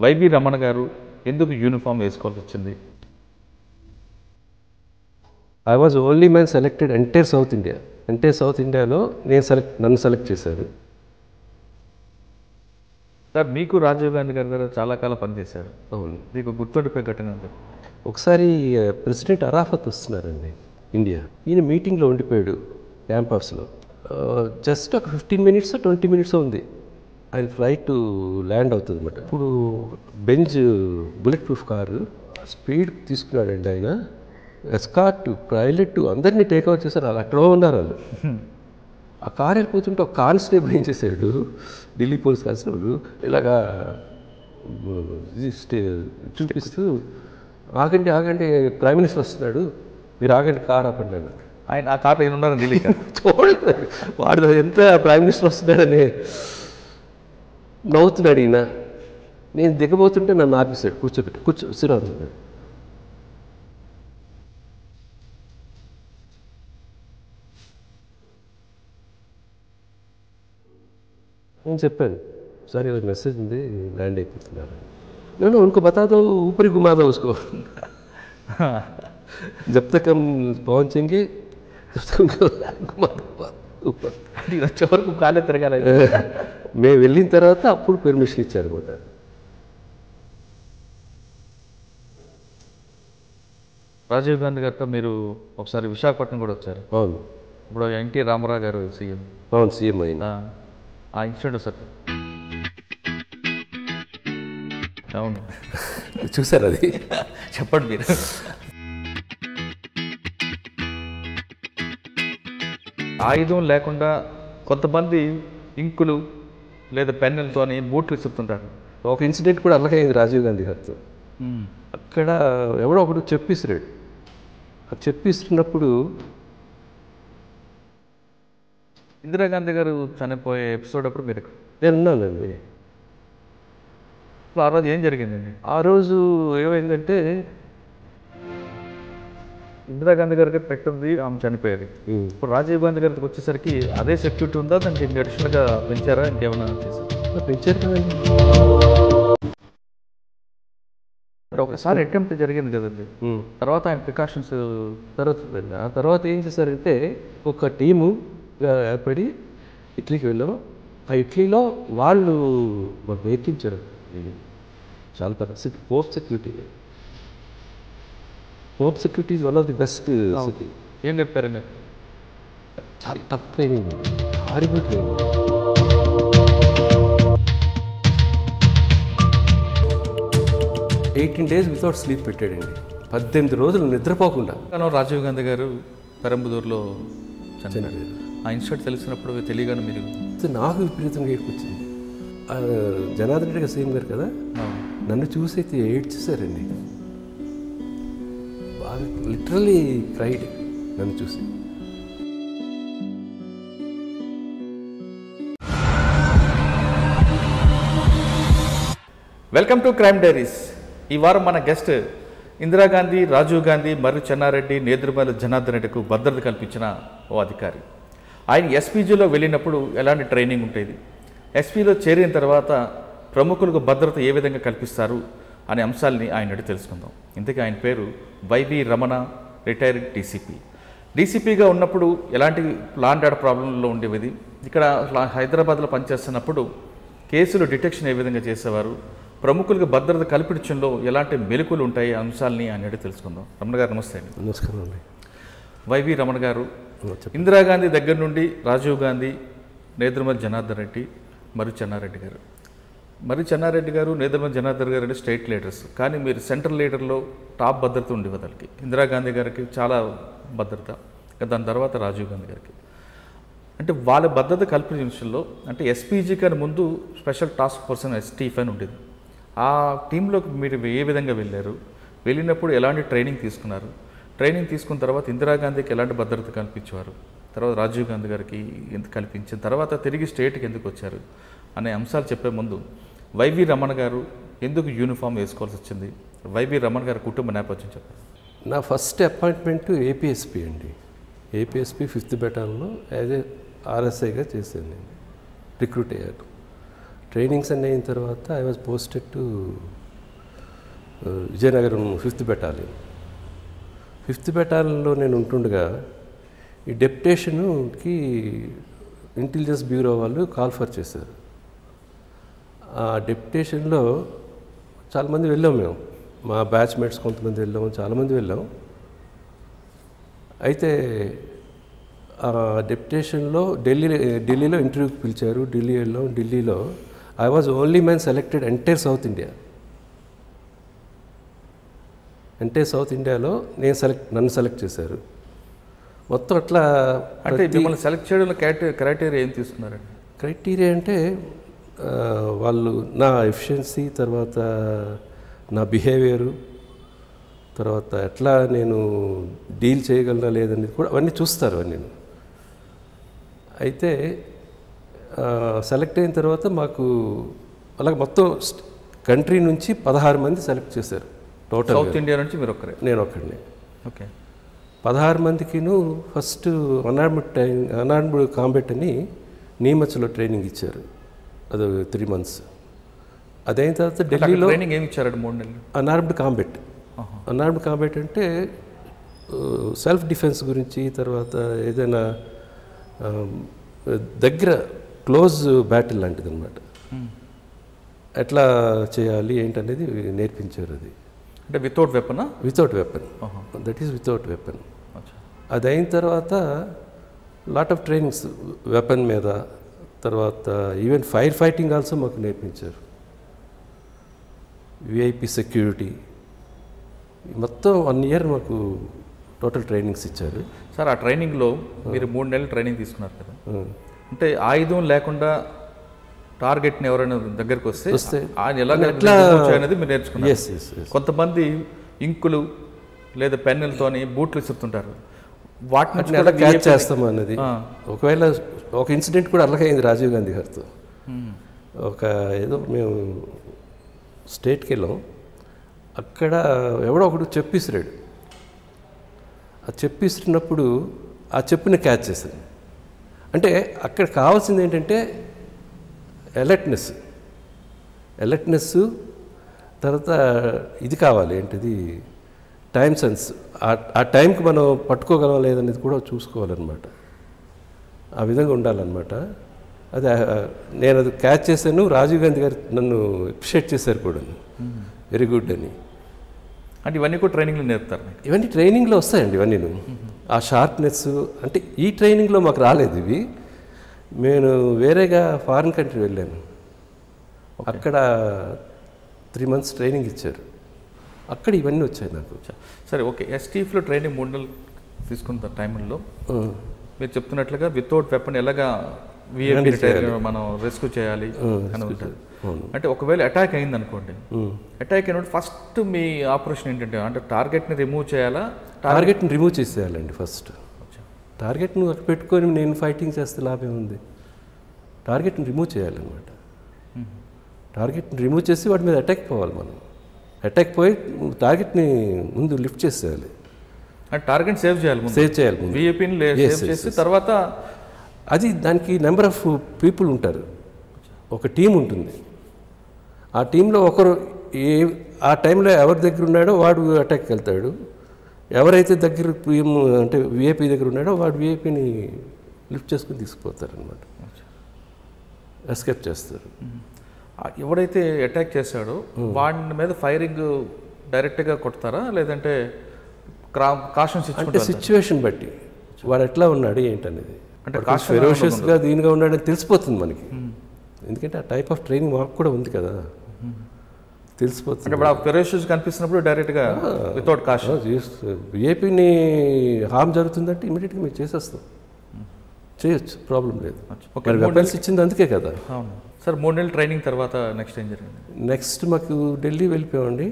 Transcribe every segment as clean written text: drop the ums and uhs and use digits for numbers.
YV Ramana గారు ఎందుకు uniform వేసుకోవాల్సి వచ్చింది? I was only man selected entire south India. Entire south ఇండియాలో నన్ను సెలెక్ట్ చేశారు. సార్ మీకు రాజీవ్ గాంధీ గారి దగ్గర చాలా కాలం పనిచేశారు. అవును. మీకు గుర్తుండిపోయే ఘటన ఉంది? ఒకసారి ప్రెసిడెంట్ అరాఫత్ వస్తున్నారండి ఇండియా. ఈయన మీటింగ్లో ఉండిపోయాడు క్యాంప్ హౌస్లో. జస్ట్ ఒక 15 minutes 20 minutes ఉంది ఆయన ఫ్లైట్ ల్యాండ్ అవుతుంది అనమాట. ఇప్పుడు Benz bullet proof car speed తీసుకున్నాడండి ఆయన. ఎస్కార్ట్ పైలట్ అందరినీ టేక్అవుట్ చేశారు. వాళ్ళు అక్కడో ఉన్నారు వాళ్ళు. ఆ కారు వెళ్ళిపోతుంటే ఒక కానిస్టేబుల్ ఏం చేశాడు, ఢిల్లీ పోలీస్ కానిస్టేబుల్ ఇలాగా చూపిస్తూ ఆగండి ఆగండి ప్రైమ్ మినిస్టర్ వస్తున్నాడు, మీరు ఆగండి కారు ఆపండి అన్నాడు. ఆయన ఆ కార్లో ఏమి ఉన్నారు ఢిల్లీ చూడలేదు వాడు ఎంత ప్రైమ్ మినిస్టర్ వస్తున్నాడని నవ్వుతున్నాడు ఈయన. నేను దిగబోతుంటే నన్ను ఆపేశాడు, కూర్చోరాదు అన్నాడు. నేను చెప్పాను సార్ ఇలా మెసేజ్ ఉంది ల్యాండ్ అయిపోతున్నారు. నేను उनको बता दो ऊपर ही घुमा दो उसको जब तक हम पहुँचेंगे వచ్చే వరకు కాలే తిరగాలి. మేము వెళ్ళిన తర్వాత అప్పుడు పర్మిషన్ ఇచ్చారు అనమాట. రాజీవ్ గాంధీ గారితో మీరు ఒకసారి విశాఖపట్నం కూడా వచ్చారు. అవును. ఇప్పుడు ఎన్టీ రామారావు గారు సీఎం. అవును, సీఎం అయినా ఆ ఇన్సిడెంట్ సార్. అవును, చూసారు అది. చెప్పండి మీరు. ఆయుధం లేకుండా కొంతమంది ఇంకులు లేదా పెన్నులతో బూట్లు విసురుతుంటారు. ఒక ఇన్సిడెంట్ కూడా అలాగే అయింది రాజీవ్ గాంధీ గారితో. అక్కడ ఎవడో ఒకడు చెప్పిస్తున్నాడు. అది చెప్పిస్తున్నప్పుడు ఇందిరాగాంధీ గారు చనిపోయే ఎపిసోడ్ అప్పుడు మీరు నేను ఉన్నానండి. ఆ రోజు ఏం జరిగిందండి? ఆ రోజు ఏమైందంటే ఇందిరాగాంధీ గారికి పెట్టింది, ఆమె చనిపోయేది. ఇప్పుడు రాజీవ్ గాంధీ గారికి వచ్చేసరికి అదే సెక్యూరిటీ ఉందా, దానికి అడిషనల్గా పెంచారా, ఇంకేమైనా చేశారు? పెంచారు కదండి. ఒకసారి అటెంప్ట్ జరిగింది కదండి, తర్వాత ఆయన ప్రికాషన్స్ ఆ తర్వాత ఏం చేశారంటే ఒక టీము ఏర్పడి ఇటలీకి వెళ్ళాము. ఆ ఇటలీలో వాళ్ళు వేయించారు చాలా పరిస్థితి. Pope security is one of the best city. ఏం చెప్పారండి? చాలా తప్పైంది, horrible training. 18 days without sleep పెట్టాడండి. 18 రోజులు నిద్రపోకుండా. రాజీవ్ గాంధీ గారు పెరంబదూరులో చనిపోయారు. ఆ ఇన్సిడెంట్ తెలిసినప్పుడు తెలియగానే మీరు? నాకు విపరీతంగా ఏడ్పొచ్చింది. జనార్దన్ రెడ్డి గారు సీఎం గారు కదా, నన్ను చూసి అయితే ఏడ్చేశారండి. బాగా లిటరల్లీ క్రైడ్ నన్ను చూసి. Welcome to crime diaries. ఈ వారం మన గెస్ట్ ఇందిరాగాంధీ, రాజీవ్ గాంధీ, మర్రి చెన్నారెడ్డి, నేదురుమల్లి జనార్దన్ రెడ్డికు భద్రత కల్పించిన ఓ అధికారి. ఆయన ఎస్పీజీలో వెళ్ళినప్పుడు ఎలాంటి ట్రైనింగ్ ఉంటుంది, ఎస్పీలో చేరిన తర్వాత ప్రముఖులకు భద్రత ఏ విధంగా కల్పిస్తారు అనే అంశాలని ఆయన అడిగి తెలుసుకుందాం. ఇంతకీ ఆయన పేరు వైవి రమణ, రిటైర్డ్ డీసీపీ. డీసీపీగా ఉన్నప్పుడు ఎలాంటి లాండ్ ఆర్డర్ ప్రాబ్లంలో ఉండేది, ఇక్కడ హైదరాబాద్లో పనిచేస్తున్నప్పుడు కేసులు డిటెక్షన్ ఏ విధంగా చేసేవారు, ప్రముఖులకు భద్రత కల్పించడంలో ఎలాంటి మెలకువలు ఉంటాయి అంశాలని ఆయన అడిగి తెలుసుకుందాం. రమణ గారు నమస్తే అండి. నమస్కారం అండి. వైవి రమణ గారు, ఇందిరాగాంధీ దగ్గర నుండి రాజీవ్ గాంధీ, నేదురుమల్లి జనార్దన్ రెడ్డి, మర్రి చెన్నారెడ్డి గారు. మర్రి చెన్నారెడ్డి గారు, నేదురుమల్లి జనార్దన్ గారు అంటే స్టేట్ లీడర్స్, కానీ మీరు సెంట్రల్ లీడర్లో టాప్ భద్రత ఉండేది వాళ్ళకి. ఇందిరాగాంధీ గారికి చాలా భద్రత, దాని తర్వాత రాజీవ్ గాంధీ గారికి. అంటే వాళ్ళ భద్రత కల్పించడంలో అంటే ఎస్పీజీ కన్నా ముందు స్పెషల్ టాస్క్ ఫోర్స్ అని STF అని ఉండేది. ఆ టీంలోకి మీరు ఏ విధంగా వెళ్ళారు, వెళ్ళినప్పుడు ఎలాంటి ట్రైనింగ్ తీసుకున్నారు, ట్రైనింగ్ తీసుకున్న తర్వాత ఇందిరాగాంధీకి ఎలాంటి భద్రత కల్పించేవారు, తర్వాత రాజీవ్ గాంధీ గారికి ఎంత కల్పించిన తర్వాత తిరిగి స్టేట్కి ఎందుకు వచ్చారు అనే అంశాలు చెప్పే ముందు వైవి రమణ గారు ఎందుకు యూనిఫామ్ వేసుకోవాల్సి వచ్చింది, వైవి రమణ గారి కుటుంబ నేపథ్యం చెప్పారు. నా ఫస్ట్ అపాయింట్మెంట్ APSP అండి. APSP 5th బెటాలియన్లో యాజ్ ఏ RSIగా చేశాను. నేను రిక్రూట్ అయ్యాను. ట్రైనింగ్స్ అన్నీ అయిన తర్వాత I was posted to Vizianagaram 5th battalion. 5th బెటాలియన్లో నేను ఉంటుండగా ఈ డెప్యుటేషన్కి ఇంటెలిజెన్స్ బ్యూరో వాళ్ళు కాల్ఫర్ చేశారు. ఆ డెప్యుటేషన్లో చాలామంది వెళ్ళాం మేము, మా బ్యాచ్మేట్స్ కొంతమంది వెళ్ళాము, చాలామంది వెళ్ళాం. అయితే ఆ డెప్యుటేషన్లో ఢిల్లీలో ఇంటర్వ్యూకి పిలిచారు. ఢిల్లీలో I was only man selected entire south India. Entire south ఇండియాలో నన్ను సెలెక్ట్ చేశారు. మొత్తం అట్లా అంటే మిమ్మల్ని సెలెక్ట్ చేయడంలో క్రైటీరియా ఏం తీసుకున్నారండి? క్రైటీరియా అంటే వాళ్ళు నా ఎఫిషియన్సీ, తర్వాత నా బిహేవియరు, తర్వాత ఎట్లా నేను డీల్ చేయగలనా లేదనేది కూడా అవన్నీ చూస్తారు అవన్నీ. అయితే సెలెక్ట్ అయిన తర్వాత మాకు అలాగే మొత్తం కంట్రీ నుంచి 16 మంది సెలెక్ట్ చేశారు టోటల్. సౌత్ ఇండియా నుంచి మీరు ఒక్కరే? నేను ఒక్కడిని. ఓకే. 16 మందికిను ఫస్ట్ అన్ఆర్మ్డ్ కాంబాట్ అని నీమచ్లో ట్రైనింగ్ ఇచ్చారు. అది 3 months. అదైన తర్వాత ఢిల్లీలో ట్రైనింగ్ ఏమి ఇచ్చారండి 3 నెలలు? అన్ఆర్మ్డ్ కాంబాట్. అన్ఆర్మ్డ్ కాంబాట్ అంటే సెల్ఫ్ డిఫెన్స్ గురించి, తర్వాత ఏదైనా దగ్గర క్లోజ్ బ్యాటిల్ లాంటిది అనమాట. ఎట్లా చేయాలి ఏంటనేది నేర్పించారు. అది అంటే వితౌట్ వెపనా? Without weapon. That is without weapon. అది అయిన తర్వాత లాట్ ఆఫ్ ట్రైనింగ్స్ వెపన్ మీద, తర్వాత ఈవెన్ ఫైర్ ఫైటింగ్ ఆల్సో మాకు నేర్పించారు. విఐపి సెక్యూరిటీ, మొత్తం 1 year మాకు టోటల్ ట్రైనింగ్స్ ఇచ్చారు. సార్ ఆ ట్రైనింగ్లో మీరు 3 నెలలు ట్రైనింగ్ తీసుకున్నారు కదా, అంటే ఆయుధం లేకుండా టార్గెట్ని ఎవరైనా దగ్గరికి వస్తే ఆయన ఎట్లా అనేది మీరు నేర్చుకున్నారు. కొంతమంది ఇంకులు లేదా పెన్నులతోని బూట్లు ఇస్తుంటారు, వాటిని ఎలా క్యాచ్ చేస్తాము అన్నది. ఒకవేళ ఒక ఇన్సిడెంట్ కూడా అలాగే అయింది రాజీవ్ గాంధీ గారితో. ఏదో మేము స్టేట్కి వెళ్ళాం, అక్కడ ఎవడో ఒకడు చెప్పిసిరాడు. ఆ చెప్పిసిరినప్పుడు ఆ చెప్పుని క్యాచ్ చేశాను. అంటే అక్కడ కావాల్సింది ఏంటంటే అలర్ట్నెస్, తర్వాత ఇది కావాలి, ఏంటిది టైం సెన్స్. ఆ టైంకి మనం పట్టుకోగలం లేదనేది కూడా చూసుకోవాలన్నమాట. ఆ విధంగా ఉండాలన్నమాట. అది నేను అది క్యాచ్ చేశాను. రాజీవ్ గాంధీ గారు నన్ను అప్రిషియేట్ చేశారు కూడా, వెరీ గుడ్ అని. అంటే ఇవన్నీ కూడా ట్రైనింగ్లో నేర్పుతారు? ఇవన్నీ ట్రైనింగ్లో వస్తాయండి. ఇవన్నీ ఆ షార్ప్నెస్ అంటే ఈ ట్రైనింగ్లో మాకు రాలేదు ఇవి. నేను వేరేగా ఫారిన్ కంట్రీ వెళ్ళాను, అక్కడ 3 months ట్రైనింగ్ ఇచ్చారు, అక్కడ ఇవన్నీ వచ్చాయి నాకు. సరే, ఓకే. ఎస్టీఎఫ్లో ట్రైనింగ్ 3 నెలలు తీసుకున్న టైంలో మీరు చెప్తున్నట్లుగా వితౌట్ వెపన్ ఎలాగా మనం రెస్క్యూ చేయాలి అని ఉంటుంది. అంటే ఒకవేళ అటాక్ అయింది అనుకోండి, అటాక్ అయినప్పుడు ఫస్ట్ మీ ఆపరేషన్ ఏంటంటే, అంటే టార్గెట్ని రిమూవ్ చేయాలా? టార్గెట్ని రిమూవ్ చేసేయాలండి ఫస్ట్. టార్గెట్ను అక్కడ పెట్టుకొని నేను ఫైటింగ్ చేస్తే లాభం ఉంది. టార్గెట్ని రిమూవ్ చేయాలన్నమాట. టార్గెట్ని రిమూవ్ చేసి వాటి మీద అటాక్ పోవాలి మనం. అటాక్ పోయి టార్గెట్ని ముందు లిఫ్ట్ చేసేయాలి. అంటే టార్గెట్ సేవ్ చేయాలి, సేవ్ చేయాలి. విఐపిని సేవ్ చేసి తర్వాత అది దానికి నెంబర్ ఆఫ్ పీపుల్ ఉంటారు, ఒక టీం ఉంటుంది. ఆ టీంలో ఒకరు ఆ టైంలో ఎవరి దగ్గర ఉన్నాడో వాడు అటాక్కి వెళ్తాడు. ఎవరైతే దగ్గర అంటే విఐపి దగ్గర ఉన్నాడో వాడు విఐపిని లిఫ్ట్ చేసుకుని తీసుకుపోతారు అనమాట, ఎస్కేప్ చేస్తారు. ఎవడైతే అటాక్ చేశాడో వాడి మీద ఫైరింగ్ డైరెక్ట్గా కొడతారా, లేదంటే కాషన్స్ అంటే సిచ్యువేషన్ బట్టి వాడు ఎట్లా ఉన్నాడు ఏంటనేది, అంటే ఫెరోషియస్గా దీనిగా ఉన్నాడని తెలిసిపోతుంది మనకి. ఎందుకంటే ఆ టైప్ ఆఫ్ ట్రైనింగ్ మాకు కూడా ఉంది కదా, తెలిసిపోతుంది. అంటే ఇప్పుడు ఫెరోషియస్ కనిపిస్తున్నప్పుడు డైరెక్ట్గా వితౌట్ కాషన్ విఐపిని హార్మ్ జరుగుతుందంటే ఇమీడియట్గా మేము చేసేస్తాం, చేయొచ్చు, ప్రాబ్లం లేదు. వెపన్స్ ఇచ్చింది అందుకే కదా. అవును సార్. 3 నెలలు ట్రైనింగ్ తర్వాత నెక్స్ట్ ఏం జరిగింది? నెక్స్ట్ మాకు ఢిల్లీ వెళ్ళిపోయామండి.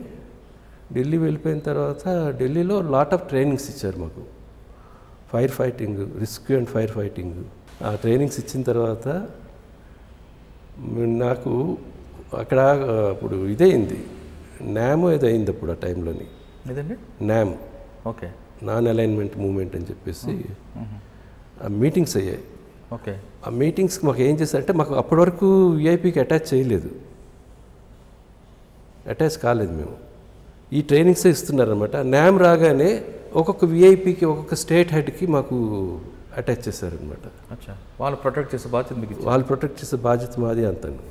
ఢిల్లీ వెళ్ళిపోయిన తర్వాత ఢిల్లీలో లాట్ ఆఫ్ ట్రైనింగ్స్ ఇచ్చారు మాకు. Fire fighting, rescue and fire fighting. ఆ ట్రైనింగ్స్ ఇచ్చిన తర్వాత నాకు అక్కడ అప్పుడు ఇదయింది, నామ్ ఏదో అయింది అప్పుడు ఆ టైంలోని. ఏదండి? నామ్, ఓకే, నాన్ అలైన్మెంట్ మూవ్మెంట్ అని చెప్పేసి మీటింగ్స్ అయ్యాయి. ఓకే. ఆ మీటింగ్స్కి మాకు ఏం చేశారంటే మాకు అప్పటి వరకు విఐపికి అటాచ్ చేయలేదు, అటాచ్ కాలేదు మేము. ఈ ట్రైనింగ్సే ఇస్తున్నారనమాట. న్యామ్ రాగానే ఒక్కొక్క విఐపికి ఒక్కొక్క స్టేట్ హెడ్కి మాకు అటాచ్ చేశారనమాట. అచ్చా, వాళ్ళు ప్రొటెక్ట్ చేసే బాధ్యత మీకు ఇచ్చారు. వాళ్ళు ప్రొటెక్ట్ చేసే బాధ్యత మాది అంతను.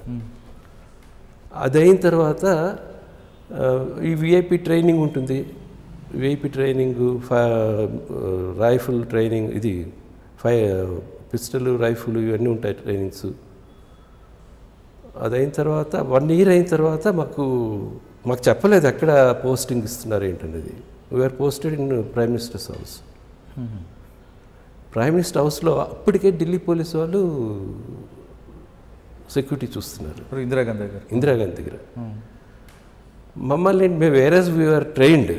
అది అయిన తర్వాత ఈ విఐపి ట్రైనింగ్ ఉంటుంది. విఐపి ట్రైనింగ్, రైఫిల్ ట్రైనింగ్, ఇది పిస్టల్, రైఫిల్ ఇవన్నీ ఉంటాయి ట్రైనింగ్స్. అది అయిన తర్వాత 1 year అయిన తర్వాత మాకు చెప్పలేదు ఎక్కడ పోస్టింగ్ ఇస్తున్నారు ఏంటనేది. We're posted in prime minister's house. Prime minister హౌస్లో అప్పటికే ఢిల్లీ పోలీసు వాళ్ళు సెక్యూరిటీ చూస్తున్నారు. ఇందిరాగాంధీ దగ్గర మమ్మల్ని మేము వేరేస్ వీఆర్ ట్రైన్డ్,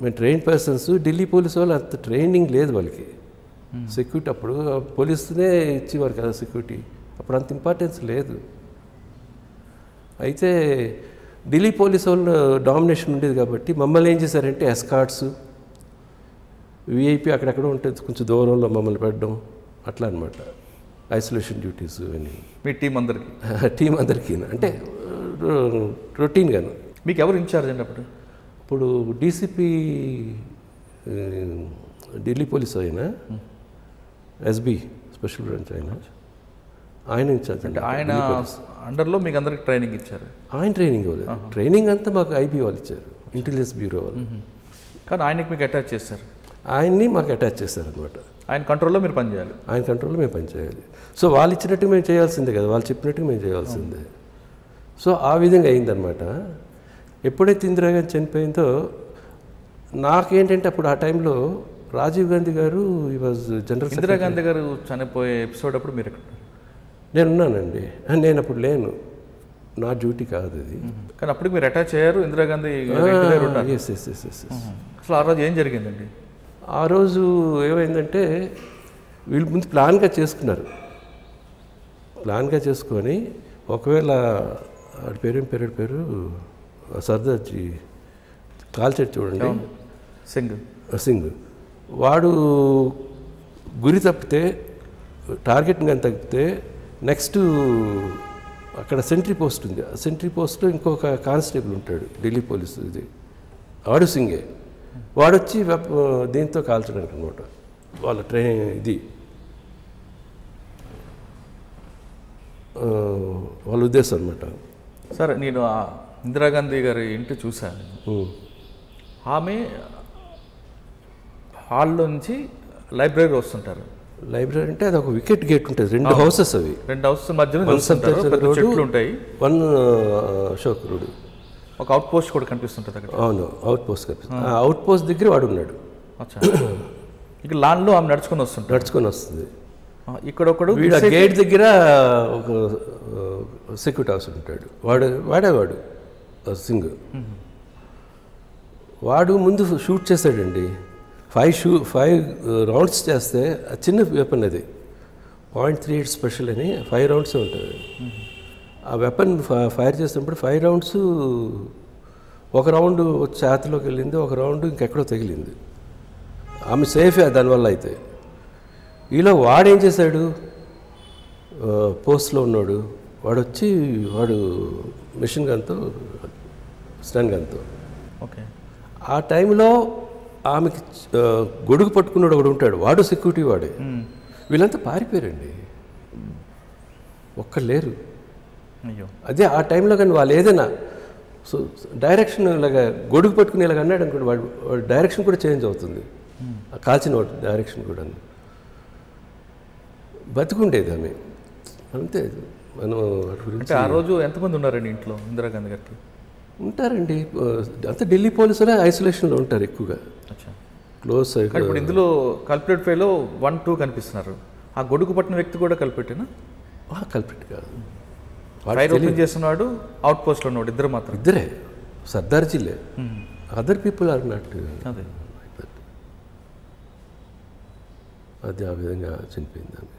మేము ట్రైన్డ్ పర్సన్స్. ఢిల్లీ పోలీసు వాళ్ళు అంత ట్రైనింగ్ లేదు వాళ్ళకి సెక్యూరిటీ. అప్పుడు పోలీసునే ఇచ్చేవారు కదా సెక్యూరిటీ, అప్పుడు అంత ఇంపార్టెన్స్ లేదు. అయితే ఢిల్లీ పోలీసు వాళ్ళు డామినేషన్ ఉండేది కాబట్టి మమ్మల్ని ఏం చేశారంటే ఎస్కార్ట్స్, విఐపి అక్కడెక్కడ ఉంటుంది కొంచెం దూరంలో మమ్మల్ని పెట్టడం అట్లా అనమాట. ఐసోలేషన్ డ్యూటీస్ ఇవన్నీ మీ టీం అందరికీ అంటే రొటీన్గాను. మీకు ఎవరు ఇన్ఛార్జ్ అండి అప్పుడు? ఇప్పుడు డీసీపీ ఢిల్లీ పోలీస్ అయినా, ఎస్బీ స్పెషల్ బ్రాంచ్ ఆయన ఇన్ఛార్జ్. అంటే ఆయన అండర్లో మీకు అందరికి ట్రైనింగ్ ఇచ్చారు? ఆయన ట్రైనింగ్ ఇవ్వలేదు, ట్రైనింగ్ అంతా మాకు ఐబీ వాళ్ళు ఇచ్చారు, ఇంటెలిజెన్స్ బ్యూరో వాళ్ళు. కానీ ఆయనకి మీకు అటాచ్ చేస్తారు? ఆయన్ని మాకు అటాచ్ చేశారనమాట. ఆయన కంట్రోల్లో మీరు పనిచేయాలి? ఆయన కంట్రోల్లో మేము పనిచేయాలి. సో వాళ్ళు ఇచ్చినట్టు మేము చేయాల్సిందే కదా, వాళ్ళు చెప్పినట్టుగా మేము చేయాల్సిందే. సో ఆ విధంగా అయిందనమాట. ఎప్పుడైతే ఇందిరాగాంధీ చనిపోయిందో నాకేంటంటే అప్పుడు ఆ టైంలో రాజీవ్ గాంధీ గారు ఈ వాజ్ జనరల్. ఇందిరాగాంధీ గారు చనిపోయే ఎపిసోడ్ అప్పుడు మీరు ఎక్కడ? నేనున్నానండి. నేను అప్పుడు లేను, నా డ్యూటీ కాదు అది. కానీ అప్పటికి మీరు అటాచ్ అయ్యారు Indira Gandhi? Yes yes yes yes. అసలు ఆ రోజు ఏం జరిగిందండి? ఆ రోజు ఏమైందంటే వీళ్ళు ముందు ప్లాన్గా చేసుకొని ఒకవేళ పేరు సర్దార్జీ కాల్చెట్టు చూడండి, సింగ్, వాడు గురి తప్పితే, టార్గెట్ కానీ తప్పితే నెక్స్ట్ అక్కడ సెంట్రీ పోస్ట్ ఉంది, ఆ సెంట్రీ పోస్ట్లో ఇంకొక కానిస్టేబుల్ ఉంటాడు ఢిల్లీ పోలీసు, ఇది వాడు సింగే. వాడొచ్చి దీంతో కాల్చడానికి అనమాట వాళ్ళ ట్రైన్, ఇది వాళ్ళ ఉద్దేశం అనమాట. సరే, నేను ఇందిరాగాంధీ గారి ఇంటి చూశాను. ఆమె హాల్లో నుంచి లైబ్రరీ వస్తుంటారు. లైబ్రరీ అంటే అది ఒక వికెట్ గేట్ ఉంటుంది, 2 houses అవి, 2 houses మధ్యలో చెట్లు ఉంటాయి, 1 అశోక్ రోడ్, ఒక అవుట్ పోస్ట్ కూడా కనిపిస్తుంటుంది అక్కడ. అవును, అవుట్ పోస్ట్ కనిపిస్తుంది. ఆ అవుట్ పోస్ట్ దగ్గర వాడు ఉన్నాడు. ఇక లాన్లో ఆమె నడుచుకొని వస్తుంది. ఇక్కడ ఒకడు గేట్ దగ్గర ఒక సెక్యూరిటీ హౌస్ ఉంటాడు, వాడేవాడు సింగ్. వాడు ముందు షూట్ చేశాడండి, 5 rounds చేస్తే చిన్న వెపన్ అది, .38 స్పెషల్ అని 5 rounds ఉంటుంది. ఆ వెపన్ ఫైర్ చేసినప్పుడు 5 rounds, ఒక రౌండ్ ఛాతీలోకి వెళ్ళింది, ఒక రౌండ్ ఇంకెక్కడో తగిలింది. ఆమె సేఫే దానివల్ల. అయితే ఈలో వాడేం చేశాడు, పోస్ట్లో ఉన్నాడు, వాడు మిషన్ గన్తో, స్టన్ గన్తో. ఓకే. ఆ టైంలో ఆమెకి గొడుగు పట్టుకున్నాడు ఒకడు ఉంటాడు, వాడు సెక్యూరిటీ వాడే. వీళ్ళంతా పారిపోయారండి, ఒక్కరు లేరు. అదే ఆ టైంలో కానీ వాళ్ళు ఏదైనా డైరెక్షన్ ఇలాగా గొడుగు పట్టుకుని ఇలాగ అన్నాడు అనుకోండి, వాడు డైరెక్షన్ కూడా చేంజ్ అవుతుంది, కాల్చిన వాడు డైరెక్షన్ కూడా. బతుకుండేది ఆమె అంతే. మనం అంటే ఆ రోజు ఎంతమంది ఉన్నారండి ఇంట్లో ఇందిరాగాంధీ గారికి? ఉంటారండి అంతా ఢిల్లీ పోలీసులే ఐసోలేషన్లో ఉంటారు ఎక్కువగా, క్లోజ్. ఇప్పుడు ఇందులో కల్పిటెడ్ ఫైలో 1, 2 కనిపిస్తున్నారు. ఆ గొడుగు పట్టిన వ్యక్తి కూడా కల్పిటేనా? కల్పిట్ కాదు, ఫైర్ ఓపెన్ చేస్తున్నాడు, అవుట్ పోస్ట్లో ఉన్నాడు, ఇద్దరు మాత్రం. ఇద్దరే, సర్దార్జీలే, అదర్ పీపుల్ ఆర్ నాట్. అది ఆ విధంగా చనిపోయింది ఆమె.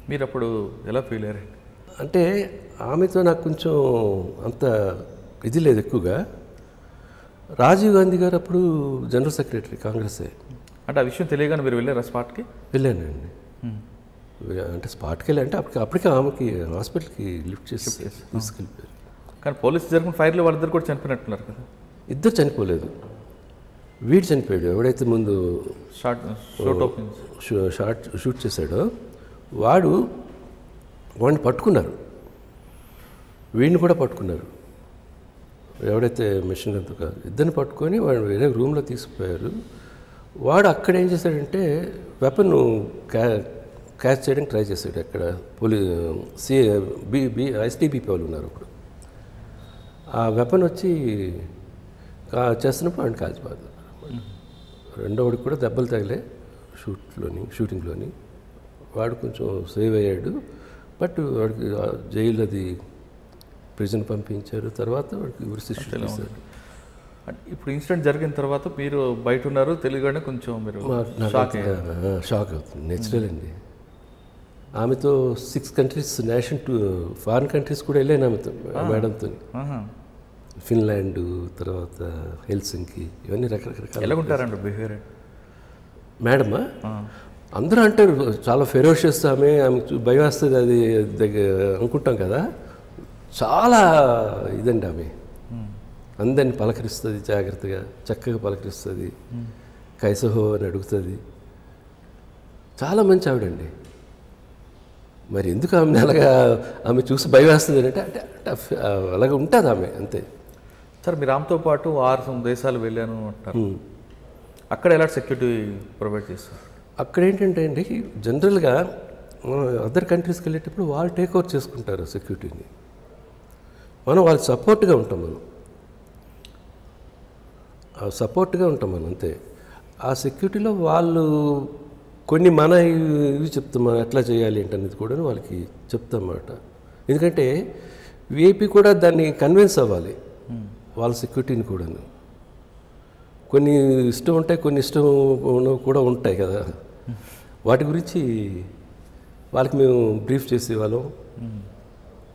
మీరు అప్పుడు ఎలా ఫీల్ అయ్యారు? అంటే ఆమెతో నాకు కొంచెం అంత ఇది లేదు ఎక్కువగా. రాజీవ్ గాంధీ గారు అప్పుడు జనరల్ సెక్రటరీ కాంగ్రెసే. అంటే ఆ విషయం తెలియగానే మీరు వెళ్ళారా స్పాట్కి? వెళ్ళానండి. అంటే స్పాట్కి వెళ్ళి అంటే అప్పటికే ఆమెకి హాస్పిటల్కి లిఫ్ట్ చేసి తీసుకెళ్ళిపోయారు. కానీ పోలీసు జరిగిన ఫైర్లో వాళ్ళిద్దరు కూడా చనిపోయినట్టున్నారు కదా. ఇద్దరు చనిపోలేదు, వీడు చనిపోయాడు. ఎవడైతే ముందు షూట్ చేశాడో వాడిని పట్టుకున్నారు, వీడిని కూడా పట్టుకున్నారు. ఎవడైతే మెషిన్ గన్తో కాదు, ఇద్దరిని పట్టుకొని వాడు వేరే రూమ్లో తీసుకుపోయారు. వాడు అక్కడ ఏం చేశాడంటే వెపన్ క్యాచ్ చేయడానికి ట్రై చేశాడు. అక్కడ ఎస్టీబీపీ వాళ్ళు ఉన్నారు అప్పుడు. ఆ వెపన్ వచ్చి చేస్తున్నప్పుడు వాడిని కాల్చిపోదు. రెండోవాడికి కూడా దెబ్బలు తగిలే షూటింగ్లోని. వాడు కొంచెం సేవ్ అయ్యాడు. బట్ వాడికి జైలు అది ప్రిజన్ పంపించారు. తర్వాత వాడికి ఉరిశిక్ష చేశారు. ఇప్పుడు ఇన్సిడెంట్ జరిగిన తర్వాత మీరు బయట ఉన్నారు, తెలియగానే కొంచెం మీరు షాక్ అవుతుంది. నేచురల్ అండి. ఆమెతో 6 కంట్రీస్ ఫారిన్ కంట్రీస్ కూడా వెళ్ళాను ఆమెతో, మేడంతో. ఫిన్లాండ్, తర్వాత హెల్సింకి, ఇవన్నీ రకరకాల. ఎలా ఉంటారండి బిహేవియర్ మేడమా? అందరూ అంటారు చాలా ఫెరోషియస్, ఆమె భయం వస్తుంది అది అనుకుంటాం కదా. చాలా ఇదండి ఆమె. అందరిని పలకరిస్తుంది, జాగ్రత్తగా చక్కగా పలకరిస్తుంది, కైసహో అని అడుగుతుంది. చాలా మంచి ఆవిడండి. మరి ఎందుకు ఆమె అలాగా ఆమె చూసి భయం వేస్తుంది అంటే అంటే అలాగే ఉంటుంది ఆమె, అంతే. సార్ మీరు ఆమెతో పాటు 6 దేశాలు వెళ్ళాను అంటారు. అక్కడ ఎలాంటి సెక్యూరిటీ ప్రొవైడ్ చేస్తారు? అక్కడ ఏంటంటే అండి, జనరల్గా అదర్ కంట్రీస్కి వెళ్ళేటప్పుడు వాళ్ళు టేక్ ఓవర్ చేసుకుంటారు సెక్యూరిటీని. మనం వాళ్ళకి సపోర్ట్గా ఉంటాం, మనం అంతే. ఆ సెక్యూరిటీలో వాళ్ళు కొన్ని మన ఇవి చెప్తాం, మనం ఎట్లా చేయాలి ఏంటనేది కూడా వాళ్ళకి చెప్తామన్నమాట. ఎందుకంటే విఐపి కూడా దాన్ని కన్విన్స్ అవ్వాలి, వాళ్ళ సెక్యూరిటీని కూడా. కొన్ని ఇష్టం ఉంటాయి, కొన్ని ఇష్టం కూడా ఉంటాయి కదా. వాటి గురించి వాళ్ళకి మేము బ్రీఫ్ చేసేవాళ్ళం.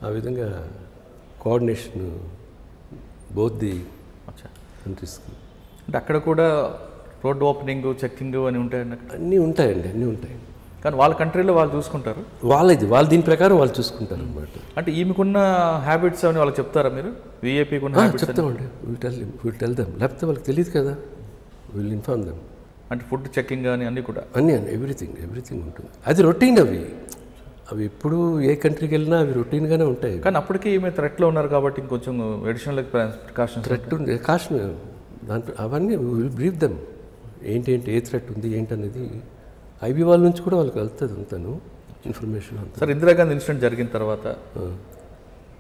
ఆ విధంగా కోఆర్డినేషన్ బోత్ ది కంట్రీస్కి. అంటే అక్కడ కూడా రోడ్ ఓపెనింగ్, చెక్కింగ్ అని ఉంటాయండి? అన్నీ ఉంటాయండి, అన్నీ ఉంటాయి. కానీ వాళ్ళ కంట్రీలో వాళ్ళు చూసుకుంటారు, వాళ్ళు దీని ప్రకారం వాళ్ళు చూసుకుంటారు అన్నమాట. అంటే ఈమెకున్న హ్యాబిట్స్ అని వాళ్ళకి చెప్తారా మీరు? విఐపీకి ఉన్న హ్యాబిట్స్ చెప్తామండి. Will tell them. లేకపోతే వాళ్ళకి తెలియదు కదా, విల్ ఇన్ఫార్మ్ దెమ్. అంటే ఫుడ్ చెక్కింగ్ కానీ అన్నీ కూడా? అన్నీ ఎవ్రీథింగ్ ఉంటుంది. అది రొటీన్. అవి ఎప్పుడు ఏ కంట్రీకి వెళ్ళినా అవి రొటీన్గానే ఉంటాయి. కానీ అప్పటికి ఈమె థ్రెట్లో ఉన్నారు కాబట్టి ఇంకొంచెం అడిషనల్ ప్రికాషన్స్. థ్రెట్ ఉంది, కాషన్ దాంట్లో అవన్నీ విల్ బ్రీఫ్ దెమ్. ఏంటి ఏ థ్రెట్ ఉంది ఏంటనేది ఐబీ వాళ్ళ నుంచి కూడా వాళ్ళకి వెళ్తుంది అంతాను ఇన్ఫర్మేషన్ అంతా. సార్ ఇందిరాగాంధీ ఇన్సిడెంట్ జరిగిన తర్వాత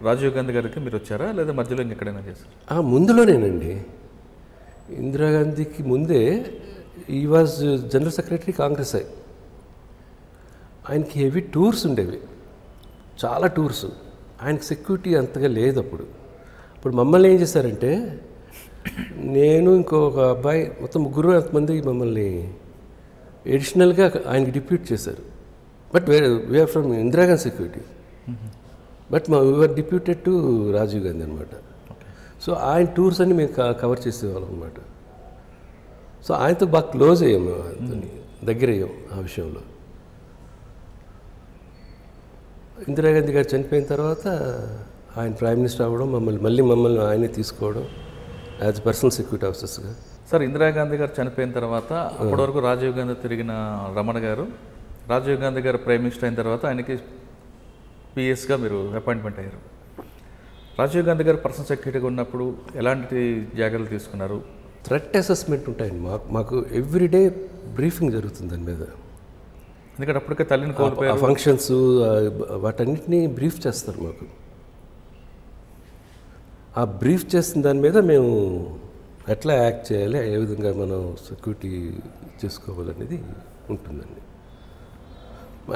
రాజీవ్ గాంధీ గారికి మీరు వచ్చారా, లేదా మధ్యలో ఇంకెక్కడైనా చేశారు? ముందులోనేనండి. ఇందిరాగాంధీకి ముందే ఈ వాజ్ జనరల్ సెక్రటరీ కాంగ్రెస్. ఆయనకి హెవీ టూర్స్ ఉండేవి, చాలా టూర్స్. ఆయనకి సెక్యూరిటీ అంతగా లేదు అప్పుడు మమ్మల్ని ఏం చేశారంటే, నేను ఇంకొక అబ్బాయి, మొత్తం 3 మంది మమ్మల్ని ఎడిషనల్గా ఆయనకి డిప్యూట్ చేశారు. But we are from Indira Gandhi security, but we are deputed to Rajiv Gandhi అనమాట. సో ఆయన టూర్స్ అన్ని మేము కవర్ చేసేవాళ్ళం అనమాట. సో ఆయనతో బాగా క్లోజ్ అయ్యాము, దగ్గర అయ్యాం ఆ విషయంలో. ఇందిరాగాంధీ గారు చనిపోయిన తర్వాత ఆయన ప్రైమ్ మినిస్టర్ అవ్వడం, మమ్మల్ని ఆయనే తీసుకోవడం యాజ్ పర్సనల్ సెక్యూరిటీ ఆఫీసర్స్గా. సార్ ఇందిరాగాంధీ గారు చనిపోయిన తర్వాత అప్పటి వరకు రాజీవ్ గాంధీ తిరిగిన రమణ గారు, రాజీవ్ గాంధీ గారు ప్రైమ్ మినిస్టర్ అయిన తర్వాత ఆయనకి పిఎస్గా మీరు అపాయింట్మెంట్ అయ్యారు. రాజీవ్ గాంధీ గారు పర్సనల్ సెక్యూరిటీగా ఉన్నప్పుడు ఎలాంటి జాగ్రత్తలు తీసుకున్నారు? థ్రెట్ అసెస్మెంట్ ఉంటాయండి మాకు ఎవ్రీడే బ్రీఫింగ్ జరుగుతుంది దాని మీద. ఎందుకంటే అప్పటికే తల్లిని కోల్పోయారు, ఫంక్షన్స్ వాటన్నిటినీ బ్రీఫ్ చేస్తారు మాకు. ఆ బ్రీఫ్ చేసిన దాని మీద మేము ఎట్లా యాక్ట్ చేయాలి, ఏ విధంగా మనం సెక్యూరిటీ చేసుకోవాలనేది ఉంటుందండి.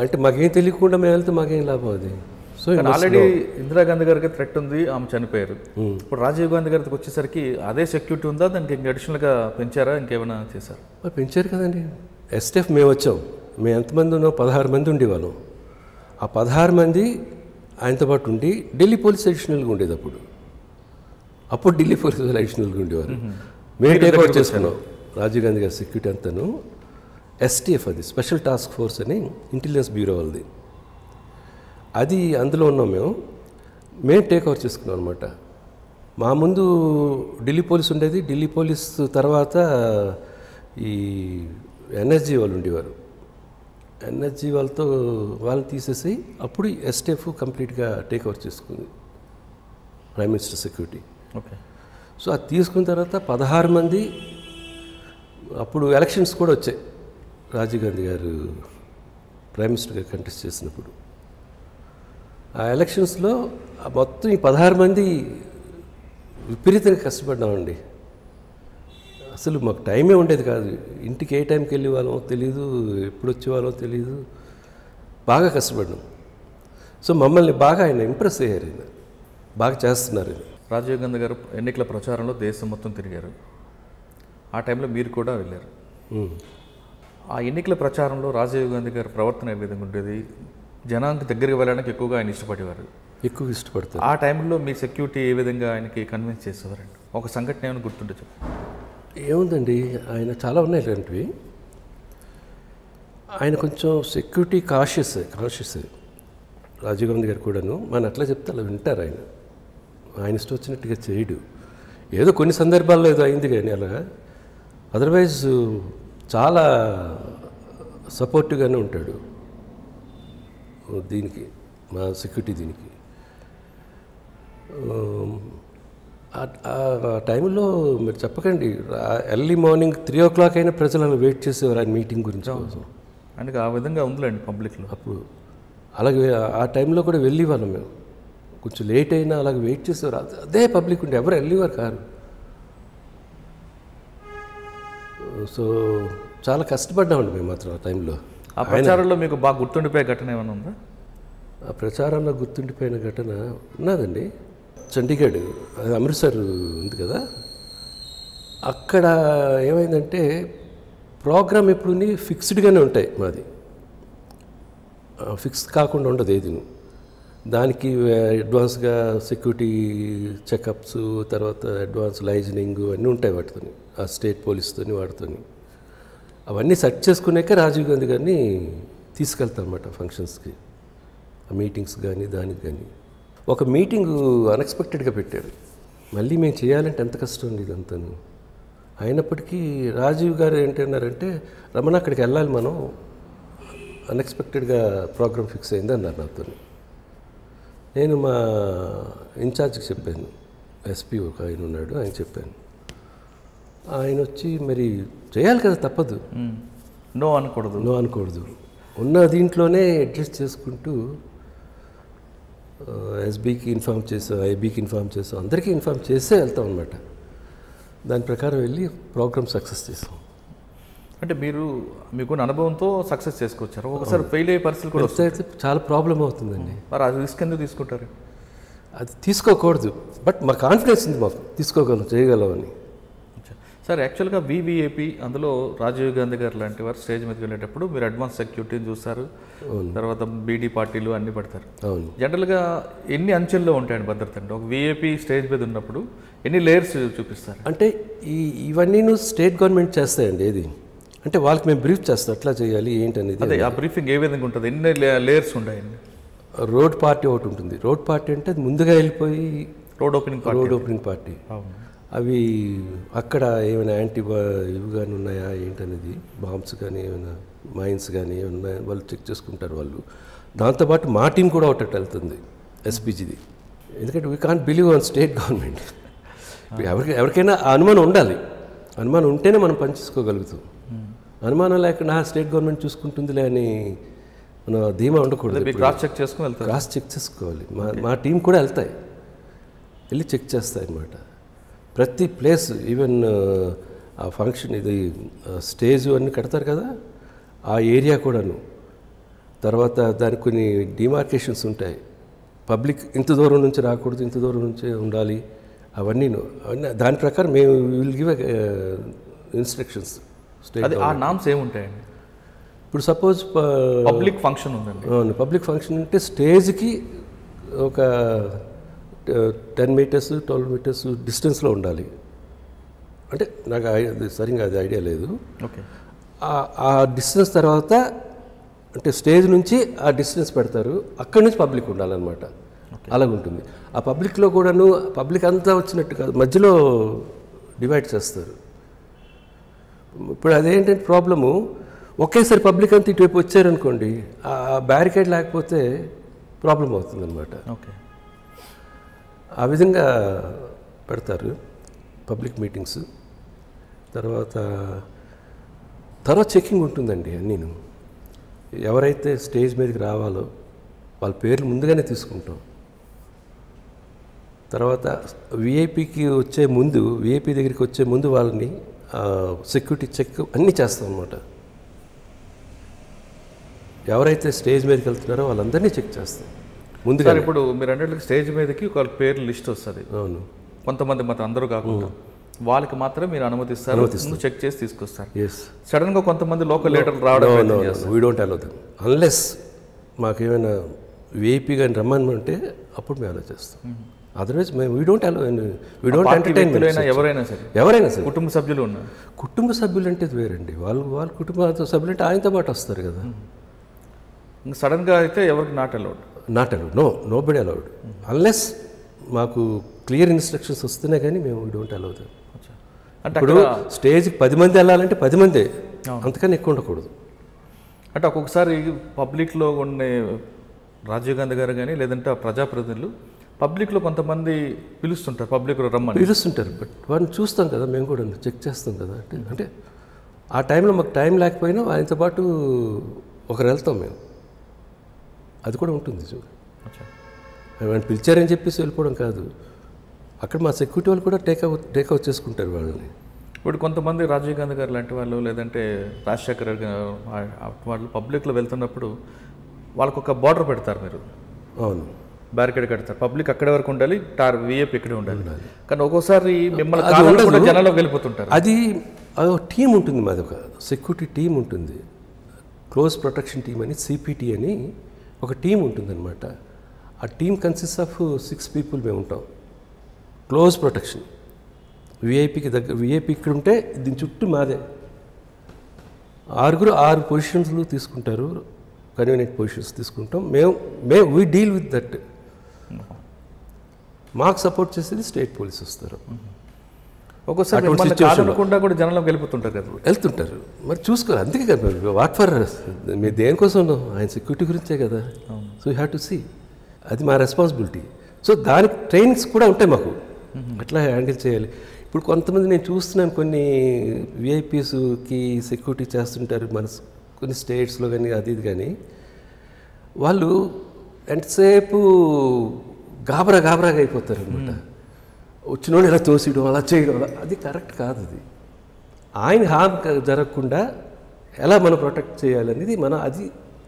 అంటే మాకేం తెలియకుండా మేము వెళ్తే మాకేం లాభం అది. సో ఆల్రెడీ ఇందిరాగాంధీ గారికి థ్రెట్ ఉంది, ఆమె చనిపోయారు. ఇప్పుడు రాజీవ్ గాంధీ గారికి వచ్చేసరికి అదే సెక్యూరిటీ ఉందా, దానికి ఇంకా అడిషనల్గా పెంచారా, ఇంకేమైనా చేశారు? పెంచారు కదండి. ఎస్టీఎఫ్ మేము వచ్చాం, మేము ఎంతమంది ఉన్నాం, 16 మంది ఉండేవాళ్ళం. ఆ 16 మంది ఆయనతో పాటు ఉండి ఢిల్లీ పోలీస్ అడిషనల్గా ఉండేది. అప్పుడు ఢిల్లీ పోలీస్ అడిషనల్గా ఉండేవారు. మేము టేక్ ఓవర్ చేసుకున్నాం రాజీవ్ గాంధీ గారి సెక్యూరిటీ అంతాను. ఎస్టీఎఫ్, అది స్పెషల్ టాస్క్ ఫోర్స్ అని ఇంటెలిజెన్స్ బ్యూరో వాళ్ళది. అది అందులో ఉన్నాం మేము టేక్ ఓవర్ చేసుకున్నాం అనమాట. మా ముందు ఢిల్లీ పోలీస్ ఉండేది. ఢిల్లీ పోలీస్ తర్వాత ఈ ఎన్ఎస్జీ వాళ్ళు ఉండేవారు. ఎన్ఎస్జీ వాళ్ళని తీసేసి అప్పుడు ఎస్టీఎఫ్ కంప్లీట్గా టేక్ ఓవర్ చేసుకుంది, prime minister security. Okay. So అది తీసుకున్న తర్వాత 16 మంది. అప్పుడు ఎలక్షన్స్ కూడా వచ్చాయి. రాజీవ్ గాంధీ గారు ప్రైమ్ మినిస్టర్గా కంటెస్ట్ చేసినప్పుడు ఆ ఎలక్షన్స్లో మొత్తం ఈ 16 మంది విపరీతంగా కష్టపడ్డామండి. అసలు మాకు టైమే ఉండేది కాదు. ఇంటికి ఏ టైంకి వెళ్ళే వాళ్ళమో తెలియదు, ఎప్పుడు వచ్చేవాళ్ళమో తెలియదు. బాగా కష్టపడ్డాం. సో మమ్మల్ని బాగా ఆయన ఇంప్రెస్ అయ్యారు. ఆయన బాగా చేస్తున్నారు. రాజీవ్ గాంధీ గారు ఎన్నికల ప్రచారంలో దేశం మొత్తం తిరిగారు. ఆ టైంలో మీరు కూడా వెళ్ళారు. ఆ ఎన్నికల ప్రచారంలో రాజీవ్ గాంధీ గారి ప్రవర్తన ఏ విధంగా ఉండేది? జనానికి దగ్గరికి వెళ్ళడానికి ఎక్కువగా ఆయన ఇష్టపడేవారు, ఎక్కువ ఇష్టపడతారు. ఆ టైంలో మీ సెక్యూరిటీ ఏ విధంగా ఆయనకి కన్విన్స్ చేసేవారండి? ఒక సంఘటన ఏమైనా గుర్తుంటే చెప్పు. ఏముందండి, ఆయన చాలా ఉన్నాయి ఇలాంటివి. ఆయన కొంచెం సెక్యూరిటీ కాన్షియస్ రాజీవ్ గాంధీ గారు కూడాను. మన అట్లా చెప్తే అలా వింటారు. ఆయన ఇష్టం వచ్చినట్టుగా చేయడు. ఏదో కొన్ని సందర్భాల్లో ఏదో అయింది కానీ అలాగా. అదర్వైజ్ చాలా సపోర్టివ్గానే ఉంటాడు దీనికి, మా సెక్యూరిటీ దీనికి. ఆ టైంలో మీరు చెప్పకండి, ఎర్లీ మార్నింగ్ 3 o'clock అయినా ప్రజలు అలా వెయిట్ చేసేవారు ఆయన మీటింగ్ గురించి కోసం. ఆయనకి ఆ విధంగా ఉందిలేండి పబ్లిక్లో. అప్పుడు అలాగే ఆ టైంలో కూడా వెళ్ళేవాళ్ళం మేము. కొంచెం లేట్ అయినా అలాగే వెయిట్ చేసేవారు. అదే పబ్లిక్ ఉండే, ఎవరు వెళ్ళేవారు కాదు. సో చాలా కష్టపడ్డామండి మేము మాత్రం ఆ టైంలో. ఆ ప్రచారంలో మీకు బాగా గుర్తుండిపోయే ఘటన ఏమైనా ఉందా? ఆ ప్రచారంలో గుర్తుండిపోయిన ఘటన ఉన్నదండి. చండీగఢ్, అది అమృత్సర్ ఉంది కదా, అక్కడ ఏమైందంటే ప్రోగ్రామ్ ఎప్పుడు ఫిక్స్డ్గానే ఉంటాయి. మాది ఫిక్స్ కాకుండా ఉండదు ఏది. దానికి అడ్వాన్స్గా సెక్యూరిటీ చెకప్స్, తర్వాత అడ్వాన్స్ లైజనింగ్ అన్నీ ఉంటాయి వాటితో, ఆ స్టేట్ పోలీస్తో వాటితో. అవన్నీ సెట్ చేసుకున్నాక రాజీవ్ గాంధీ గారిని తీసుకెళ్తాం అన్నమాట ఫంక్షన్స్కి, ఆ మీటింగ్స్ కానీ దానికి కానీ. ఒక మీటింగు అన్ఎక్స్పెక్టెడ్గా పెట్టారు. మళ్ళీ మేము చేయాలంటే ఎంత కష్టం అండి ఇదంతా. అయినప్పటికీ రాజీవ్ గారు ఏంటన్నారంటే, రమణ అక్కడికి వెళ్ళాలి మనం, అన్ఎక్స్పెక్టెడ్గా ప్రోగ్రామ్ ఫిక్స్ అయింది అన్నారు నాతో. నేను మా ఇన్ఛార్జ్కి చెప్పాను, ఎస్పీ ఒక ఆయన ఉన్నాడు, ఆయన చెప్పాను. ఆయన వచ్చి మరి చేయాలి కదా, తప్పదు, నో అనకూడదు, ఉన్న దీంట్లోనే అడ్జస్ట్ చేసుకుంటూ ఎస్బీకి ఇన్ఫామ్ చేసాం, ఐబీకి ఇన్ఫామ్ చేసాం, అందరికీ ఇన్ఫామ్ చేసే వెళ్తాం అనమాట. దాని ప్రకారం వెళ్ళి ప్రోగ్రామ్ సక్సెస్ చేసాం. అంటే మీకున్న అనుభవంతో సక్సెస్ చేసుకొచ్చారు. ఒకసారి ఫెయిల్ అయ్యే పరిస్థితులు కూడా అయితే చాలా ప్రాబ్లం అవుతుందండి. మరి అది రిస్క్ ఎందుకు తీసుకుంటారు? అది తీసుకోకూడదు, బట్ మా కాన్ఫిడెన్స్ ఉంది మాకు, తీసుకోగలం, చేయగలం అని. సార్, యాక్చువల్గా వివిఐపి, అందులో రాజీవ్ గాంధీ గారు లాంటి వారు స్టేజ్ మీదకి వెళ్ళేటప్పుడు మీరు అడ్వాన్స్ సెక్యూరిటీని చూస్తారు, తర్వాత బీడీ పార్టీలు అన్నీ పడతారు. జనరల్గా ఎన్ని అంచెల్లో ఉంటాయండి భద్రత? అంటే ఒక విఐపి స్టేజ్ మీద ఉన్నప్పుడు ఎన్ని లేయర్స్ చూపిస్తారు? అంటే ఇవన్నీ స్టేట్ గవర్నమెంట్ చేస్తాయండి. ఏది అంటే వాళ్ళకి మేము బ్రీఫ్ చేస్తాం, ఎట్లా చేయాలి ఏంటి అనేది. అదే ఆ బ్రీఫింగ్ ఏ విధంగా ఉంటుంది? ఎన్ని లేయర్స్ ఉంటాయండి? రోడ్ పార్టీ ఒకటి ఉంటుంది. రోడ్ పార్టీ అంటే అది ముందుగా వెళ్ళిపోయి రోడ్ ఓపెనింగ్ పార్టీ. అవి అక్కడ ఏమైనా యాంటీ ఇవి కానీ ఉన్నాయా ఏంటనేది, బాంబ్స్ కానీ ఏమైనా మైన్స్ కానీ ఏమన్నా వాళ్ళు చెక్ చేసుకుంటారు వాళ్ళు. దాంతోపాటు మా టీం కూడా ఒకటి వెళ్తుంది, ఎస్పీజీది. ఎందుకంటే we can't believe on state government. ఎవరికైనా అనుమానం ఉండాలి, అనుమానం ఉంటేనే మనం పనిచేసుకోగలుగుతాం. అనుమానం లేకుండా స్టేట్ గవర్నమెంట్ చూసుకుంటుందిలే అని మన ధీమా ఉండకూడదు. క్రాస్ చెక్ చేసుకోవాలి. మా టీం కూడా వెళ్తాయి, వెళ్ళి చెక్ చేస్తాయి అన్నమాట ప్రతి ప్లేస్. ఈవెన్ ఆ ఫంక్షన్ ఇది స్టేజ్ అన్నీ కడతారు కదా, ఆ ఏరియా కూడాను. తర్వాత దానికి కొన్ని డిమార్కేషన్స్ ఉంటాయి. పబ్లిక్ ఇంత దూరం నుంచి రాకూడదు, ఇంత దూరం నుంచి ఉండాలి, అవన్నీ దాని ప్రకారం మేము విల్ గివ్ ఇన్స్ట్రక్షన్స్. స్టేట్ ఆ నామ్స్ ఏముంటాయండి? ఇప్పుడు సపోజ్ పబ్లిక్ ఫంక్షన్ ఉందండి, అవును, పబ్లిక్ ఫంక్షన్ అంటే స్టేజ్కి ఒక 10 meters 12 meters డిస్టెన్స్లో ఉండాలి. అంటే నాకు సరిగ్గా అది ఐడియా లేదు. ఓకే. ఆ డిస్టెన్స్ తర్వాత అంటే స్టేజ్ నుంచి ఆ డిస్టెన్స్ పెడతారు, అక్కడి నుంచి పబ్లిక్ ఉండాలన్నమాట. అలాగుంటుంది. ఆ పబ్లిక్లో కూడాను పబ్లిక్ అంతా వచ్చినట్టు కాదు, మధ్యలో డివైడ్ చేస్తారు. ఇప్పుడు అదేంటంటే ప్రాబ్లము, ఒకేసారి పబ్లిక్ అంతా ఇటువైపు వచ్చారనుకోండి, ఆ బ్యారికేడ్ లేకపోతే ప్రాబ్లం అవుతుందన్నమాట. ఓకే, ఆ విధంగా పెడతారు పబ్లిక్ మీటింగ్స్. తర్వాత చెకింగ్ ఉంటుందండి. అన్నీను ఎవరైతే స్టేజ్ మీదకి రావాలో వాళ్ళ పేర్లు ముందుగానే తీసుకుంటాం. తర్వాత విఐపి దగ్గరికి వచ్చే ముందు వాళ్ళని సెక్యూరిటీ చెక్ అన్నీ చేస్తాం అన్నమాట. ఎవరైతే స్టేజ్ మీదకి వెళ్తున్నారో వాళ్ళందరినీ చెక్ చేస్తాం ముందుగా. ఇప్పుడు మీరు అన్నట్టు స్టేజ్ మీదకి ఒక పేర్లు లిస్ట్ వస్తుంది. అవును, కొంతమంది మాత్రం అందరూ కాకుండా వాళ్ళకి మాత్రం మీరు అనుమతిస్తారు, చెక్ చేసి తీసుకొస్తారు. సడన్గా కొంతమంది లోకల్ లీడర్లు రావడం we don't allow them unless మాకేమైనా విఐపి కానీ రమ్మనంటే అప్పుడు మేము అలో చేస్తాం. అదర్వైజ్ మేము వీ డోంట్ ఎంటర్టైన్. ఎవరైనా సరే కుటుంబ సభ్యులు ఉన్నారు. కుటుంబ సభ్యులు అంటే వేరండి. వాళ్ళ కుటుంబ సభ్యులు అంటే ఆయనతో పాటు వస్తారు కదా. సడన్గా అయితే ఎవరికి not allowed. Nobody allowed unless మాకు క్లియర్ ఇన్స్ట్రక్షన్స్ వస్తేనే కానీ మేము వీ డోంట్ అలౌ దెమ్. అంటే ఇప్పుడు స్టేజ్కి 10 మంది వెళ్ళాలంటే 10 మందే, అంతకన్నా ఎక్కువ ఉండకూడదు. అంటే ఒక్కొక్కసారి పబ్లిక్లో ఉండే రాజీవ్ గాంధీ గారు కానీ లేదంటే ప్రజాప్రతినిధులు పబ్లిక్లో కొంతమంది పిలుస్తుంటారు, పబ్లిక్లో పిలుస్తుంటారు. బట్ వాడిని చూస్తాం కదా, మేము కూడా చెక్ చేస్తాం కదా. అంటే ఆ టైంలో మాకు టైం లేకపోయినా ఆయనతో పాటు ఒకరు వెళ్తాం మేము. అది కూడా ఉంటుంది. ఆయన పిలిచారని చెప్పేసి వెళ్ళిపోవడం కాదు. అక్కడ మా సెక్యూరిటీ వాళ్ళు కూడా టేక్అవుట్ చేసుకుంటారు వాళ్ళని. ఇప్పుడు కొంతమంది రాజీవ్ గాంధీ గారు లాంటి వాళ్ళు లేదంటే రాజశేఖర్ గారు వాళ్ళు పబ్లిక్లో వెళ్తున్నప్పుడు వాళ్ళకు ఒక బార్డర్ పెడతారు. మీరు అవును, బ్యారికేడ్ కడతారు. పబ్లిక్ అక్కడే వరకు ఉండాలి, విఐపి ఇక్కడే ఉండాలి. కానీ ఒక్కోసారి మిమ్మల్ని జనాల్లో వెళ్ళిపోతుంటారు. అది టీం ఉంటుంది, మాది ఒక సెక్యూరిటీ టీం ఉంటుంది, క్లోజ్ ప్రొటెక్షన్ టీం అని, సిపిటి అని ఒక టీం ఉంటుందన్నమాట. ఆ టీం కన్సిస్ట్ ఆఫ్ 6 people మేము ఉంటాం. క్లోజ్ ప్రొటెక్షన్ విఐపి ఇక్కడ ఉంటే దీని చుట్టూ మాదే 6 పొజిషన్స్లు తీసుకుంటారు, కన్వీనియంట్ పొజిషన్స్ తీసుకుంటాం. We deal with that. మాకు సపోర్ట్ చేసేది స్టేట్ పోలీస్ వస్తారు. ఒక్కోసారి కూడా జనంలోకి వెళ్ళిపోతుంటారు కదా. వెళ్తుంటారు, మరి చూసుకోవాలి. అందుకే కదా వాట్ ఫర్ మీరు దేనికోసం ఆయన సెక్యూరిటీ గురించే కదా. So you have to see, అది మా రెస్పాన్సిబిలిటీ. సో దానికి ట్రైనింగ్స్ కూడా ఉంటాయి మాకు, అట్లా హ్యాండిల్ చేయాలి. ఇప్పుడు కొంతమంది నేను చూస్తున్నాను, కొన్ని విఐపీస్కి సెక్యూరిటీ చేస్తుంటారు మన కొన్ని స్టేట్స్లో కానీ అది ఇది కానీ, వాళ్ళు ఎంతసేపు గాబరాగా అయిపోతారు అనమాట. వచ్చిన వాళ్ళు ఇలా తోసియడం, అలా చేయడం, అది కరెక్ట్ కాదు. అది ఆయన హార్మ్ జరగకుండా ఎలా మనం ప్రొటెక్ట్ చేయాలనేది అది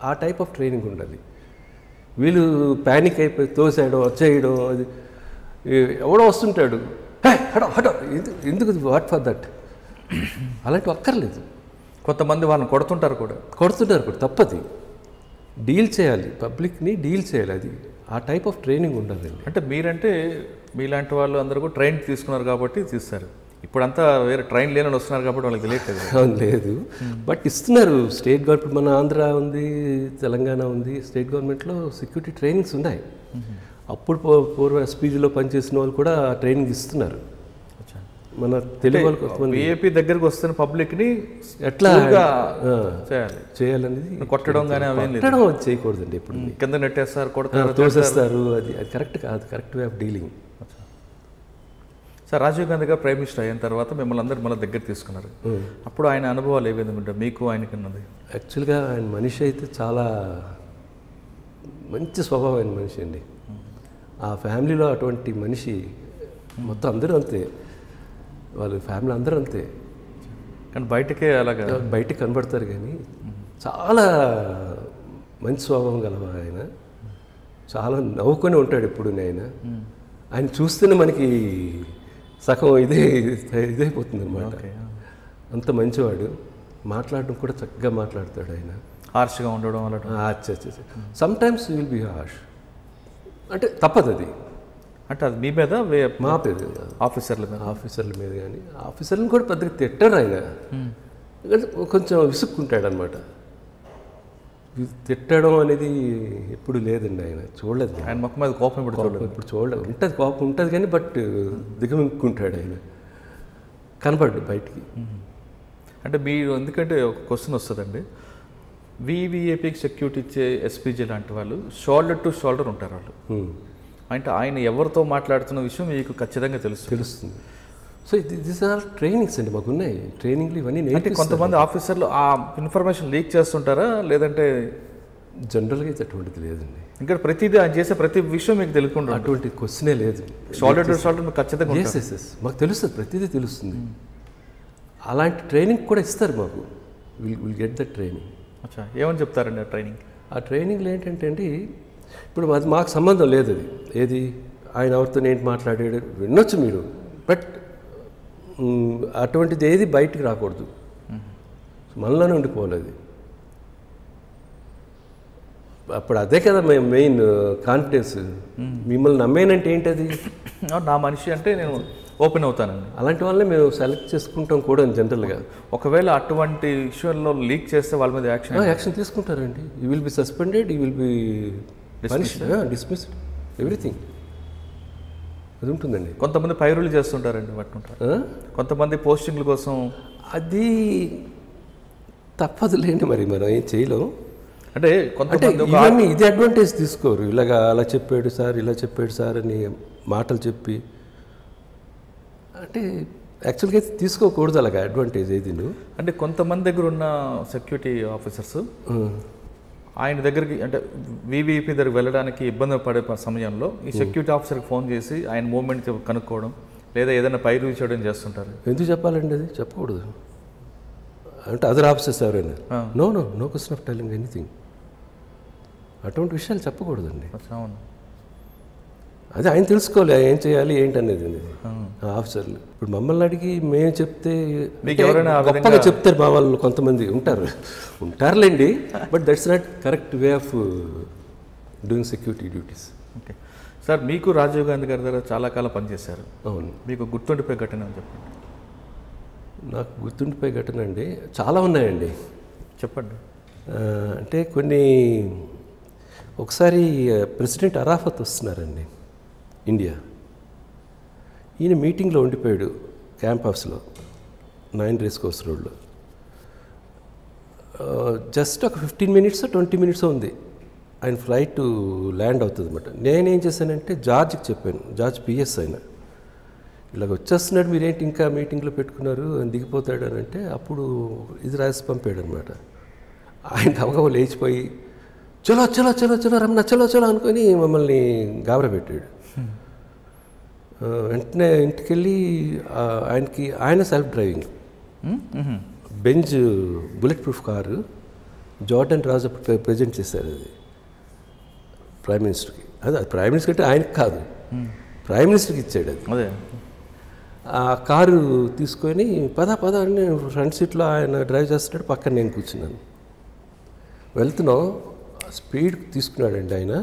ఆ టైప్ ఆఫ్ ట్రైనింగ్ ఉండాలి. వీళ్ళు ప్యానిక్ అయిపోయి తోసేయడం, చేయడం, అది ఎవడో వస్తుంటాడు, హటో ఎందుకు, వాట్ ఫర్ దట్, అలాంటివి అక్కర్లేదు. కొంతమంది వాళ్ళని కొడుతుంటారు కూడా తప్పది. డీల్ చేయాలి, పబ్లిక్ని డీల్ చేయాలి. అది ఆ టైప్ ఆఫ్ ట్రైనింగ్ ఉండాలి. అంటే మీలాంటి వాళ్ళు అందరూ కూడా ట్రైన్ తీసుకున్నారు కాబట్టి తీస్తారు. ఇప్పుడంతా వేరే ట్రైన్ లేనని వస్తున్నారు కాబట్టి వాళ్ళకి తెలియట్లేదు. లేదు, బట్ ఇస్తున్నారు. స్టేట్ గవర్నమెంట్, మన ఆంధ్ర ఉంది, తెలంగాణ ఉంది, స్టేట్ గవర్నమెంట్లో సెక్యూరిటీ ట్రైనింగ్స్ ఉన్నాయి. అప్పుడు పూర్వ ఎస్పీజీలో పనిచేసిన వాళ్ళు కూడా ట్రైనింగ్ ఇస్తున్నారు. మన తెలుగు వాళ్ళు విఐపి దగ్గరికి వస్తున్న పబ్లిక్ని ఎట్లా చేయాలనేది కొట్టడం కానీ అది చేయకూడదండి. ఇప్పుడు కింద నెట్టేస్తారు, కొడతారు, తోసేస్తారు, అది కరెక్ట్ కాదు. Correct way of dealing. Sir, Rajiv Gandhi గారు ప్రైమ్ మినిస్టర్ అయిన తర్వాత మిమ్మల్ని అందరూ మన దగ్గర తీసుకున్నారు. అప్పుడు ఆయన అనుభవాలు ఏ విధంగా ఉంటాయి మీకు ఆయనకి ఉన్నది? యాక్చువల్గా ఆయన మనిషి అయితే చాలా మంచి స్వభావమైన మనిషి అండి. ఆ ఫ్యామిలీలో అటువంటి మనిషి మొత్తం అందరూ అంతే, వాళ్ళ ఫ్యామిలీ అందరూ అంతే. కానీ బయటకే అలాగా బయటకు కనబడతారు, కానీ చాలా మంచి స్వభావం గల ఆయన. చాలా నవ్వుకొని ఉంటాడు ఎప్పుడు. ఆయన చూస్తేనే మనకి సగం ఇదైపోతుంది అనమాట. అంత మంచివాడు. మాట్లాడడం కూడా చక్కగా మాట్లాడతాడు ఆయన. హార్ష్గా ఉండడం అలా some times will be harsh, అంటే తప్పదు. అది అంటే అది మీ మీద మా పేరు ఆఫీసర్ల మీద కానీ ఆఫీసర్లను కూడా పెద్దగా తిట్టారు ఆయన. కొంచెం విసుక్కుంటాడు అనమాట. తిట్టడం అనేది ఎప్పుడు లేదండి, ఆయన చూడలేదు. ఆయన మొక్క మీద కోపం ఇప్పుడు చూడలేదు. ఇప్పుడు చూడలేదు. ఉంటుంది, కోపం ఉంటుంది కానీ బట్ దిగమింగుకుంటాడు ఆయన, కనపడ్డు బయటికి. అంటే మీరు ఎందుకంటే ఒక క్వశ్చన్ వస్తుందండి, వివిఐపికి సెక్యూరిటీ ఇచ్చే ఎస్పీజీ లాంటి వాళ్ళు షోల్డర్ టు షోల్డర్ ఉంటారు వాళ్ళు. అంటే ఆయన ఎవరితో మాట్లాడుతున్న విషయం మీకు ఖచ్చితంగా తెలుస్తుంది. సో దిస్ ఆర్ ట్రైనింగ్స్ అండి, మాకు ఉన్నాయి ట్రైనింగ్లు ఇవన్నీ. అంటే కొంతమంది ఆఫీసర్లు ఆ ఇన్ఫర్మేషన్ లీక్ చేస్తుంటారా, లేదంటే జనరల్గా అయితే అటువంటిది లేదండి. ఇంకా ప్రతిదీ ఆయన చేసే ప్రతి విషయం మీకు తెలుసుకుంటారు? అటువంటి క్వశ్చనే లేదు. షోల్డర్ టు షోల్డర్ మీకు ఖచ్చితంగా మాకు తెలుస్తుంది, ప్రతిదీ తెలుస్తుంది. అలాంటి ట్రైనింగ్ కూడా ఇస్తారు మాకు. Will get the training. అచ్చా, ఏమని చెప్తారండి ఆ ట్రైనింగ్? ఆ ట్రైనింగ్లో ఏంటంటే అండి, ఇప్పుడు అది మాకు సంబంధం లేదు. అది ఏది ఆయన ఎవరితో ఏంటి మాట్లాడాడు వినొచ్చు మీరు, బట్ అటువంటిది ఏది బయటికి రాకూడదు, మనలోనే ఉండిపోవాలి అది. అప్పుడు అదే కదా మేము మెయిన్ కాన్ఫిడెన్స్. మిమ్మల్ని నమ్మేనంటే ఏంటది, నా మనిషి అంటే నేను ఓపెన్ అవుతానండి. అలాంటి వాళ్ళని మేము సెలెక్ట్ చేసుకుంటాం కూడా జనరల్గా. ఒకవేళ అటువంటి విషయంలో లీక్ చేస్తే వాళ్ళ మీద యాక్షన్ తీసుకుంటారండి. You will be suspended, you will be dismissed, everything అది ఉంటుందండి. కొంతమంది పైరులు చేస్తుంటారండి, పట్టుకుంటారు. కొంతమంది పోస్టింగ్ల కోసం అది తప్పదులేండి, మరి మనం ఏం చేయలేం. అంటే ఇవన్నీ ఇది అడ్వాంటేజ్ తీసుకోరు. ఇలాగా అలా చెప్పాడు సార్, ఇలా చెప్పాడు సార్ అని మాటలు చెప్పి, అంటే యాక్చువల్గా అయితే తీసుకోకూడదు అలాగా అడ్వాంటేజ్ ఏది. అంటే కొంతమంది దగ్గర ఉన్న సెక్యూరిటీ ఆఫీసర్స్ ఆయన దగ్గరికి, అంటే వివిఐపి దగ్గరికి వెళ్ళడానికి ఇబ్బంది పడే సమయంలో ఈ సెక్యూరిటీ ఆఫీసర్కి ఫోన్ చేసి ఆయన మూవ్మెంట్ కనుక్కోవడం, లేదా ఏదైనా పైరు చేయడం చేస్తుంటారు. ఎందుకు చెప్పాలండి, అది చెప్పకూడదు. అంటే అదర్ ఆఫీసర్స్ ఎవరైనా no question of telling anything, అటువంటి విషయాలు చెప్పకూడదండి. అవును, అదే ఆయన తెలుసుకోవాలి ఏం చేయాలి ఏంటి అనేది ఆఫీసర్లు. ఇప్పుడు మమ్మల్ని అడిగి మేము చెప్తే గొప్పగా చెప్తారు మా వాళ్ళు, కొంతమంది ఉంటారులేండి, but that's not correct way of doing security duties. Okay sir, మీకు రాజీవ్ గాంధీ గారి దగ్గర చాలా కాలం పనిచేశారు. అవును. మీకు గుర్తుండిపోయే ఘటన అని చెప్పండి. నాకు గుర్తుండిపోయే ఘటన అండి చాలా ఉన్నాయండి. చెప్పండి. అంటే కొన్ని, ఒకసారి ప్రెసిడెంట్ అరాఫత్ వస్తున్నారండి ఇండియా. ఈయన మీటింగ్లో ఉండిపోయాడు క్యాంప్ హౌస్లో, 9 రేస్ కోర్స్ రోడ్లో. జస్ట్ ఒక 15 మినిట్స్ 20 మినిట్స్ ఉంది ఆయన ఫ్లైట్ ల్యాండ్ అవుతుంది అనమాట. నేనేం చేశానంటే జార్జ్కి చెప్పాను, జార్జ్ పిఎస్ ఆయన, ఇలాగ వచ్చేస్తున్నాడు, మీరేంటి ఇంకా మీటింగ్లో పెట్టుకున్నారు, దిగిపోతాడు అని అంటే, అప్పుడు ఇది రాసి పంపాడు అనమాట. ఆయన అవగవ లేచిపోయి చలో చలో చలో చలో రమణ చలో చలో అనుకొని మమ్మల్ని గాబరా పెట్టాడు. వెంటనే ఇంటికి వెళ్ళి ఆయన self driving Benz bullet proof car Jordan Raju అప్పుడు ప్రజెంట్ చేశారు. అది ప్రైమ్ మినిస్టర్కి, అది ప్రైమ్ మినిస్టర్ అంటే ఆయనకి కాదు, ప్రైమ్ మినిస్టర్కి ఇచ్చాడు. అది ఆ కారు తీసుకొని పద అని ఫ్రంట్ సీట్లో ఆయన డ్రైవ్ చేస్తున్నాడు, పక్కన నేను కూర్చున్నాను. వెళ్తున్నాం, స్పీడ్ తీసుకున్నాడండి ఆయన,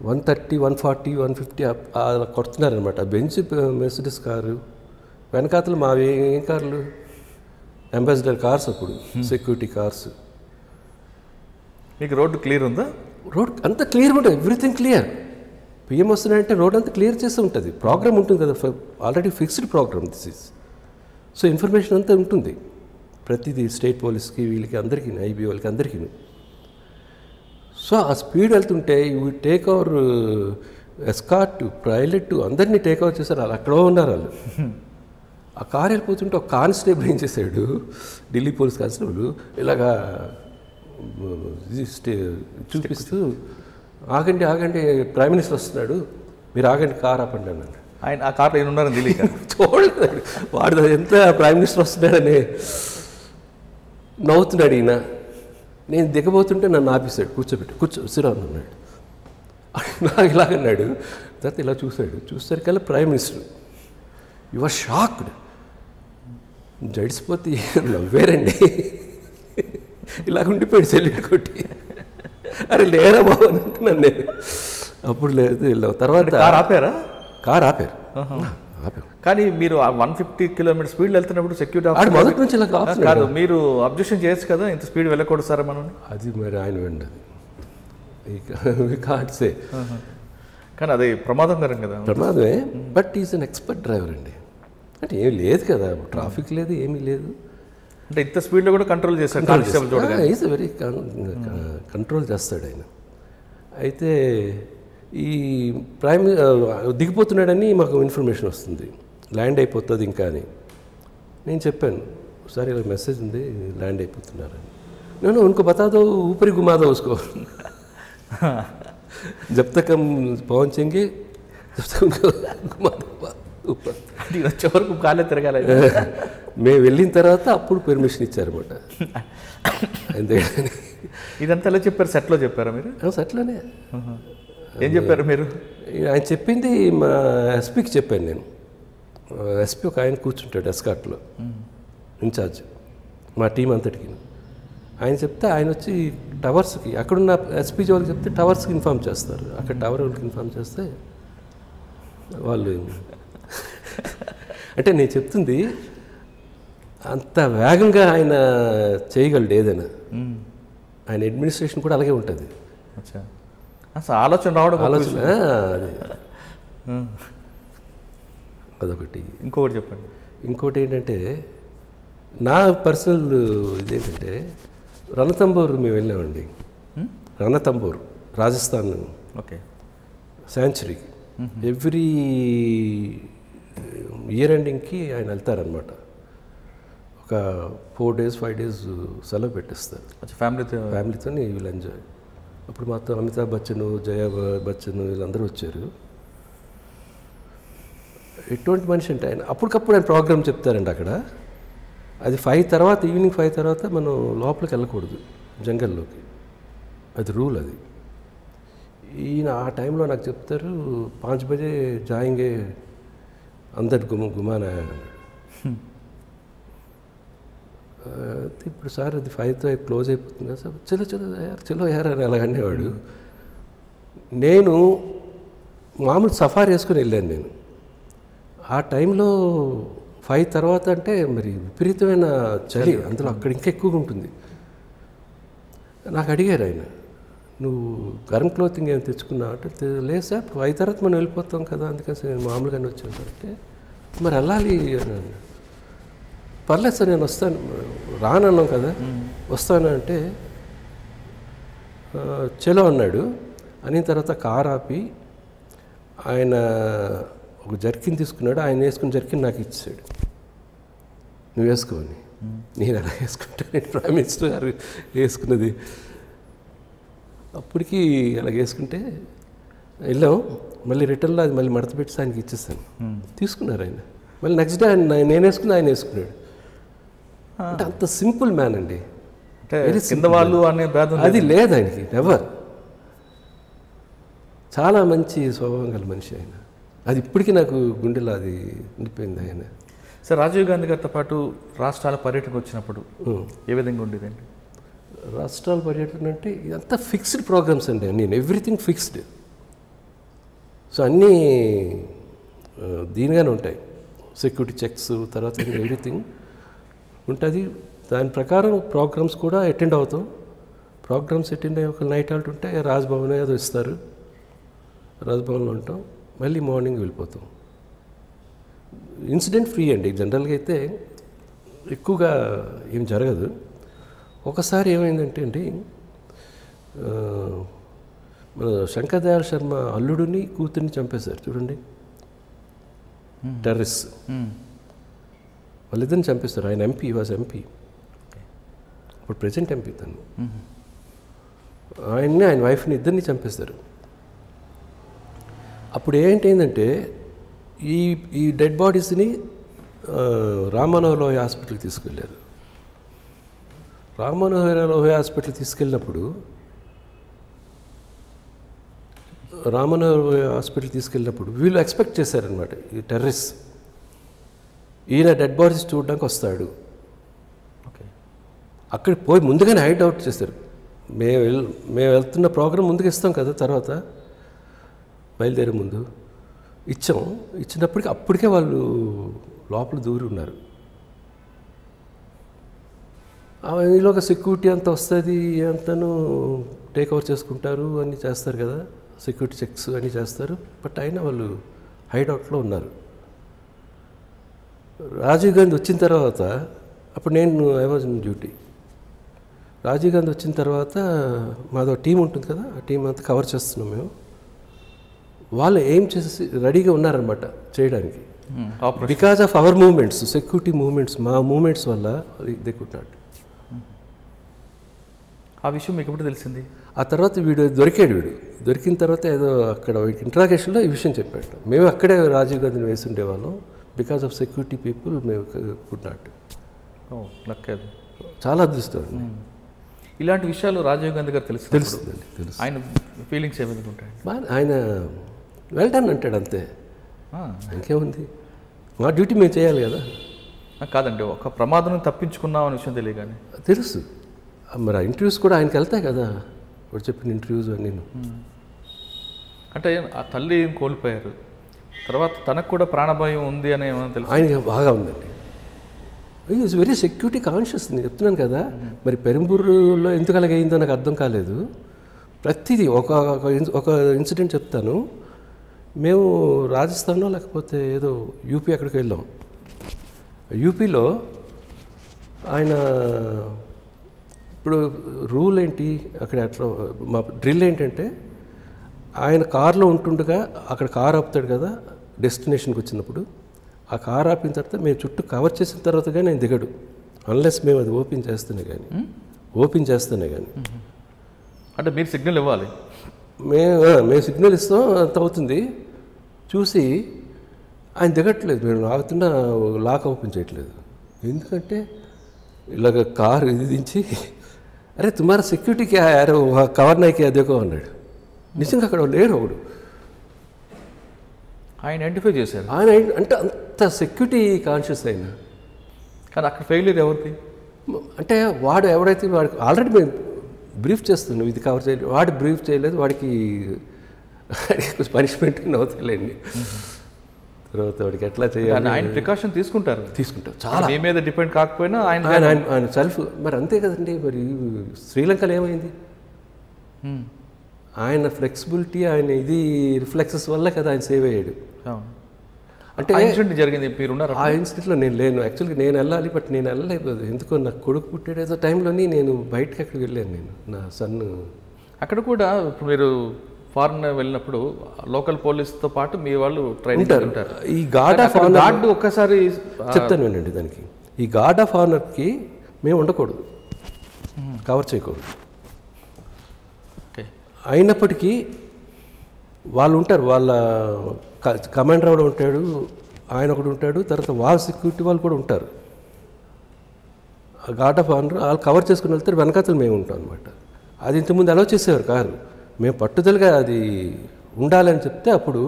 130, 140, 150 అలా కొడుతున్నారనమాట. బెంచ్ మెర్సిడెస్ కారు, వెనకాతలు మావి ఏం కార్లు, అంబాసిడర్ కార్స్, అప్పుడు సెక్యూరిటీ కార్స్. మీకు రోడ్డు క్లియర్ ఉందా? రోడ్ అంతా క్లియర్గా ఉంటుంది, ఎవ్రీథింగ్ క్లియర్. పిఎం వస్తున్నాయంటే రోడ్ అంతా క్లియర్ చేస్తూ ఉంటుంది, ప్రోగ్రామ్ ఉంటుంది కదా, already fixed programme this is. So information అంతా ఉంటుంది ప్రతిదీ, స్టేట్ పోలీస్కి వీళ్ళకి అందరికీ, ఐబీ వాళ్ళకి అందరికీ. సో ఆ స్పీడ్ వెళ్తుంటే you take our escort, pilot అందరినీ టేక్ ఓవర్ చేశారు. వాళ్ళు అక్కడో ఉన్నారు వాళ్ళు. ఆ కారు వెళ్ళిపోతుంటే ఒక కానిస్టేబుల్ ఏం చేశాడు, ఢిల్లీ పోలీస్ కానిస్టేబుల్, ఇలాగా చూపిస్తూ ఆగండి ఆగండి ప్రైమ్ మినిస్టర్ వస్తున్నాడు, మీరు ఆగండి, కారు ఆపండి అన్నాడు. ఆయన ఆ కార్లో ఏమి ఉన్నారని తెలియక చూడలేదు వాడు, ఎంత ప్రైమ్ మినిస్టర్ వస్తున్నాడని నవ్వుతున్నాడు ఈయన. నేను దిగబోతుంటే నన్ను ఆపేశాడు, కూర్చో సిరాను అన్నాడు. నాకు ఇలాగన్నాడు. తర్వాత ఇలా చూసేసరికల్లా prime minister, you are shocked, జడిసిపోతే నవ్వేరండి. ఇలాగ ఉండిపోయాడు సెల్యూట్ కొట్టి. అరే లేరా బాబు అని అంటున్నాను నేను. అప్పుడు లేదు, తర్వాత కారు ఆపారా? కారు ఆపారు. కానీ మీరు 150 కిలోమీటర్ స్పీడ్ వెళ్తున్నప్పుడు సెక్యూరిటీ ఆడు మొదటి నుంచి ఇలా ఆప్షన్ కాదు, మీరు అబ్జెక్షన్ చేయొచ్చు కదా, ఇంత స్పీడ్ వెళ్ళకూడదు సార్ మనం. అది మరి ఆయన వెండి అది కాట్సే. కానీ అది ప్రమాదకరం కదా. ప్రమాదమే, but is an expert driver అండి. అంటే ఏం లేదు కదా, ట్రాఫిక్ లేదు, ఏమీ లేదు. అంటే ఇంత స్పీడ్లో కూడా కంట్రోల్ చేస్తాడు కానిస్టేబుల్ చూడగానే. ఈజ్ వెరీ కంట్రోల్ చేస్తాడు ఆయన. అయితే ఈ దిగిపోతున్నాడని మాకు ఇన్ఫర్మేషన్ వస్తుంది, ల్యాండ్ అయిపోతుంది ఇంకా అని. నేను చెప్పాను, ఒకసారి ఇలా మెసేజ్ ఉంది, ల్యాండ్ అయిపోతున్నారని. నేను ఉनको बता दो, ऊपर ही घुमा दो उसको, जब तक हम पहुँचेंगे जब तक उनको घुमा दो ऊपर. వచ్చే వరకు కాలే తిరగాలి. మేము వెళ్ళిన తర్వాత అప్పుడు పర్మిషన్ ఇచ్చారన్నమాట. అంతే. ఇదంతా ఎలా చెప్పారు, సెట్లో చెప్పారా మీరు? సెట్లోనే. ఏం చెప్పారు మీరు? ఆయన చెప్పింది మా ఎస్పీకి చెప్పాను నేను. ఎస్పీ ఒక ఆయన కూర్చుంటాడు ఎస్కాట్లో, ఇన్ఛార్జ్ మా టీం అంతటికి. ఆయన చెప్తే ఆయన వచ్చి టవర్స్కి, అక్కడున్న ఎస్పీ వాళ్ళకి చెప్తే టవర్స్కి ఇన్ఫామ్ చేస్తారు. అక్కడ టవర్ వాళ్ళకి ఇన్ఫామ్ చేస్తే వాళ్ళు అంటే నేను చెప్తుంది అంత వేగంగా ఆయన చేయగలడు ఏదైనా. ఆయన అడ్మినిస్ట్రేషన్ కూడా అలాగే ఉంటుంది. అసలు ఆలోచన రావడం, ఆలోచన అది అదొకటి. ఇంకొకటి చెప్పండి. ఇంకోటి ఏంటంటే నా పర్సనల్ ఇదేంటంటే రణతంబోర్ మేము వెళ్ళామండి. Ranthambore Rajasthan. Okay. Sanctuary every year ఎండింగ్కి ఆయన వెళ్తారనమాట. ఒక 4 days 5 days సెలవు పెట్టిస్తారు ఫ్యామిలీతో. వీళ్ళు ఎంజాయ్. అప్పుడు మాతో అమితాబ్ బచ్చన్, జయా బచ్చన్ వీళ్ళందరూ వచ్చారు. ఎటువంటి మనిషి అంటే ఆయన అప్పటికప్పుడు ఆయన ప్రోగ్రామ్ చెప్తారండి అక్కడ. అది 5 తర్వాత, ఈవినింగ్ 5 తర్వాత మనం లోపలికి వెళ్ళకూడదు జంగల్లోకి, అది రూల్ అది. ఈయన ఆ టైంలో నాకు చెప్తారు 5 బజే జాయింగే అందరు గుమానా అన్నాడు. ఇప్పుడు సార్ అది 5తో క్లోజ్ అయిపోతుంది కదా సార్, చలో చలో యార్ చలో యార్ అని అలాగనేవాడు. నేను మామూలు సఫారీ వేసుకొని వెళ్ళాను నేను. ఆ టైంలో 5 తర్వాత అంటే మరి విపరీతమైన చలి, అందులో అక్కడ ఇంకా ఎక్కువగా ఉంటుంది. నాకు అడిగారు ఆయన, నువ్వు గరం క్లోతింగ్ ఏమి తెచ్చుకున్నావు అంటే, లేదు సార్ 5 తర్వాత మనం వెళ్ళిపోతాం కదా, అందుకని నేను మామూలుగానే వచ్చాను సార్ అంటే, మరి వెళ్ళాలి అని. పర్లేదు సార్ నేను వస్తాను, రానన్నాం కదా వస్తాను అంటే, చలో అన్నాడు. అయిన తర్వాత కార్ ఆపి ఆయన ఒక జర్కిన్ తీసుకున్నాడు. ఆయన వేసుకున్న జర్కిన్ నాకు ఇచ్చాడు, నువ్వు వేసుకోని. నేను అలా వేసుకుంటా, నేను ప్రైమ్ మినిస్టర్ గారు వేసుకున్నది. అప్పటికి అలా వేసుకుంటే వెళ్ళాం. మళ్ళీ రిటర్న్లో అది మళ్ళీ మడత పెట్టి ఆయనకి ఇచ్చేస్తాను. తీసుకున్నారు ఆయన. మళ్ళీ నెక్స్ట్ డే నేను వేసుకుని ఆయన వేసుకున్నాడు. అంటే అంత సింపుల్ మ్యాన్ అండి. అది లేదు ఆయనకి, నెవర్. చాలా మంచి స్వభావం గల మనిషి ఆయన. అది ఇప్పటికీ నాకు గుండెలో అది ఉండిపోయింది ఆయన. సార్ రాజీవ్ గాంధీ గారితో పాటు రాష్ట్రాల పర్యటనకు వచ్చినప్పుడు ఏ విధంగా ఉండేదండి? రాష్ట్రాల పర్యటన అంటే ఇదంతా ఫిక్స్డ్ ప్రోగ్రామ్స్ అండి. నేను ఎవ్రీథింగ్ ఫిక్స్డ్. సో అన్నీ దీనిగానే ఉంటాయి. సెక్యూరిటీ చెక్స్, తర్వాత ఎవ్రీథింగ్ ఉంటుంది. దాని ప్రకారం ప్రోగ్రామ్స్ కూడా అటెండ్ అవుతాం. ప్రోగ్రామ్స్ అటెండ్ అయ్యి ఒక నైట్ అవుట్ ఉంటే రాజ్భవన్ ఏదో ఇస్తారు, రాజ్భవన్లో ఉంటాం. మళ్ళీ మార్నింగ్ వెళ్ళిపోతాం. ఇన్సిడెంట్ ఫ్రీ అండి. జనరల్గా అయితే ఎక్కువగా ఏం జరగదు. ఒకసారి ఏమైందంటే అండి, మన శంకర్ దయాళ్ శర్మ అల్లుడిని కూతుర్ని చంపేశారు చూడండి, టెర్రరిస్ట్. వాళ్ళిద్దరిని చంపేస్తారు. ఆయన ఎంపీ, వాజ్ ఎంపీ, ఇప్పుడు ప్రెసిడెంట్ ఎంపీ తను. ఆయన్ని ఆయన వైఫ్ని ఇద్దరిని చంపేస్తారు. అప్పుడు ఏంటైందంటే ఈ డెడ్ బాడీస్ని రామ్మనోహర్ హాస్పిటల్కి తీసుకెళ్ళారు. రామ్మనోహర్ హాస్పిటల్ తీసుకెళ్ళినప్పుడు వీళ్ళు ఎక్స్పెక్ట్ చేశారనమాట, ఈ టెర్రరిస్ట్ ఈయన డెడ్ బాడీస్ చూడడానికి వస్తాడు. ఓకే. అక్కడికి పోయి ముందుగానే హైడ్ అవుట్ చేశారు. మేము వెళ్తున్న ప్రోగ్రాం ముందుకు ఇస్తాం కదా, తర్వాత బయలుదేరే ముందు ఇచ్చినప్పటికీ అప్పటికే వాళ్ళు లోపల దూరి ఉన్నారు. ఈలోగా సెక్యూరిటీ అంతా వస్తుంది, అంతను టేక్ ఓవర్ చేసుకుంటారు, అన్నీ చేస్తారు కదా, సెక్యూరిటీ చెక్స్ అన్నీ చేస్తారు. బట్ అయినా వాళ్ళు హైడౌట్లో ఉన్నారు. రాజీవ్ గాంధీ వచ్చిన తర్వాత, అప్పుడు నేను I was in duty. Rajiv Gandhi వచ్చిన తర్వాత మాదో టీం ఉంటుంది కదా, ఆ టీం అంతా కవర్ చేస్తున్నాం మేము. వాళ్ళు ఏం చేసి రెడీగా ఉన్నారనమాట చేయడానికి. Because of our moments, security moments, మా మూమెంట్స్ వల్ల దే కుడ్ నాట్. ఆ విషయం మీకు ఎప్పుడు తెలిసింది? ఆ తర్వాత దొరికిన తర్వాత ఏదో అక్కడ ఇంట్రాగేషన్లో ఈ విషయం చెప్పాడు. మేము అక్కడే రాజీవ్ గాంధీని వేసి ఉండేవాళ్ళం. బికాజ్ ఆఫ్ సెక్యూరిటీ పీపుల్ మేము కుడ్ నాట్. లక్కది, చాలా అదృష్టం. ఇలాంటి విషయాలు రాజీవ్ గాంధీ గారు తెలుస్తుందండి. ఆయన ఫీలింగ్స్ ఏ విధంగా ఉంటాయి? ఆయన వెల్ డన్ అంటాడు, అంతే. ఇంకేముంది, మా డ్యూటీ మేము చేయాలి కదా. కాదండి, ఒక ప్రమాదం తప్పించుకున్నాం అనే విషయం తెలియగానే తెలుసు. మరి ఆ ఇంటర్వ్యూస్ కూడా ఆయనకి వెళ్తాయి కదా, ఇప్పుడు చెప్పిన ఇంటర్వ్యూస్ నేను. అంటే ఆ తల్లి కోల్పోయారు, తర్వాత తనకు కూడా ప్రాణభయం ఉంది అని ఏమైనా తెలుసు? ఆయనకి బాగా ఉందండి. ఈజ్ వెరీ సెక్యూరిటీ కాన్షియస్, నేను చెప్తున్నాను కదా. మరి పెరంబూరులో ఎందుకు అలాగైందో నాకు అర్థం కాలేదు. ప్రతిదీ ఒక ఇన్సిడెంట్ చెప్తాను. మేము రాజస్థాన్లో లేకపోతే ఏదో యూపీ అక్కడికి వెళ్ళాం. యూపీలో ఆయన ఇప్పుడు రూల్ ఏంటి అక్కడ, అట్లా మా డ్రిల్ ఏంటంటే, ఆయన కారులో ఉంటుండగా అక్కడ కారు ఆపుతాడు కదా డెస్టినేషన్కి వచ్చినప్పుడు. ఆ కారు ఆపిన తర్వాత మేము చుట్టూ కవర్ చేసిన తర్వాత కానీ ఆయన దిగడు, అన్లెస్ మేము అది ఓపెన్ చేస్తేనే కానీ. అంటే మీరు సిగ్నల్ ఇవ్వాలి. మేము సిగ్నల్ ఇస్తాం, అంత అవుతుంది. చూసి ఆయన దిగట్లేదు, మేము లాగుతున్నా లాక్ ఓపెన్ చేయట్లేదు. ఎందుకంటే ఇలాగ కారు ఇది దించి, అరే తుమారా సెక్యూరిటీకి యారో కవర్ నాయకి అదేకో అన్నాడు. నిజంగా అక్కడ లేరు ఒకడు. ఆయన ఐడెంటిఫై చేశారు. ఆయన అంటే అంత సెక్యూరిటీ కాన్షియస్ అయినా. కానీ అక్కడ ఫెయిల్యూర్ ఎవరికి అంటే, వాడు ఎవడైతే వాడికి ఆల్రెడీ మేము బ్రీఫ్ చేస్తున్నాం ఇది కవర్ చేయలేదు, వాడు బ్రీఫ్ చేయలేదు, వాడికి పనిష్మెంట్ అవుతాయిలేండి. తర్వాత వాడికి ఎట్లా చేయాలి, ఆయన ప్రికాషన్ తీసుకుంటారు చాలా. మీ మీద డిపెండ్ కాకపోయినా ఆయన సెల్ఫ్. మరి అంతే కదండి. మరి శ్రీలంకలో ఏమైంది, ఆయన ఫ్లెక్సిబిలిటీ, ఆయన ఇది రిఫ్లెక్సెస్ వల్ల కదా ఆయన సేవ్ అయ్యాడు. అంటే ఇన్సిడెంట్ జరిగింది, మీరున్నారు ఆ ఇన్సిడెంట్లో నేను లేను. యాక్చువల్గా నేను వెళ్ళాలి, బట్ నేను వెళ్ళలేకపోదు. ఎందుకో నాకు కొడుకు పుట్టేదో టైంలోని నేను బయటకి అక్కడికి వెళ్ళాను. నేను నా సన్ను అక్కడ కూడా. ఇప్పుడు మీరు ఫారెన్ వెళ్ళినప్పుడు లోకల్ పోలీస్తో పాటు మీ వాళ్ళు ట్రైనింగ్ ఉంటారు. ఈ గార్డ్ ఆఫ్ ఆనర్, గార్డ్ ఒక్కసారి చెప్తాను వినండి. దానికి ఈ గార్డ్ ఆఫ్ ఆనర్కి మేము ఉండకూడదు, కవర్ చేయకూడదు. అయినప్పటికీ వాళ్ళు ఉంటారు, వాళ్ళ కమాండర్ కూడా ఉంటాడు, ఆయన ఒకడు ఉంటాడు, తర్వాత వాళ్ళ సెక్యూరిటీ వాళ్ళు కూడా ఉంటారు. గార్డ్ ఆఫ్ ఆనర్ వాళ్ళు కవర్ చేసుకుని వెళ్తారు, వెనకాతలు మేము ఉంటాం అనమాట. అది ఇంతకుముందు అలౌ చేసేవారు కాదు. మేము పట్టుదలగా అది ఉండాలని చెప్తే అప్పుడు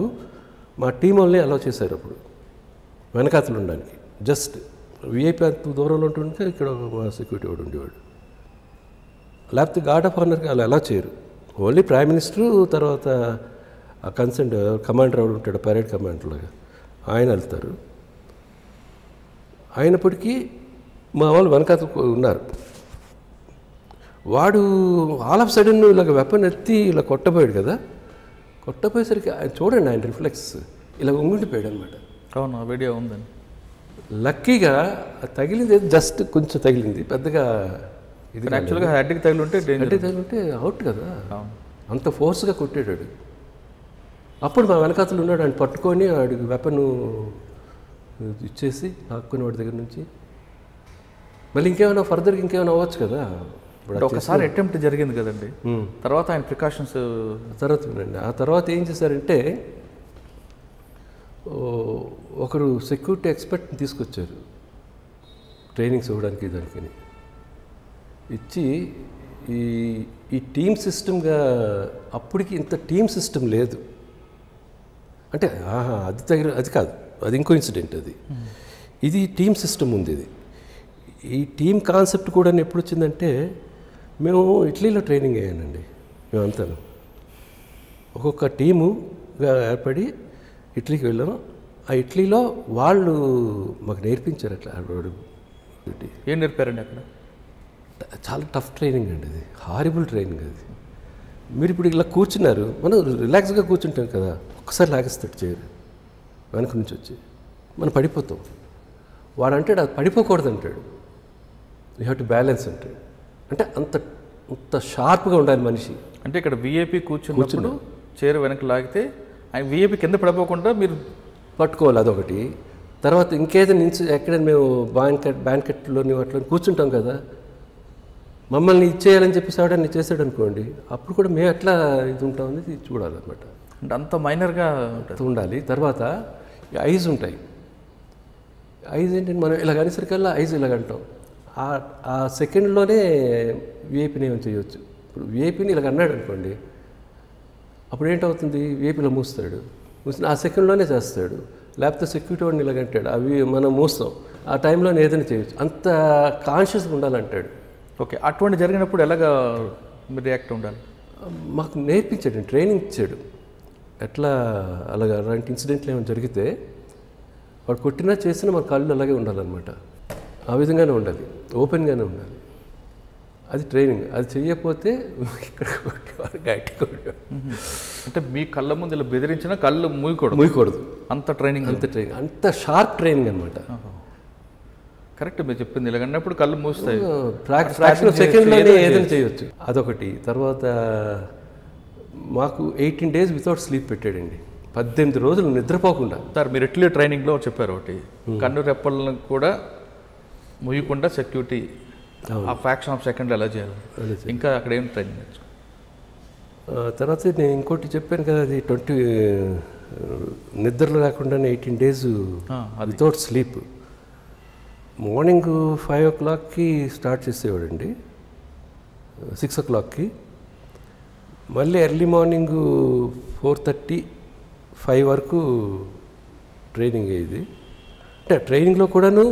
మా టీం వాళ్ళని అలౌ చేశారు. అప్పుడు వెనకాతలు ఉండడానికి జస్ట్ విఐపీ అంత దూరంలో ఉంటుంటే ఇక్కడ మా సెక్యూరిటీ వాడు ఉండేవాడు. లేకపోతే గార్డ్ ఆఫ్ ఆనర్కి వాళ్ళు అలౌ చేయరు. ఓన్లీ ప్రైమ్ మినిస్టరు, తర్వాత ఆ కన్సర్న్ కమాండర్ ఎవడు ఉంటాడు, పరేడ్ కమాండర్లాగా ఆయన వెళ్తారు. అయినప్పటికీ మా వాళ్ళు వెనకాత ఉన్నారు. వాడు ఆల్ ఆఫ్ సడన్ ఇలాగ వెపన్ ఎత్తి ఇలా కొట్టబోయాడు కదా. కొట్టపోయేసరికి ఆయన చూడండి, ఆయన రిఫ్లెక్స్ ఇలా ఉండిపోయాడు అనమాట. అవును, వీడియో ఉందండి. లక్కీగా తగిలింది, జస్ట్ కొంచెం తగిలింది, పెద్దగా ఇది. యాక్చువల్గా హెడ్కి తగిలింటే అవుట్ కదా, అంత ఫోర్స్గా కొట్టాడు. అప్పుడు మా వెనకాతలు ఉన్నాడు, ఆయన పట్టుకొని వాడికి వెపన్ ఇచ్చేసి ఆక్కుని వాడి దగ్గర నుంచి. మళ్ళీ ఇంకేమైనా ఫర్దర్గా ఇంకేమైనా అవ్వచ్చు కదా. ఒకసారి అటెంప్ట్ జరిగింది కదండి, తర్వాత ఆయన ప్రికాషన్స్ తర్వాత వినండి. ఆ తర్వాత ఏం చేశారంటే, ఒకరు సెక్యూరిటీ ఎక్స్పర్ట్ని తీసుకొచ్చారు ట్రైనింగ్స్ ఇవ్వడానికి. దానికి ఇచ్చి ఈ టీమ్ సిస్టమ్గా, అప్పటికి ఇంత టీమ్ సిస్టమ్ లేదు. అంటే అది కాదు, అది ఇంకో ఇన్సిడెంట్. ఇది టీమ్ సిస్టమ్ ఉంది. ఈ టీమ్ కాన్సెప్ట్ కూడా ఎప్పుడు వచ్చిందంటే, మేము ఇటలీలో ట్రైనింగ్ అయ్యానండి. మేమంతా ఒక్కొక్క టీముగా ఏర్పడి ఇటలీకి వెళ్ళాము. ఆ ఇటలీలో వాళ్ళు మాకు నేర్పించారు అట్లా. ఏం నేర్పారండి అక్కడ? చాలా టఫ్ ట్రైనింగ్ అండి అది, హారిబుల్ ట్రైనింగ్ అది. మీరు ఇప్పుడు ఇలా కూర్చున్నారు, మనం రిలాక్స్గా కూర్చుంటాం కదా, ఒక్కసారి లాగేస్తాడు చైర్ వెనక నుంచి వచ్చి, మనం పడిపోతాం. వాడు అంటాడు అది పడిపోకూడదు అంటాడు, యూ హ్యావ్ టు బ్యాలెన్స్ అంటాడు. అంటే అంత షార్ప్గా ఉండాలి మనిషి. అంటే ఇక్కడ వీఐపీ కూర్చున్నప్పుడు చైర్ వెనక లాగితే ఆయన వీఐపీ కింద పడిపోకుండా మీరు పట్టుకోవాలి, అదొకటి. తర్వాత ఇంకేదైనా నుంచి ఎక్కడైనా మేము బ్యాంకెట్లోని వాటిలో కూర్చుంటాం కదా, మమ్మల్ని ఇచ్చేయాలని చెప్పేసి ఆవిడని చేసాడు అనుకోండి, అప్పుడు కూడా మేము ఎట్లా ఇది ఉంటాం అనేది చూడాలన్నమాట. అంటే అంత మైనర్గా ఉండాలి. తర్వాత ఐజ్ ఉంటాయి. ఐజ్ ఏంటంటే మనం ఇలా అనేసరికల్లా ఐజ్ ఇలాగంటాం, ఆ సెకండ్లోనే విఐపీని ఏమైనా చేయవచ్చు. ఇప్పుడు విఐపీని ఇలాగ అన్నాడు అనుకోండి, అప్పుడు ఏంటవుతుంది, విఐపీలో మూస్తాడు, మూసిన ఆ సెకండ్లోనే చేస్తాడు. లేకపోతే సెక్యూరిటీ వాడిని ఇలాగంటాడు, అవి మనం మూస్తాం, ఆ టైంలో ఏదైనా చేయొచ్చు. అంత కాన్షియస్గా ఉండాలంటాడు. ఓకే, అటువంటి జరిగినప్పుడు ఎలాగా మీరు రియాక్ట్ ఉండాలి? మాకు నేర్పించాడు, ట్రైనింగ్ ఇచ్చాడు ఎట్లా. అలాగా అలాంటి ఇన్సిడెంట్లు ఏమైనా జరిగితే వాడు కొట్టినా చేసినా మన కళ్ళు అలాగే ఉండాలన్నమాట. ఆ విధంగానే ఉండాలి, ఓపెన్గానే ఉండాలి. అది ట్రైనింగ్. అది చెయ్యకపోతే ఇక్కడ కొట్టేవారు, గట్టి కొట్టేవారు. అంటే మీ కళ్ళ ముందు ఇలా బెదిరించినా కళ్ళు మూయకూడదు. అంత ట్రైనింగ్, అంత షార్ప్ ట్రైనింగ్ అనమాట. కరెక్ట్ మీరు చెప్పింది. ఇలాగన్నప్పుడు కళ్ళు మూస్తాయి, ఫ్రాక్షన్ ఆఫ్ సెకండ్లోనే ఏదైనా చేయొచ్చు. అదొకటి. తర్వాత మాకు 18 days వితౌట్ స్లీప్ పెట్టాడండి, 18 రోజులు నిద్రపోకుండా. సార్ మీరు ఇట్లీ ట్రైనింగ్లో చెప్పారు ఒకటి, కన్ను రెప్పలను కూడా ముయ్యకుండా సెక్యూరిటీ ఆ ఫ్రాక్షన్ ఆఫ్ సెకండ్ ఎలా చేయాలి, ఇంకా అక్కడ ఏం ట్రైనింగ్ నేర్చుకో. తర్వాత నేను ఇంకోటి చెప్పాను కదా, అది 20 నిద్రలు రాకుండానే 18 days వితౌట్ స్లీప్. మార్నింగ్ 5 o'clockకి స్టార్ట్ చేసేవాడండి, 6 o'clockకి. మళ్ళీ ఎర్లీ మార్నింగ్ 4:30, 5 వరకు ట్రైనింగ్ అయ్యేది. అంటే ట్రైనింగ్లో కూడాను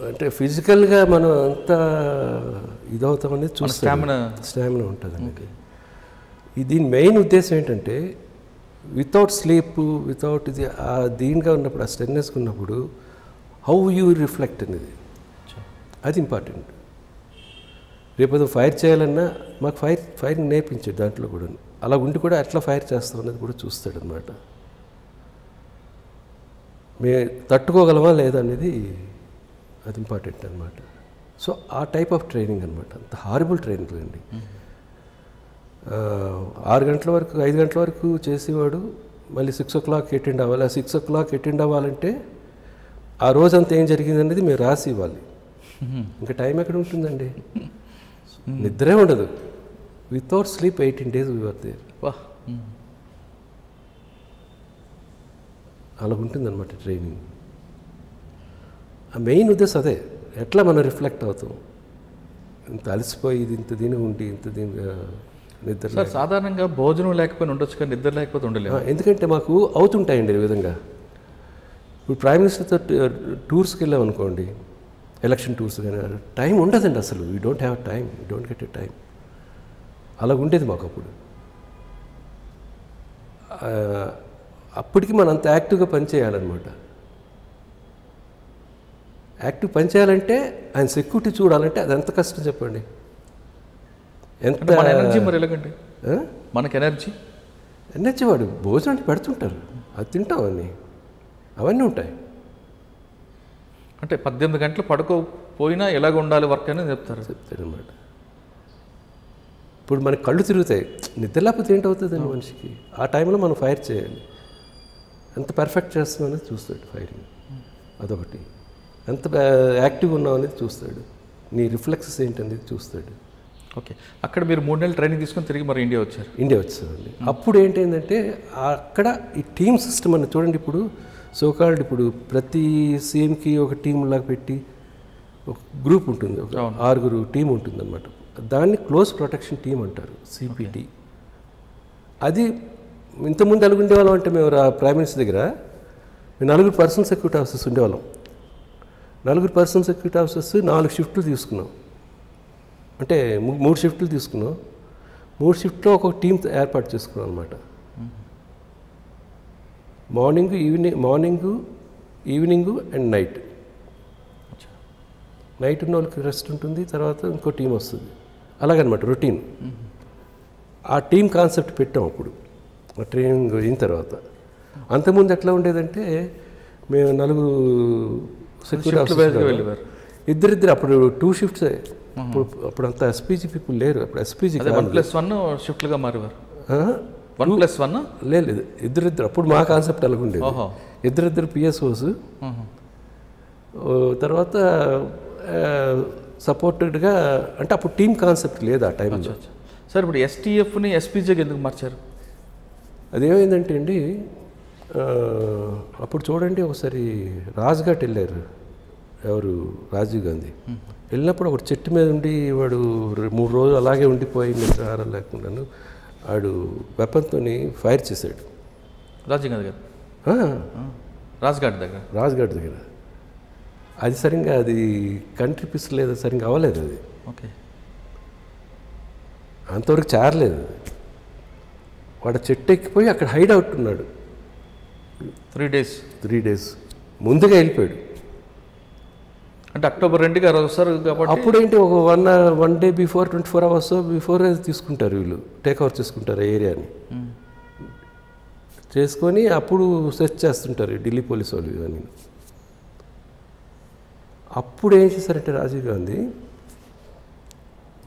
అంటే ఫిజికల్గా మనం అంత ఇదవుతామనేది చూస్తాం, స్టామినా ఉంటుంది అనేది. దీని మెయిన్ ఉద్దేశం ఏంటంటే వితౌట్ స్లీప్, వితౌట్ ఇది దీనిగా ఉన్నప్పుడు, ఆ స్టెన్నెస్గా ఉన్నప్పుడు హౌ యూ రిఫ్లెక్ట్ అనేది, అది ఇంపార్టెంట్. రేపు ఫైర్ చేయాలన్నా మాకు ఫైర్ నేర్పించాడు దాంట్లో కూడా. అలా ఉండి కూడా ఎట్లా ఫైర్ చేస్తాం అనేది కూడా చూస్తాడు అనమాట. మేము తట్టుకోగలమా లేదా అనేది అది ఇంపార్టెంట్ అనమాట. సో ఆ టైప్ ఆఫ్ ట్రైనింగ్ అనమాట. అంత హారిబుల్ ట్రైనింగ్ అండి. 6 గంటల వరకు 5 గంటల వరకు చేసేవాడు, మళ్ళీ 6 o'clock అటెండ్ అవ్వాలి. ఆ 6 o'clock అటెండ్ అవ్వాలంటే ఆ రోజంతా ఏం జరిగింది అనేది మేము రాసి ఇవ్వాలి. ఇంకా టైం ఎక్కడ ఉంటుందండి, నిద్రే ఉండదు. Without sleep 18 days we were there. అలా ఉంటుందన్నమాట ట్రైనింగ్. ఆ మెయిన్ ఉద్దేశం అదే, ఎట్లా మనం రిఫ్లెక్ట్ అవుతాం. ఇంత అలసిపోయి ఇంత దీని ఉండి ఇంత దీని నిద్ర. సార్ సాధారణంగా భోజనం లేకపోయినా ఉండొచ్చు కానీ నిద్ర లేకపోతే ఉండలేదు. ఎందుకంటే మాకు అవుతుంటాయండి ఈ విధంగా. ఇప్పుడు ప్రైమ్ మినిస్టర్తో టూర్స్కి వెళ్ళామనుకోండి, ఎలక్షన్ టూర్స్ కానీ, టైం ఉండదండి అసలు. You don't have time, you don't get a time. అలా ఉండేది మాకు అప్పుడు. అప్పటికి మనం అంత యాక్టివ్గా పనిచేయాలన్నమాట. యాక్టివ్ పనిచేయాలంటే ఆయన సెక్యూరిటీ చూడాలంటే అది ఎంత కష్టం చెప్పండి. ఎంత ఎనర్జీ మరి ఎలాగండి మనకి ఎనర్జీ వాడు భోజనం పెడుతుంటారు, అది తింటాం, అవన్నీ ఉంటాయి. అంటే 18 గంటలు పడుకోపోయినా ఎలాగ ఉండాలి వర్క్ అని చెప్తారనమాట. ఇప్పుడు మనకి కళ్ళు తిరుగుతాయి, నిద్ర లేకపోతే ఏంటవుతుందండి మనిషికి. ఆ టైంలో మనం ఫైర్ చేయాలి. ఎంత పర్ఫెక్ట్ చేస్తున్నాం అనేది చూస్తాడు ఫైరింగ్. అదొకటి. ఎంత యాక్టివ్గా ఉన్నాం అనేది చూస్తాడు. నీ రిఫ్లెక్సెస్ ఏంటనేది చూస్తాడు. ఓకే, అక్కడ మీరు 3 నెలలు ట్రైనింగ్ తీసుకొని తిరిగి మరి ఇండియా వచ్చారండి. అప్పుడు ఏంటంటే అక్కడ ఈ టీమ్ సిస్టమ్ అని చూడండి. ఇప్పుడు సోకాల్డ్ ఇప్పుడు ప్రతి సీఎంకి ఒక టీం లాగా పెట్టి ఒక గ్రూప్ ఉంటుంది, ఒక 6 టీం ఉంటుంది అనమాట. దాన్ని క్లోజ్ ప్రొటెక్షన్ టీం అంటారు, సిపిటి. అది ఇంతకుముందు ఎలాగ ఉండేవాళ్ళం అంటే, మేము ప్రైమ్ మినిస్టర్ దగ్గర 4 పర్సనల్ సెక్యూరిటీ ఆఫీసర్స్ ఉండేవాళ్ళం. 4 పర్సనల్ సెక్యూరిటీ ఆఫీసర్స్ 4 షిఫ్ట్లు తీసుకున్నాం. అంటే 3 షిఫ్ట్లు తీసుకున్నాం. 3 షిఫ్ట్లో ఒక్కొక్క టీం ఏర్పాటు చేసుకున్నాం అనమాట. ఈవినింగ్ అండ్ నైట్ ఉన్న వాళ్ళకి రెస్ట్ ఉంటుంది, తర్వాత ఇంకో టీం వస్తుంది, అలాగనమాట రొటీన్. ఆ టీం కాన్సెప్ట్ పెట్టాం అప్పుడు ట్రైనింగ్ అయిన తర్వాత. అంతకుముందు ఎట్లా ఉండేదంటే మేము 4 సెక్యూరిటీ ఆఫీసర్స్, ఇద్దరిద్దరు, అప్పుడు 2 షిఫ్ట్స్. అప్పుడు అంత ఎస్పీజీ పీపుల్ లేరు. అప్పుడు ఎస్పీజీ 1+1 షిఫ్ట్లుగా మారేవారు. 1+1 లేదు, ఇద్దరిద్దరు. అప్పుడు మా కాన్సెప్ట్ అలాగ ఉండేది. ఇద్దరిద్దరు పిఎస్ఓస్. తర్వాత సపోర్టెడ్గా, అంటే అప్పుడు టీమ్ కాన్సెప్ట్ లేదు ఆ టైంలో. సార్ ఇప్పుడు ఎస్టీఎఫ్ని ఎస్పీజీకి ఎందుకు మార్చారు? అదేమైందంటే అండి, అప్పుడు చూడండి ఒకసారి రాజ్ఘాట్ వెళ్ళారు, ఎవరు రాజీవ్ గాంధీ. వెళ్ళినప్పుడు ఒక చెట్టు మీద ఉండి వాడు 3 రోజులు అలాగే ఉండిపోయి నిద్రాహారం లేకుండాను వాడు వెపన్తో ఫైర్ చేశాడు. రాజీవ్ గాంధీ గారు రాజ్ఘాట్ దగ్గర. అది సరిగ్గా అది కంట్రీ పీస్ లేదు, సరిగ్గా అవ్వలేదు అది. ఓకే, అంతవరకు చేరలేదు. వాడు చెట్టు ఎక్కిపోయి అక్కడ హైడ్ అవుట్ ఉన్నాడు 3 డేస్ ముందుగా వెళ్ళిపోయాడు. అంటే అక్టోబర్ 2కి ఆ రోజు వస్తారు కాబట్టి అప్పుడేంటి ఒక 1 డే బిఫోర్ 24 hours బిఫోర్ తీసుకుంటారు వీళ్ళు, టేక్ ఓవర్ చేసుకుంటారు ఆ ఏరియాని. చేసుకొని అప్పుడు సెర్చ్ చేస్తుంటారు ఢిల్లీ పోలీసు వాళ్ళు ఇవన్నీ. అప్పుడు ఏం చేశారంటే రాజీవ్ గాంధీ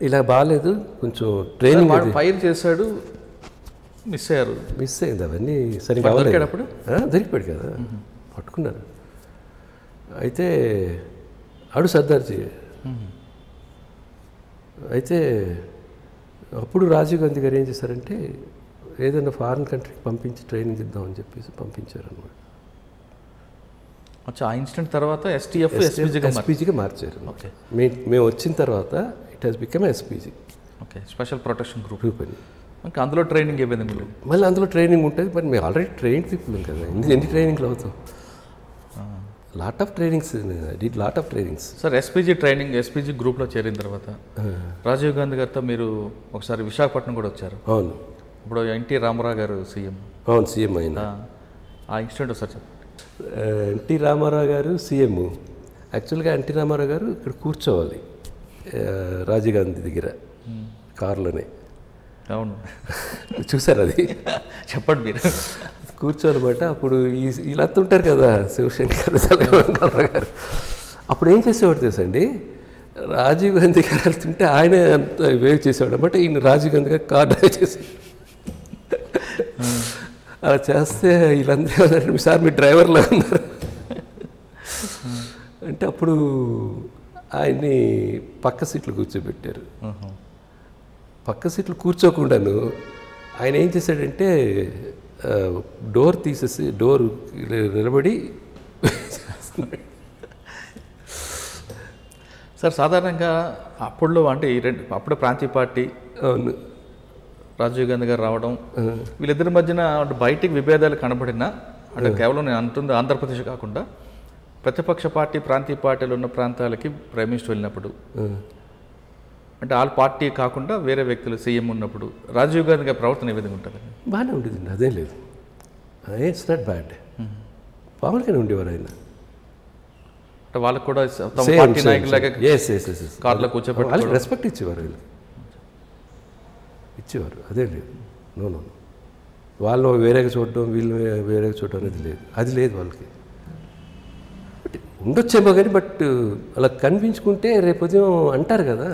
ఇలా బాగాలేదు, కొంచెం ట్రైనింగ్ ఫైర్ చేశాడు, మిస్ అయింది. అవన్నీ సరిగ్గా అవ్వలేదు. దొరికిపోయాడు కదా, పట్టుకున్నారు. అయితే ఆడు సర్దార్జీ. అయితే అప్పుడు రాజీవ్ గాంధీ గారు ఏం చేశారంటే ఏదైనా ఫారిన్ కంట్రీకి పంపించి ట్రైనింగ్ ఇద్దామని చెప్పేసి పంపించారు అనమాట. ఆ ఇన్సిడెంట్ తర్వాత ఎస్పీజీగా మార్చారు. ఓకే, మేము వచ్చిన తర్వాత it has become SPG. Okay, special protection group అని. ఇంకా అందులో ట్రైనింగ్ ఏ విధంగా లేదు? మళ్ళీ అందులో ట్రైనింగ్ ఉంటుంది, బట్ మేము ఆల్రెడీ ట్రైన్ పీపుల్ కదా, ఎన్ని ట్రైనింగ్లు అవుతాం. Lot of trainings. Sir SPG గ్రూప్లో చేరిన తర్వాత రాజీవ్ గాంధీ గారితో మీరు ఒకసారి విశాఖపట్నం కూడా వచ్చారు. అవును. ఇప్పుడు ఎన్టీ రామారావు గారు సీఎం. అవును, సీఎం అయినా. ఆ ఇన్సిడెంట్ ఒకసారి చెప్పండి. ఎన్టీ రామారావు గారు సీఎం. యాక్చువల్గా ఎన్టీ రామారావు గారు ఇక్కడ కూర్చోవాలి రాజీవ్ గాంధీ దగ్గర కారులోనే. అవును, చూసారు అది? చెప్పండి మీరు. కూర్చోనమాట. అప్పుడు ఇలా ఉంటారు కదా శివశంకర్ గారు. అప్పుడు ఏం చేసేవాడు తెలుసండి, రాజీవ్ గాంధీ గారు వెళ్తుంటే ఆయన అంత వేవ్ చేసేవాడు అనమాట. ఈయన రాజీవ్ గాంధీ గారు కార్ డ్రైవ్ చేసేవాడు. అలా చేస్తే వీళ్ళందరూ ఏమన్నారు, సార్ మీ డ్రైవర్లో ఉన్నారు అంటే అప్పుడు ఆయన్ని పక్క సీట్లు కూర్చోబెట్టారు. పక్క సీట్లు కూర్చోకుండాను ఆయన ఏం చేశాడంటే డోర్ తీసేసి డోర్ నిలబడి సార్ సాధారణంగా అప్పుడులో అంటే అప్పుడే ప్రాంతీయ పార్టీ, అవును, రాజీవ్ గాంధీ గారు రావడం, వీళ్ళిద్దరి మధ్యన బయటికి విభేదాలు కనబడినా, అంటే కేవలం నేను అంటుంది ఆంధ్రప్రదేశ్ కాకుండా ప్రతిపక్ష పార్టీ ప్రాంతీయ పార్టీలు ఉన్న ప్రాంతాలకి ప్రైమ్ మినిస్టర్ వెళ్ళినప్పుడు, అంటే వాళ్ళ పార్టీ కాకుండా వేరే వ్యక్తులు సీఎం ఉన్నప్పుడు రాజీవ్ గాంధీ గారి ప్రవర్తన ఏ విధంగా ఉంటుంది? బాగానే ఉండేదండి, అదేం లేదు. It's not bad. మామూలుగానే ఉండేవారు ఆయన. అంటే వాళ్ళకు కూడా పార్టీ నాయకులాగా కార్లో కూర్చోబెట్టి వాళ్ళకి రెస్పెక్ట్ ఇచ్చేవారు, ఇచ్చేవారు. అదే లేదు. నో వాళ్ళు వేరేగా చూడడం, వీళ్ళు వేరేగా చూడడం అనేది లేదు. అది లేదు వాళ్ళకి. ఉండొచ్చేమో కానీ బట్ అలా కనిపించుకుంటే రేపు ఉదయం అంటారు కదా.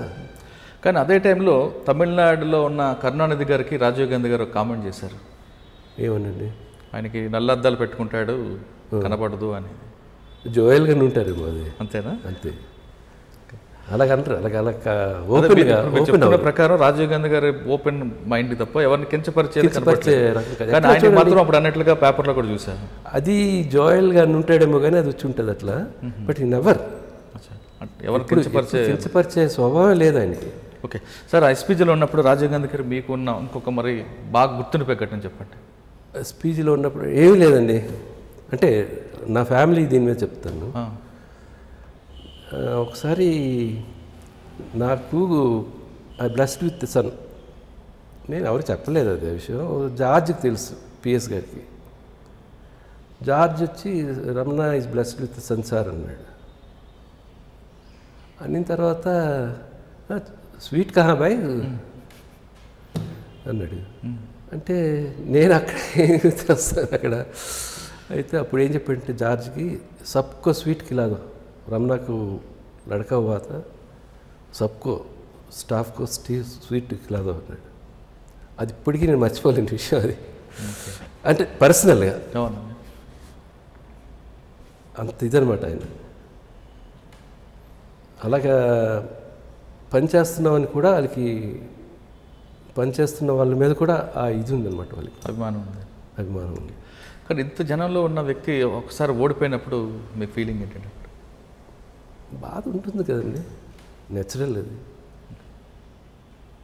కానీ అదే టైంలో తమిళనాడులో ఉన్న కరుణానిధి గారికి రాజీవ్ గాంధీ గారు కామెంట్ చేశారు. ఏమనండి? ఆయనకి నల్లద్దాలు పెట్టుకుంటాడు, కనపడదు అని. జోయల్ గాని ఉంటారు అది. అంతేనా? అంతే. అలాగంటారు. ఓపెన్ ప్రకారం రాజీవ్ గాంధీ గారు ఓపెన్ మైండ్ తప్ప ఎవరిని కించపరిచే మాత్రం అప్పుడు అన్నట్లుగా పేపర్లో కూడా చూశాను. అది జోయల్ గాని ఉంటాడేమో కానీ అది వచ్చి ఉంటుంది అట్లా. బట్ ఈ నెవర్ ఎవరు కించపరిచే స్వభావం లేదు ఆయనకి. ఓకే సార్, ఎస్పీజీలో ఉన్నప్పుడు రాజీవ్ గాంధీ గారు మీకు ఉన్న ఇంకొక మరి బాగా గుర్తుండిపోయేటని చెప్పండి. ఎస్పీజీలో ఉన్నప్పుడు ఏమీ లేదండి. అంటే నా ఫ్యామిలీ దీని మీద చెప్తాను. ఒకసారి నాకు ఐ బ్లెస్డ్ విత్ సన్. నేను ఎవరు చెప్పలేదు అదే విషయం. జార్జ్కి తెలుసు, పిఎస్ గారికి. జార్జ్ వచ్చి Ramana is blessed with Samsar అన్నాడు. అన్న తర్వాత స్వీట్ కహా బాయ్ అన్నాడు. అంటే నేను అక్కడ వస్తాను అక్కడ. అయితే అప్పుడు ఏం చెప్పాడంటే జార్జ్కి, సబ్కో స్వీట్ ఖిలాదో, రమణకు లడకా హువా థా, సబ్కో స్టాఫ్కో స్వీట్ ఖిలాదో అన్నాడు. అది ఇప్పటికీ నేను మర్చిపోలేని విషయం అది. అంటే పర్సనల్గా అంత ఇదనమాట ఆయన. అలాగా పనిచేస్తున్నామని కూడా వాళ్ళకి, పనిచేస్తున్న వాళ్ళ మీద కూడా ఆ ఇది ఉందన్నమాట, వాళ్ళకి అభిమానం ఉంది. కానీ ఇంత జనంలో ఉన్న వ్యక్తి ఒకసారి ఓడిపోయినప్పుడు మీ ఫీలింగ్ ఏంటంటే? బాధ ఉంటుంది కదండి, నేచురల్, అది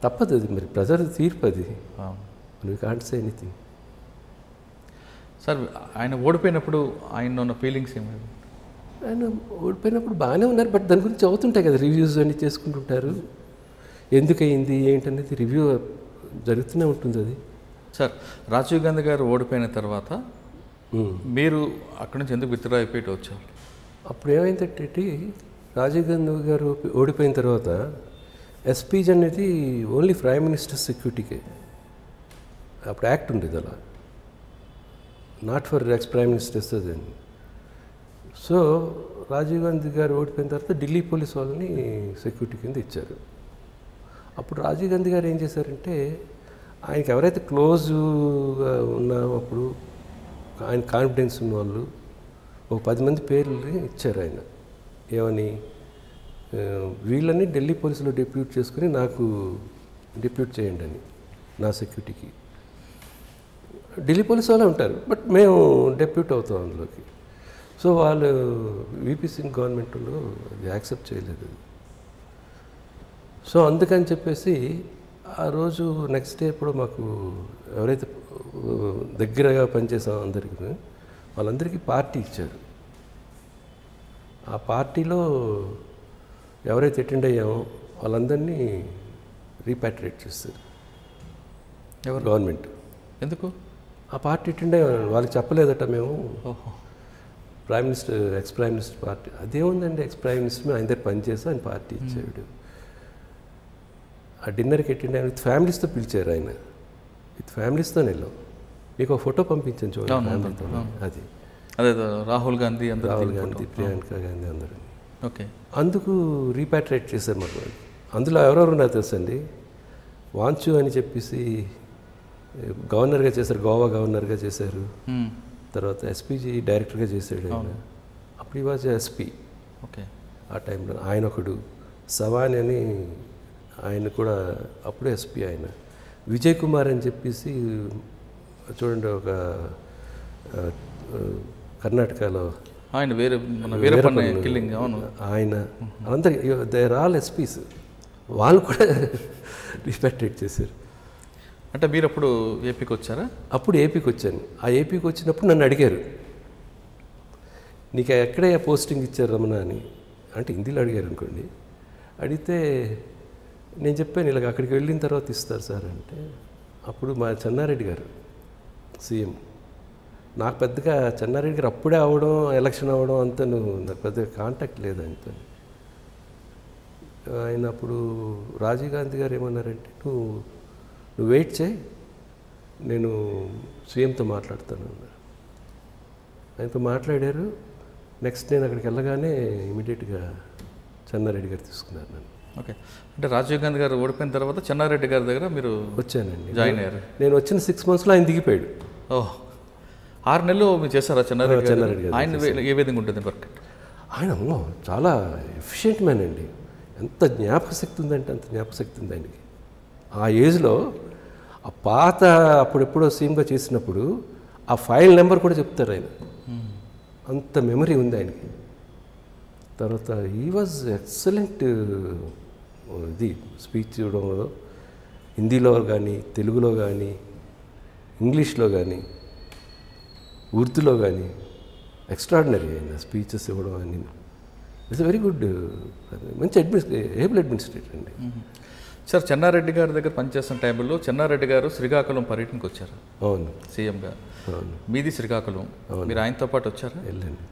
తప్పదు, అది మరి ప్రజల తీర్పు, అది we can't say anything. Sir ఆయన ఓడిపోయినప్పుడు ఆయన ఉన్న ఫీలింగ్స్ ఏమైనా? ఆయన ఓడిపోయినప్పుడు బాగానే ఉన్నారు, బట్ దాని గురించి అవుతుంటాయి కదా, రివ్యూస్ అన్నీ చేసుకుంటుంటారు, ఎందుకయింది ఏంటనేది రివ్యూ జరుగుతూనే ఉంటుంది అది. సార్ రాజీవ్ గాంధీ గారు ఓడిపోయిన తర్వాత మీరు అక్కడి నుంచి ఎందుకు విత్డ్రా అయిపోయి వచ్చారు? అప్పుడు ఏమైందంటే రాజీవ్ గాంధీ గారు ఓడిపోయిన తర్వాత ఎస్పీజీ అనేది ఓన్లీ ప్రైమ్ మినిస్టర్ సెక్యూరిటీకే, అప్పుడు యాక్ట్ ఉండేది అలా, not for X prime ministers అది. సో రాజీవ్ గాంధీ గారు ఓడిపోయిన తర్వాత ఢిల్లీ పోలీస్ వాళ్ళని సెక్యూరిటీ కింద ఇచ్చారు. అప్పుడు రాజీవ్ గాంధీ గారు ఏం చేశారంటే, ఆయనకి ఎవరైతే క్లోజ్గా ఉన్నప్పుడు ఆయన కాన్ఫిడెన్స్ ఉన్న వాళ్ళు ఒక 10 మంది పేర్లు ఇచ్చారు ఆయన. ఏమని, వీళ్ళని ఢిల్లీ పోలీసులో డిప్యూట్ చేసుకుని నాకు డిప్యూట్ చేయండి అని, నా సెక్యూరిటీకి. ఢిల్లీ పోలీసు వాళ్ళే ఉంటారు, బట్ మేము డిప్యూట్ అవుతాం అందులోకి. సో వాళ్ళు వీపీ సింగ్ గవర్నమెంట్లో అది యాక్సెప్ట్ చేయలేదు. సో అందుకని చెప్పేసి ఆ రోజు నెక్స్ట్ డే ఇప్పుడు మాకు ఎవరైతే దగ్గరగా పనిచేసాం అందరికీ, వాళ్ళందరికీ పార్టీ ఇచ్చారు. ఆ పార్టీలో ఎవరైతే అటెండ్ అయ్యామో వాళ్ళందరినీ రీపాట్రియేట్ చేస్తారు ఎవరు, గవర్నమెంట్. ఎందుకు? ఆ పార్టీ అటెండ్ అయ్యాం, వాళ్ళకి చెప్పలేదట మేము. Prime minister, ex prime minister party, అదేముందండి, ఎక్స్ ప్రైమ్ మినిస్టర్ ఆయన దగ్గర పనిచేసి ఆయన పార్టీ ఇచ్చాడు. ఆ డిన్నర్కి అటెండ్ అయ్యాను, విత్ ఫ్యామిలీస్తో పిలిచారు ఆయన, విత్ ఫ్యామిలీస్తో వెళ్ళాం. మీకు ఒక ఫోటో పంపించాను చూడండి ఫ్యామిలీతో, అది అదే రాహుల్ గాంధీ, ప్రియాంక గాంధీ అందరూ. ఓకే, అందుకు రీపాట్రియేట్ చేశారు మాకు. అందులో ఎవరెవరు నాకు తెలుసండి, వాంచు అని చెప్పేసి గవర్నర్గా చేశారు, గోవా గవర్నర్గా చేశారు. తర్వాత ఎస్పీజీ డైరెక్టర్గా చేశాడు ఆయన, అప్పుడు ఈ వాజ్ ఎస్పీ. ఓకే, ఆ టైంలో ఆయన ఒకడు, సవాని అని ఆయన కూడా అప్పుడే ఎస్పీ ఆయన. విజయ్ కుమార్ అని చెప్పేసి చూడండి, ఒక కర్ణాటకలో ఆయన ఆయన, అందరి దేర్ ఆల్ ఎస్పీస్, వాళ్ళు కూడా రిస్పెక్టెడ్ చేశారు. అంటే మీరు అప్పుడు ఏపీకి వచ్చారా? అప్పుడు ఏపీకి వచ్చాను. ఆ ఏపీకి వచ్చినప్పుడు నన్ను అడిగారు, నీకు ఎక్కడే పోస్టింగ్ ఇచ్చారు రమణ అని, అంటే హిందీలో అడిగారు అనుకోండి. అడిగితే నేను చెప్పాను, ఇలాగ అక్కడికి వెళ్ళిన తర్వాత ఇస్తారు సార్ అంటే. అప్పుడు మా చెన్నారెడ్డి గారు సీఎం, నాకు పెద్దగా చెన్నారెడ్డి గారు అప్పుడే అవ్వడం, ఎలక్షన్ అవ్వడం అంతా నాకు పెద్దగా కాంటాక్ట్ లేదు ఆయనతో. ఆయన అప్పుడు రాజీవ్ గాంధీ గారు ఏమన్నారంటే, నువ్వు వెయిట్ చేయి, నేను సీఎంతో మాట్లాడతాను అన్నారు. ఆయనతో మాట్లాడారు. నెక్స్ట్ నేను అక్కడికి వెళ్ళగానే ఇమీడియట్గా చెన్నారెడ్డి గారు తీసుకున్నారు నన్ను. ఓకే, అంటే రాజీవ్ గాంధీ గారు ఓడిపోయిన తర్వాత చెన్నారెడ్డి గారి దగ్గర మీరు వచ్చానండి, జాయిన్ అయ్యారు. నేను వచ్చిన 6 monthsలో ఆయన దిగిపోయాడు. 6 నెలలు మీరు చేశారా చెన్నారెడ్డి గారు? ఆయన ఏ విధంగా ఉంటుంది వర్క్? ఆయన చాలా ఎఫిషియెంట్ మ్యాన్ అండి. ఎంత జ్ఞాపకశక్తి ఉందంటే అంత జ్ఞాపకశక్తి ఉంది ఆయనకి. ఆ ఏజ్లో ఆ పాత అప్పుడెప్పుడో సీమ్గా చేసినప్పుడు ఆ ఫైల్ నెంబర్ కూడా చెప్తారు ఆయన, అంత మెమరీ ఉంది ఆయనకి. తర్వాత హీ వాజ్ ఎక్సలెంట్ ఇది స్పీచ్ ఇవ్వడంలో, హిందీలో కానీ, తెలుగులో కానీ, ఇంగ్లీష్లో కానీ, ఉర్దూలో కానీ ఎక్స్ట్రాడినరీ ఆయన స్పీచెస్ ఇవ్వడం అని. ఇట్స్ వెరీ గుడ్, మంచి ఏబుల్ అడ్మినిస్ట్రేటర్ అండి. సార్ చెన్నారెడ్డి గారి దగ్గర పనిచేస్తున్న టైంలో చెన్నారెడ్డి గారు శ్రీకాకుళం పర్యటనకు వచ్చారు. అవును, సీఎంగా. అవును, మీది శ్రీకాకుళం. మీరు ఆయనతో పాటు వచ్చారా? వెళ్ళండి.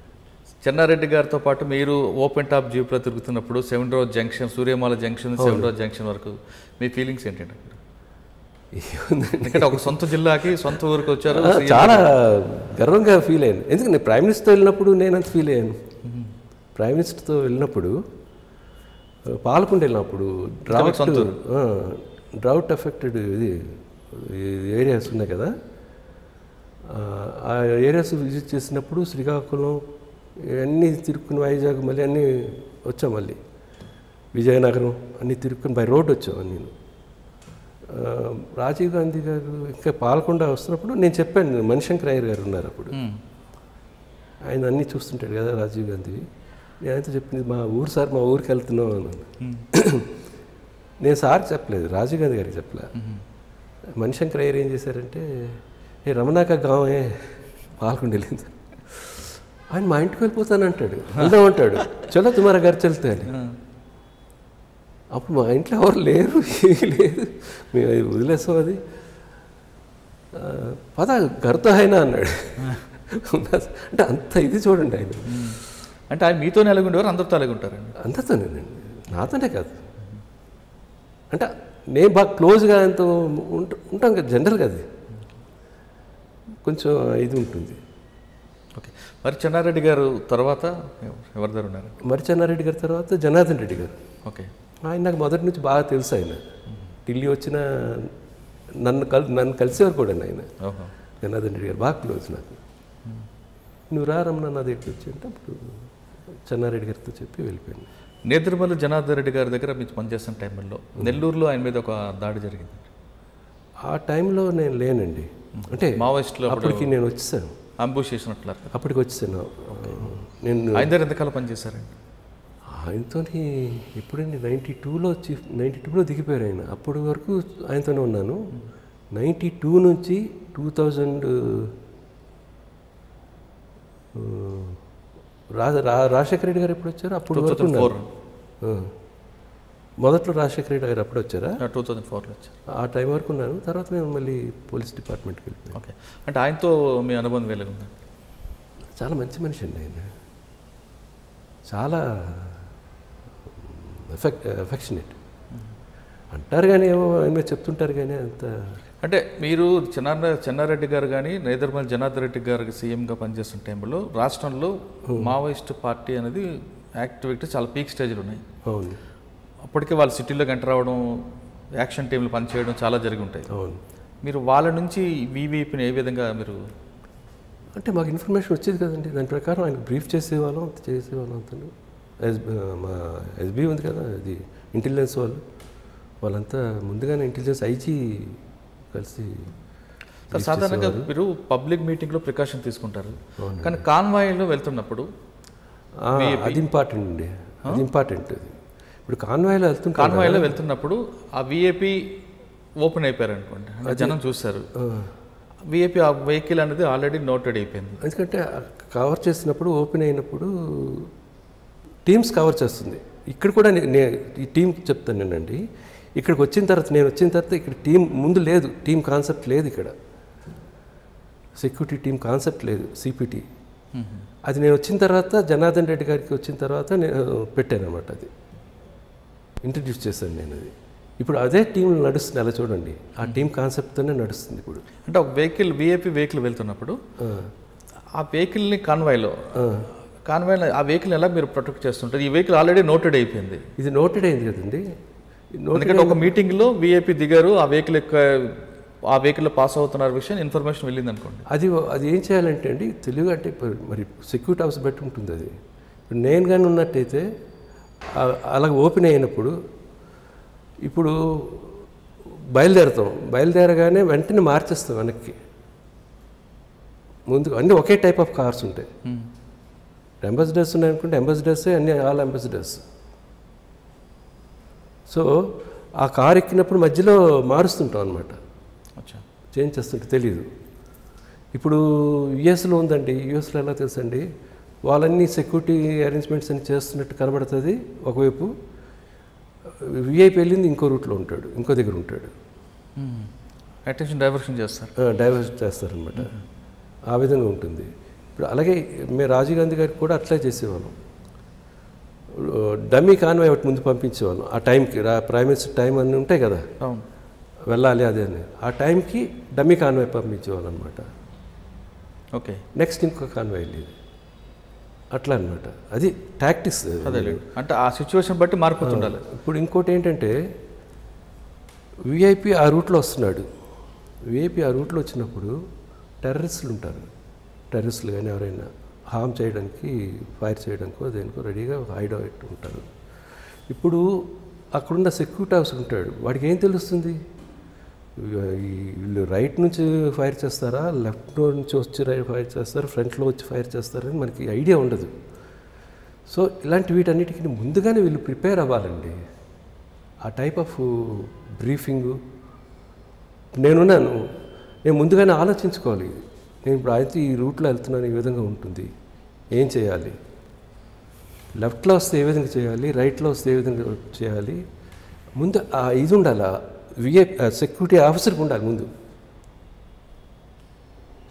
చెన్నారెడ్డి గారితో పాటు మీరు ఓపెన్ టాప్ జీప్లో తిరుగుతున్నప్పుడు 7 road junction, Suryamala junction, 7 road junction వరకు మీ ఫీలింగ్స్ ఏంటంటే? ఎందుకంటే ఒక సొంత జిల్లాకి సొంత ఊరికి వచ్చారు. చాలా గర్వంగా ఫీల్ అయ్యాను. ఎందుకంటే నేను ప్రైమ్ మినిస్టర్తో వెళ్ళినప్పుడు నేను అంత ఫీల్ అయ్యాను. ప్రైమ్ మినిస్టర్తో వెళ్ళినప్పుడు పాలకొండ వెళ్ళినప్పుడు డ్రౌట్ ఎఫెక్టెడ్ ఇది ఏరియాస్ ఉన్నాయి కదా, ఆ ఏరియాస్ విజిట్ చేసినప్పుడు శ్రీకాకుళం అన్నీ తిరుక్కుని వైజాగ్ మళ్ళీ అన్నీ వచ్చాం, మళ్ళీ విజయనగరం అన్నీ తిరుక్కుని బై రోడ్ వచ్చాం. నేను రాజీవ్ గాంధీ గారు ఇంకా పాలకొండ వస్తున్నప్పుడు నేను చెప్పాను, మణిశంకర్ అయ్యర్ గారు ఉన్నారు అప్పుడు, ఆయన అన్నీ చూస్తుంటాడు కదా రాజీవ్ గాంధీ. నేను ఆయనతో చెప్పింది మా ఊరు సార్, మా ఊరికి వెళ్తున్నాం అన్నాను. నేను సార్కి చెప్పలేదు, రాజీవ్ గాంధీ గారికి చెప్పలే. మణిశంకర్ అయ్యర్ ఏం చేశారంటే, ఏ రమణాక గావే పాలకొండ వెళ్ళింది, ఆయన మా ఇంటికి వెళ్ళిపోతాను అంటాడు, వెళ్దామంటాడు, చలో తుమారా గారు చెల్తే అని. అప్పుడు మా ఇంట్లో ఎవరు లేరు, లేదు, మేము అది వదిలేస్తాం, అది పద గర్తో అయినా అన్నాడు. అంటే అంత ఇది చూడండి ఆయన. అంటే ఆయన మీతోనే ఎలాగుండేవారు, అందరితో ఎలాగుంటారండి? అందరితోనేనండి, నాతోనే కాదు. అంటే నేను బాగా క్లోజ్గా ఆయనతో ఉంటాం కదా, జనరల్గా అది కొంచెం ఇది ఉంటుంది. ఓకే. మరి చెన్నారెడ్డి గారు తర్వాత ఎవరి దగ్గర ఉన్నారు? మరి చెన్నారెడ్డి గారి తర్వాత జనార్దన్ రెడ్డి గారు. ఓకే. ఆయన నాకు మొదటి నుంచి బాగా తెలుసు. ఆయన ఢిల్లీ వచ్చిన నన్ను కలిసేవారు కూడా ఆయన. జనార్దన్ రెడ్డి గారు బాగా క్లోజ్ నాకు. నువ్వు రమణ నా దగ్గరికి వచ్చి అంటే అప్పుడు చెన్నారెడ్డి గారితో చెప్పి వెళ్ళిపోయాను. నేదురుమల్లి జనార్దన్ రెడ్డి గారి దగ్గర మీరు పనిచేస్తున్న టైంలో నెల్లూరులో ఆయన మీద ఒక దాడి జరిగింది. ఆ టైంలో నేను లేనండి, అంటే మావోయిస్టులో అప్పటికి నేను వచ్చేసాను, అంబుష్ చేసినట్లు. అప్పటికి వచ్చేసాను నేను. ఆయన దగ్గర ఎంతకాలం పనిచేశారండి? ఆయనతో ఎప్పుడండి 92లో దిగిపోయారు ఆయన. అప్పటి వరకు ఆయనతోనే ఉన్నాను. 92 నుంచి 2000 రాజశేఖర రెడ్డి గారు ఎప్పుడు వచ్చారు? అప్పుడు వరకు మొదట్లో రాజశేఖర రెడ్డి గారు అప్పుడు వచ్చారా? 2004లో వచ్చారు. ఆ టైం వరకు ఉన్నాను. తర్వాత మేము మళ్ళీ పోలీస్ డిపార్ట్మెంట్కి వెళ్ళిపోయాం. ఓకే. అంటే ఆయనతో మీ అనుబంధం వేలుంది? చాలా మంచి మనిషి అండి ఆయన, చాలా ఎఫెక్షనేట్ అంటారు కానీ ఏమో ఆయన చెప్తుంటారు కానీ అంత. అంటే మీరు చెన్నారెడ్డి గారు కానీ నేదురుమల్లి జనార్దన్ రెడ్డి గారికి సీఎంగా పనిచేస్తున్న టైంలో రాష్ట్రంలో మావోయిస్టు పార్టీ అనేది యాక్టివిటీ చాలా పీక్ స్టేజ్లు ఉన్నాయి. అవును. అప్పటికే వాళ్ళు సిటీలోకి ఎంటర్ అవ్వడం, యాక్షన్ టీంలు పనిచేయడం చాలా జరిగి ఉంటాయి. అవును. మీరు వాళ్ళ నుంచి వీవీపీని ఏ విధంగా మీరు? అంటే మాకు ఇన్ఫర్మేషన్ వచ్చేది కదండి, దాని ప్రకారం ఆయన బ్రీఫ్ చేసేవాళ్ళం అంతా. మా ఎస్బీ ఉంది కదా, అది ఇంటెలిజెన్స్ వాళ్ళంతా ముందుగానే ఇంటెలిజెన్స్ ఐజీ కలిసి. సాధారణంగా మీరు పబ్లిక్ మీటింగ్లో ప్రికాషన్ తీసుకుంటారు, కానీ కాన్వాయ్లో వెళ్తున్నప్పుడు అది ఇంపార్టెంట్ అండి, అది ఇంపార్టెంట్. అది ఇప్పుడు కాన్వాయ్లో వెళ్తున్నప్పుడు ఆ విఐపి ఓపెన్ అయిపోయారు అనుకోండి, అంటే జనం చూస్తారు, విఐపి ఆ వెహికల్ అనేది ఆల్రెడీ నోటెడ్ అయిపోయింది. ఎందుకంటే కవర్ చేసినప్పుడు ఓపెన్ అయినప్పుడు టీమ్స్ కవర్ చేస్తుంది. ఇక్కడ కూడా ఈ టీం చెప్తాను నేనండి, ఇక్కడికి వచ్చిన తర్వాత ఇక్కడ టీం ముందు లేదు, టీం కాన్సెప్ట్ లేదు, ఇక్కడ సెక్యూరిటీ టీం కాన్సెప్ట్ లేదు, సిపిటి. అది నేను వచ్చిన తర్వాత జనార్దన్ రెడ్డి గారికి వచ్చిన తర్వాత నేను పెట్టాను అనమాట, అది ఇంట్రడ్యూస్ చేశాను నేను. అది ఇప్పుడు అదే టీం నడుస్తుంది, అలా చూడండి, ఆ టీం కాన్సెప్ట్తోనే నడుస్తుంది ఇప్పుడు. అంటే ఒక విఐపి వెహికల్ వెళ్తున్నప్పుడు ఆ వెహికల్ని కాన్వాయ్లో ఆ వెహికల్ ఎలా మీరు ప్రొటెక్ట్ చేస్తుంటారు? ఈ వెహికల్ ఆల్రెడీ నోటెడ్ అయిపోయింది, ఇది నోటెడ్ అయింది కదండి. ఎందుకంటే ఒక మీటింగ్లో విఐపి దిగారు, ఆ వెహికల్లో పాస్ అవుతున్నారు విషయం ఇన్ఫర్మేషన్ వెళ్ళింది అనుకోండి, అది ఏం చేయాలంటే అండి, తెలుగు అంటే మరి సెక్యూరిటీ హౌస్ బట్టి ఉంటుంది. అది ఇప్పుడు నేను కానీ ఉన్నట్టయితే అలా ఓపెన్ అయినప్పుడు ఇప్పుడు బయలుదేరగానే వెంటనే మార్చేస్తాం వెనక్కి, ముందుకు అన్నీ ఒకే టైప్ ఆఫ్ కార్స్ ఉంటాయి. అంబాసిడర్స్ ఉన్నాయనుకుంటే అంబాసిడర్సే అన్నీ, ఆల్ అంబాసిడర్స్. సో ఆ కారు ఎక్కినప్పుడు మధ్యలో మారుస్తుంటాం అనమాట, చేంజ్ చేస్తుంటే తెలియదు. ఇప్పుడు యుఎస్లో ఉందండి, యుఎస్లో ఎలా తెలుసండి, వాళ్ళన్నీ సెక్యూరిటీ అరేంజ్మెంట్స్ అన్ని చేస్తున్నట్టు కనబడుతుంది ఒకవైపు, విఐపి వెళ్ళింది ఇంకో రూట్లో ఉంటాడు, ఇంకో దగ్గర ఉంటాడు. అటెన్షన్ డైవర్షన్ చేస్తారు, డైవర్ట్ చేస్తారనమాట. ఆ విధంగా ఉంటుంది. ఇప్పుడు అలాగే మేము రాజీవ్ గాంధీ గారికి కూడా అట్లే చేసేవాళ్ళం. డమ్మీ కాన్వాయ్ ఒకటి ముందు పంపించేవాళ్ళం. ఆ టైంకి ప్రైమ్ మినిస్టర్ టైం అన్నీ ఉంటాయి కదా, అవును, వెళ్ళాలి అదే అని. ఆ టైంకి డమ్మీ కాన్వాయ్ పంపించేవాళ్ళం అనమాట. ఓకే, నెక్స్ట్ ఇంకో కాన్వాయ్ వెళ్ళేది, అట్లా అనమాట. అది టాక్టిక్స్. అదే అంటే ఆ సిచ్యువేషన్ బట్టి మారిపోతుండాలి. ఇప్పుడు ఇంకోటి ఏంటంటే విఐపి ఆ రూట్లో వస్తున్నాడు. విఐపి ఆ రూట్లో వచ్చినప్పుడు టెర్రరిస్టులు ఉంటారు. టెర్రరిస్టులు కానీ ఎవరైనా హామ్ చేయడానికి, ఫైర్ చేయడానికో దేనికో రెడీగా హైడ్ అవుట్ ఉంటారు. ఇప్పుడు అక్కడున్న సెక్యూరిటీ ఆఫీసర్ ఉంటాడు, వాడికి ఏం తెలుస్తుంది వీళ్ళు రైట్ నుంచి ఫైర్ చేస్తారా, లెఫ్ట్లో నుంచి వచ్చి ఫైర్ చేస్తారా, ఫ్రంట్లో వచ్చి ఫైర్ చేస్తారని మనకి ఐడియా ఉండదు. సో ఇలాంటి వీటన్నిటికీ ముందుగానే వీళ్ళు ప్రిపేర్ అవ్వాలండి. ఆ టైప్ ఆఫ్ బ్రీఫింగు నేను ముందుగానే ఆలోచించుకోవాలి. నేను ఇప్పుడు అయితే ఈ రూట్లో వెళ్తున్నాను, ఈ విధంగా ఉంటుంది, ఏం చేయాలి, లెఫ్ట్లో వస్తే ఏ విధంగా చేయాలి, రైట్లో వస్తే ఏ విధంగా చేయాలి, ముందు ఇది ఉండాలి. సెక్యూరిటీ ఆఫీసర్కి ఉండాలి ముందు.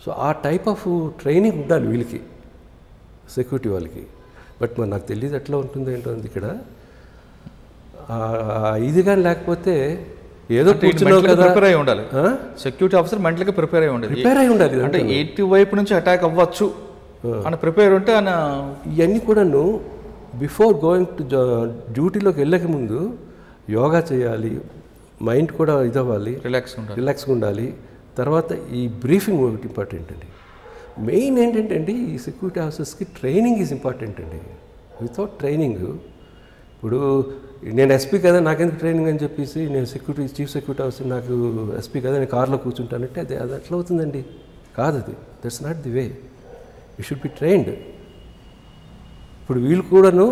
సో ఆ టైప్ ఆఫ్ ట్రైనింగ్ ఉండాలి వీళ్ళకి, సెక్యూరిటీ వాళ్ళకి. బట్ మరి నాకు తెలియదు ఎట్లా ఉంటుంది ఏంటో ఇక్కడ. ఇది కానీ లేకపోతే ఏదో కూర్చున్నావు కదా, ప్రిపేర్ అయి ఉండాలి. సెక్యూరిటీ ఆఫీసర్ మెంటల్గా ప్రిపేర్ అయి ఉండాలి. అంటే ఎటు వైపు నుంచి అటాక్ అవ్వచ్చు అని ప్రిపేర్ ఉంటే ఆయన ఇవన్నీ కూడాను బిఫోర్ గోయింగ్ టు డ్యూటీలోకి వెళ్ళక ముందు యోగా చేయాలి, మైండ్ కూడా ఇదవ్వాలి, రిలాక్స్గా ఉండాలి. తర్వాత ఈ బ్రీఫింగ్ ఒకటి ఇంపార్టెంట్ అండి. మెయిన్ ఏంటంటే అండి, ఈ సెక్యూరిటీ ఆఫీసర్స్కి ట్రైనింగ్ ఈజ్ ఇంపార్టెంట్ అండి. వితౌట్ ట్రైనింగ్, ఇప్పుడు నేను ఎస్పీ కదా నాకెందుకు ట్రైనింగ్ అని చెప్పేసి నేను చీఫ్ సెక్యూరిటీ ఆఫీసర్ నాకు ఎస్పీ కదా నేను కార్లో కూర్చుంటానంటే అది ఎట్లా అవుతుందండి? కాదు, అది that's not the way. You should be trained. ఇప్పుడు వీళ్ళు కూడాను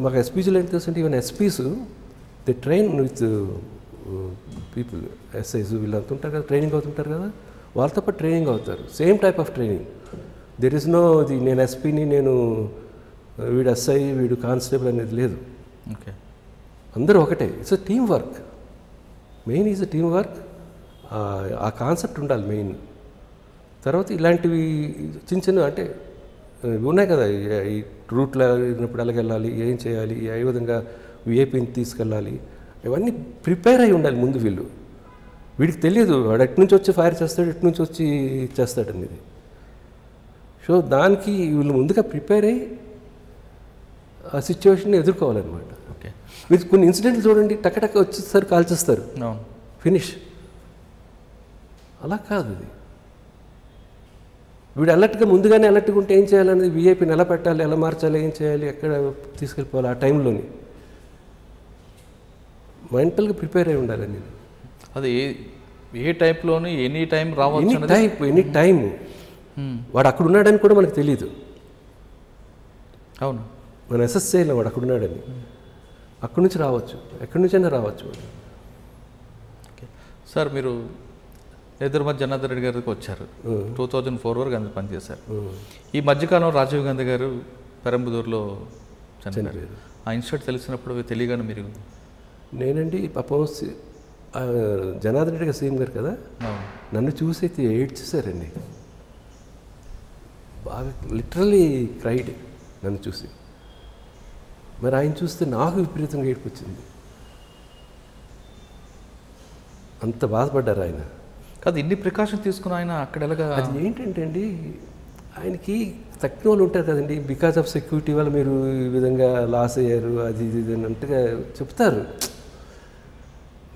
మాకు ఎస్పీజీలు ఏంటి తెలుసండి, even SPs they train with people, SIs వీళ్ళంతా ఉంటారు కదా, ట్రైనింగ్ అవుతుంటారు కదా, వాళ్ళతో పాటు ట్రైనింగ్ అవుతారు. Same type of training. There is no ఇది నేను ఎస్పీని, నేను వీడు ఎస్ఐ, వీడు కానిస్టేబుల్ అనేది లేదు. ఓకే, అందరూ ఒకటే. It's a team work. Main is a team work. ఆ కాన్సెప్ట్ ఉండాలి మెయిన్. తర్వాత ఇలాంటివి చిన్న చిన్న అంటే ఉన్నాయి కదా, ఈ రూట్లో వెళ్ళినప్పుడు ఎలాగ వెళ్ళాలి, ఏం చేయాలి, ఏ విధంగా విఐపీని తీసుకెళ్ళాలి, ఇవన్నీ ప్రిపేర్ అయి ఉండాలి ముందు. వీడికి తెలియదు వాడు ఎటు నుంచి వచ్చి ఫైర్ చేస్తాడు, ఎటు నుంచి వచ్చి చేస్తాడు అనేది. సో దానికి వీళ్ళు ముందుగా ప్రిపేర్ అయ్యి ఆ సిచ్యువేషన్ని ఎదుర్కోవాలన్నమాట. ఓకే, మీరు కొన్ని ఇన్సిడెంట్లు చూడండి, టక్కటక్క వచ్చేసారి కాల్చేస్తారు, ఫినిష్. అలా కాదు ఇది. వీడు అలర్ట్గా ముందుగానే అలర్ట్గా ఉంటే ఏం చేయాలనేది, విఐపీని ఎలా పెట్టాలి, ఎలా మార్చాలి, ఏం చేయాలి, ఎక్కడ తీసుకెళ్ళిపోవాలి, ఆ టైంలోని మెంటల్గా ప్రిపేర్ అయి ఉండాలి నేను. అది ఏ టైప్లోని ఎనీ టైం రావచ్చు, ఎనీ టైం. వాడు అక్కడ ఉన్నాడని కూడా మనకు తెలియదు. అవును, మనం అసెస్ చేయలేం వాడు అక్కడ ఉన్నాడని. అక్కడి నుంచి రావచ్చు, ఎక్కడి నుంచైనా రావచ్చు. ఓకే సార్, మీరు నేదురుమల్ జనార్దన్ రెడ్డి గారికి వచ్చారు, 2004 వరకు అందులో పనిచేశారు. ఈ మధ్యకాలంలో రాజీవ్ గాంధీ గారు పెరంబదూరులో చనిపోయారు. ఆ ఇన్సిడెంట్ తెలిసినప్పుడు తెలియగానే మీరు నేనండి పాపం జనార్దన్ రెడ్డి గారు సీఎం గారు కదా, నన్ను చూసి అయితే ఏడ్చేశారండి బాగా, లిటరలీ క్రైడ్ నన్ను చూసి. మరి ఆయన చూస్తే నాకు విపరీతంగా ఏడుపు వచ్చింది. అంత బాధపడ్డారు ఆయన. కాదు, ఇన్ని ప్రికాషన్ తీసుకుని ఆయన అక్కడ ఎలాగా? అది ఏంటంటే అండి, ఆయనకి తక్కువ వాళ్ళు ఉంటారు కదండి, బికాజ్ ఆఫ్ సెక్యూరిటీ వల్ల మీరు ఈ విధంగా లాస్ అయ్యారు, అది ఇది అన్నట్టుగా చెప్తారు.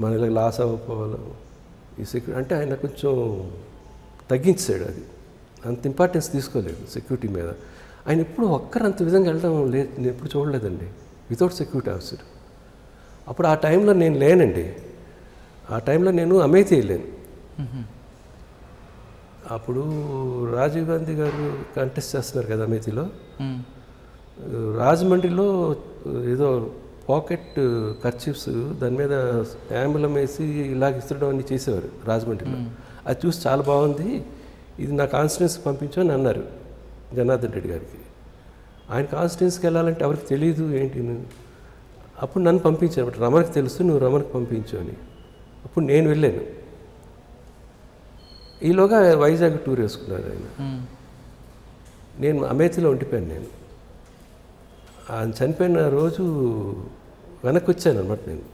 మన ఇలా లాస్ అవ్వకపోవాలి ఈ సెక్యూరిటీ అంటే ఆయన కొంచెం తగ్గించాడు. అది అంత ఇంపార్టెన్స్ తీసుకోలేదు సెక్యూరిటీ మీద. ఆయన ఎప్పుడు ఒక్కరు అంత విధంగా వెళ్ళడం లేదు, నేను ఎప్పుడు చూడలేదండి వితౌట్ సెక్యూరిటీ ఆఫీసర్. అప్పుడు ఆ టైంలో నేను లేనండి, ఆ టైంలో నేను అమేథీ వెళ్ళాను. అప్పుడు రాజీవ్ గాంధీ గారు కంటెస్ట్ చేస్తున్నారు కదా అమేథీలో. రాజమండ్రిలో ఏదో పాకెట్ కర్చీఫ్స్ దాని మీద యాంబులం వేసి ఇలాగ ఇస్తడం అన్నీ చేసేవారు రాజమండ్రిలో. అది చూసి చాలా బాగుంది, ఇది నా కాన్స్టిట్యున్సీ పంపించమని అన్నారు జనార్దన్ రెడ్డి గారికి. ఆయన కాన్స్టిట్యున్సీకి వెళ్ళాలంటే ఎవరికి తెలియదు ఏంటి. అప్పుడు నన్ను పంపించాను, రమణకి తెలుసు, నువ్వు రమణకి పంపించు అని. అప్పుడు నేను వెళ్ళాను. ఈలోగా వైజాగ్ టూర్ వేసుకున్నాను ఆయన. నేను అమేథీలో ఉండిపోయాను. నేను ఆయన చనిపోయిన రోజు వెనక్కి వచ్చాను అనమాట. నేను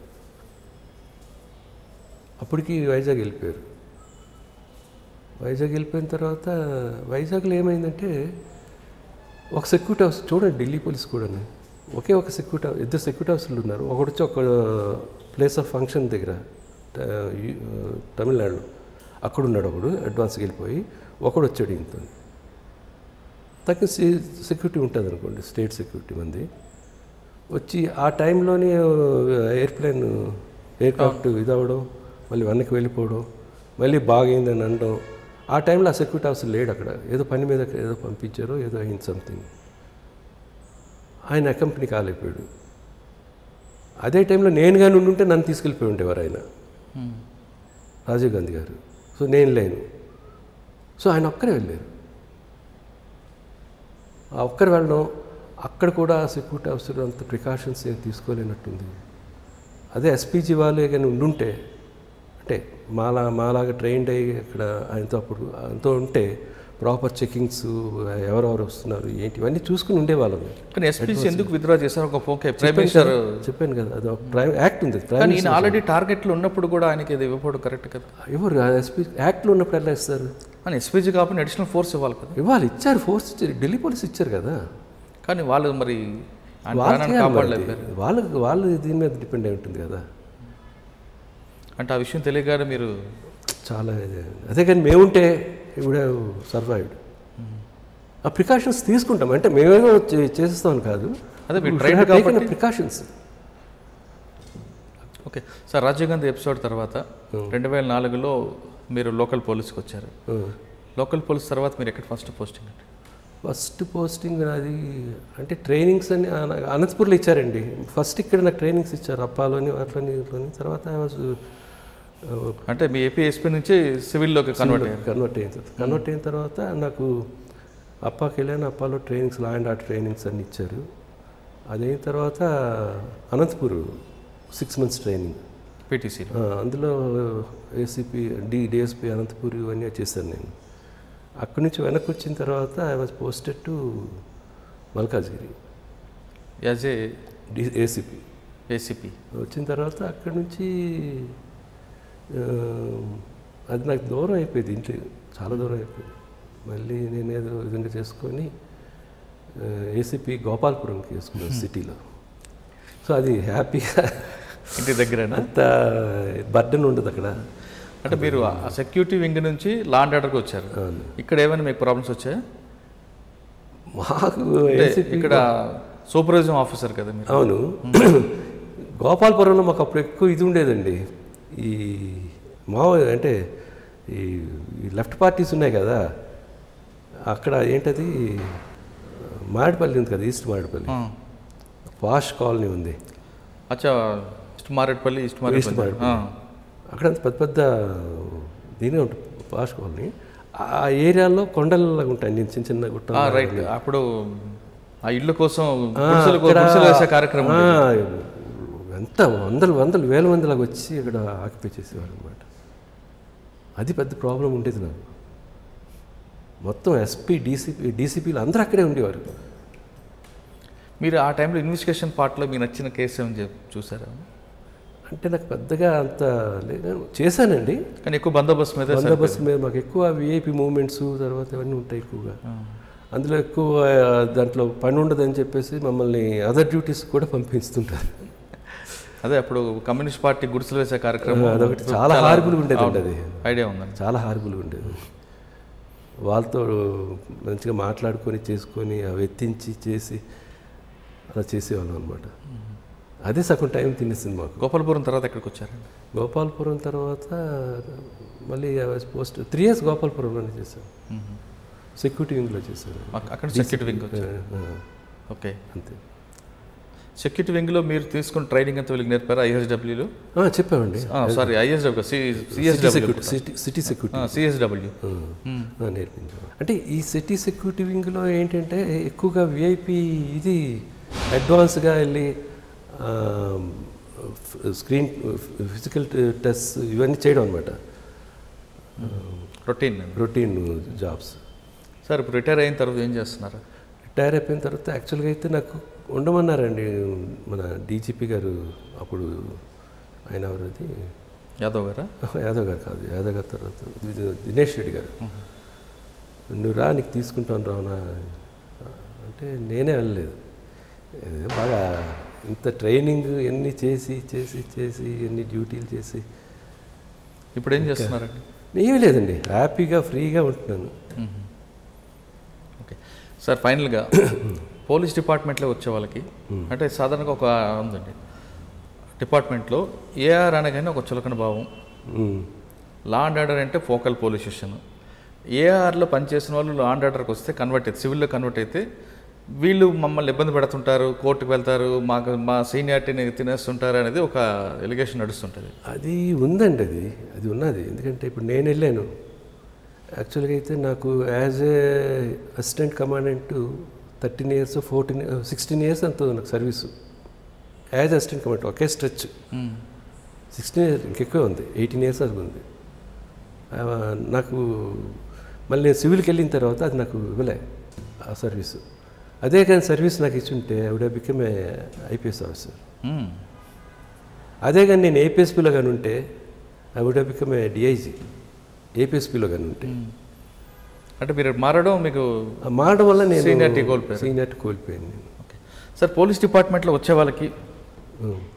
అప్పటికి వైజాగ్ వెళ్ళిపోయారు. వైజాగ్ వెళ్ళిపోయిన తర్వాత వైజాగ్లో ఏమైందంటే ఒక సెక్యూరిటీ హౌస్ చూడండి, ఢిల్లీ పోలీస్ కూడా ఒకే ఒక సెక్యూరిటీ, ఇద్దరు సెక్యూరిటీ హౌస్లు ఉన్నారు. ఒకటి వచ్చి ఒక ప్లేస్ ఆఫ్ ఫంక్షన్ దగ్గర తమిళనాడులో అక్కడ ఉన్నాడు ఒకడు, అడ్వాన్స్కి వెళ్ళిపోయి. ఒకడు వచ్చాడు ఇంత తక్కువ సెక్యూరిటీ ఉంటుంది అనుకోండి, స్టేట్ సెక్యూరిటీ మంది వచ్చి ఆ టైంలోనే ఎయిర్క్రాఫ్ట్ ఇదవడం, మళ్ళీ వెనక్కి వెళ్ళిపోవడం, మళ్ళీ బాగైందని అనడం. ఆ టైంలో ఆ సెక్యూరిటీ హౌస్ లేడు అక్కడ, ఏదో పని మీద ఏదో పంపించారో ఏదో అయింది సంథింగ్. ఆయన కంపెనీ కాలేకపోయాడు. అదే టైంలో నేను కానీ ఉండుంటే నన్ను తీసుకెళ్ళిపోయి ఉండేవారు ఆయన, రాజీవ్ గాంధీ గారు. సో నేను లేను. సో ఆయన ఒక్కరే వెళ్ళారు. ఆ ఒక్కరు వెళ్ళడం, అక్కడ కూడా సెక్యూరిటీ ఆఫీసర్ అంత ప్రికాషన్స్ ఏం తీసుకోలేనట్టుంది. అదే ఎస్పీజీ వాళ్ళే కానీ ఉండుంటే, అంటే మాలాగా ట్రైన్డ్ అయ్యి అక్కడ ఆయనతో ఉంటే ప్రాపర్ చెకింగ్స్, ఎవరెవరు వస్తున్నారు ఏంటి ఇవన్నీ చూసుకుని ఉండేవాళ్ళం. కానీ ఎస్పీసీ ఎందుకు విత్డ్రా చేశారు? ఒక ప్రైమ్ మినిస్టర్ చెప్పాను కదా, అది ఒక ప్రైమ్ యాక్ట్ ఉంది. ఈయన ఆల్రెడీ టార్గెట్లో ఉన్నప్పుడు కూడా ఆయనకి ఇది ఇవ్వకపోవడం కరెక్ట్ కదా? ఎవరు ఎస్పీ యాక్ట్లో ఉన్నప్పుడు ఎలా ఇస్తారు? అని ఎస్పీజీ కాకుండా అడిషనల్ ఫోర్స్ ఇవ్వాలి కదా? ఇవ్వాలి, ఇచ్చారు, ఫోర్స్ ఇచ్చారు, ఢిల్లీ పోలీస్ ఇచ్చారు కదా. కానీ వాళ్ళు మరి వాళ్ళు దీని మీద డిపెండ్ అయి ఉంటుంది కదా. అంటే ఆ విషయం తెలియగానే మీరు చాలా అదే. కానీ మేముంటే ఇప్పుడే సర్వైవ్డ్. ఆ ప్రికాషన్స్ తీసుకుంటాం, అంటే మేమేమో చేస్తామని కాదు, అదే precautions. Okay sir, Rajiv Gandhi episode తర్వాత 2004లో మీరు లోకల్ పోలీస్కి వచ్చారు. లోకల్ పోలీస్ తర్వాత మీరు ఎక్కడ ఫస్ట్ పోస్టింగ్? అంటే ఫస్ట్ పోస్టింగ్ అది అంటే ట్రైనింగ్స్ అని అనంతపూర్లో ఇచ్చారండి. ఫస్ట్ ఇక్కడ నాకు ట్రైనింగ్స్ ఇచ్చారు, అప్పాలోని అట్లని ఇట్లని. తర్వాత అంటే మీ ఏపీ ఎస్పీ నుంచి సివిల్లోకి కన్వర్ట్ అయిన తర్వాత నాకు అప్పాకి వెళ్ళాను. అప్పాలో trainings, law and order trainings అన్ని ఇచ్చారు. అదైన తర్వాత అనంతపూర్ 6 months ట్రైనింగ్ పీటీసీ, అందులో ఏసీపీ డిఎస్పీ అనంతపూర్ ఇవన్నీ చేశాను నేను. అక్కడి నుంచి వెనక్కి వచ్చిన తర్వాత I was posted to Malkajgiri as a ACP. వచ్చిన తర్వాత అక్కడి నుంచి అది నాకు దూరం అయిపోయింది, ఇంట్లో చాలా దూరం అయిపోయింది. మళ్ళీ నేను ఏదో విధంగా చేసుకొని ఏసీపీ గోపాల్పురంకి వేసుకున్నాను సిటీలో. సో అది హ్యాపీగా ఇంటి దగ్గర అంత బర్డెన్ ఉండదు అక్కడ. అంటే మీరు ఆ సెక్యూరిటీ వింగ్ నుంచి లా అండ్ ఆర్డర్కి వచ్చారు. ఇక్కడ ఏమైనా మీకు ప్రాబ్లమ్స్ వచ్చాయా? మాకు ఇక్కడ సూపర్వైజింగ్ ఆఫీసర్ కదా మీరు? అవును. గోపాల్పురంలో మాకు అప్పుడు ఎక్కువ ఇది ఉండేదండి, ఈ అంటే ఈ లెఫ్ట్ పార్టీస్ ఉన్నాయి కదా, అక్కడ ఏంటది మారేడుపల్లి ఉంది కదా, ఈస్ట్ మారేడుపల్లి పాష్ కాలనీ ఉంది. అచ్చా, ఈస్ట్ మారేడుపల్లి అక్కడ పెద్ద పెద్ద దీనే ఉంటుంది పాష్ కాలనీ. ఆ ఏరియాలో కొండలలాగా ఉంటాయి, నేను చిన్న చిన్న గుట్ట. రైట్. అప్పుడు ఆ ఇళ్ళ కోసం కార్యక్రమం ఎంత వందలు వేల మందిలాగా వచ్చి ఇక్కడ ఆక్యుపై చేసేవారు అనమాట. అది పెద్ద ప్రాబ్లం ఉండేది నాకు. మొత్తం ఎస్పీ, డీసీపీలు అందరూ అక్కడే ఉండేవారు. మీరు ఆ టైంలో ఇన్వెస్టిగేషన్ పార్ట్లో మీకు నచ్చిన కేసు ఏమని చూసారా? అంటే నాకు పెద్దగా అంత లేదు, చేశానండి. కానీ ఎక్కువ బందోబస్తు మీద మాకు ఎక్కువ విఐపి మూమెంట్స్ తర్వాత ఇవన్నీ ఉంటాయి ఎక్కువగా. అందులో ఎక్కువ దాంట్లో పని ఉండదని చెప్పేసి మమ్మల్ని అదర్ డ్యూటీస్ కూడా పంపిస్తుంటారు. అదే అప్పుడు కమ్యూనిస్ట్ పార్టీ గుడిసెలు వేసే కార్యక్రమం, అదొకటి చాలా హార్బుల్గా ఉండేది అండి. అది ఐడియా ఉందండి, చాలా హార్బుల్గా ఉండేది. వాళ్ళతో మంచిగా మాట్లాడుకొని చేసుకొని అవి ఎత్తించి చేసి అలా చేసేవాళ్ళం అనమాట. అదే సగం టైం తినేసింది మాకు. గోపాల్పురం తర్వాత ఎక్కడికి వచ్చారండి? గోపాల్పురం తర్వాత మళ్ళీ పోస్ట్ 3 years గోపాల్పురంలోనే చేశాను. సెక్యూరిటీ వింగ్లో చేశాను. అక్కడ సెక్యూరిటీ వింగ్ వచ్చారు. ఓకే, అంతే. సెక్యూరిటీ వింగ్లో మీరు తీసుకున్న ట్రైనింగ్ అంతా వీళ్ళకి నేర్పారా? ఐఎస్డబ్ల్యూలో చెప్పామండి. సారీ, సిటీ సెక్యూరిటీ, సిఎస్డబ్ల్యూ నేర్పించాం. అంటే ఈ సిటీ సెక్యూరిటీ వింగ్లో ఏంటంటే ఎక్కువగా విఐపి ఇది అడ్వాన్స్గా వెళ్ళి స్క్రీన్ ఫిజికల్ టెస్ట్ ఇవన్నీ చేయడం అనమాట, రొటీన్ జాబ్స్. సార్ ఇప్పుడు రిటైర్ అయిన తర్వాత ఏం చేస్తున్నారు? రిటైర్ అయిపోయిన తర్వాత యాక్చువల్గా అయితే నాకు ఉండమన్నారండి మన డీజీపీ గారు, అప్పుడు ఆయన ఎవరది యాదవ్ గారా? యాదవ్ గారు కాదు, యాదవ్ గారి తర్వాత దినేష్ రెడ్డి గారు, నువ్వు రా నీకు తీసుకుంటాను రావునా అంటే నేనే వెళ్ళలేదు. బాగా ఇంత ట్రైనింగ్ ఎన్ని చేసి చేసి చేసి ఎన్ని డ్యూటీలు చేసి ఇప్పుడు ఏం చేస్తున్నారండి? ఏమీ లేదండి, హ్యాపీగా ఫ్రీగా ఉంటున్నాను. ఓకే సార్, ఫైనల్గా పోలీస్ డిపార్ట్మెంట్లో వచ్చే వాళ్ళకి అంటే సాధారణంగా ఒక ఉందండి డిపార్ట్మెంట్లో, ఏఆర్ అనగానే ఒక చులకన భావం, లా అండ్ ఆర్డర్ అంటే ఫోకల్ పోలీస్ స్టేషన్. ఏఆర్లో పనిచేసిన వాళ్ళు లా అండ్ ఆర్డర్కి వస్తే కన్వర్ట్ అయితే, సివిల్లో కన్వర్ట్ అయితే వీళ్ళు మమ్మల్ని ఇబ్బంది పెడుతుంటారు, కోర్టుకు వెళ్తారు, మా సీనియారిటీని తినేస్తుంటారు అనేది ఒక ఎలిగేషన్ నడుస్తుంటుంది. అది ఉందండి, అది ఉన్నది. ఎందుకంటే ఇప్పుడు నేను వెళ్ళాను, యాక్చువల్గా అయితే నాకు as a assistant commandant 13 years 16 years అంత నాకు సర్వీసు యాజ్ అసిస్టెంట్ కమాండెంట్, ఒకే స్ట్రెచ్ 16 years, ఇంకెక్కువ ఉంది, 18 years అది ఉంది నాకు. మళ్ళీ నేను సివిల్కి వెళ్ళిన తర్వాత అది నాకు ఇవ్వలే ఆ సర్వీసు. అదే కానీ సర్వీస్ నాకు ఇచ్చుంటే I would have become a IPS officer. అదే కానీ నేను ఏపీఎస్పీలో కానీ ఉంటే I would have become a DIG, ఏపీఎస్పీలో కానీ ఉంటే. అంటే మీరు మారడం వల్ల నేను సీనియారిటీ కోల్పోయాను. ఓకే సార్, పోలీస్ డిపార్ట్మెంట్లో వచ్చే వాళ్ళకి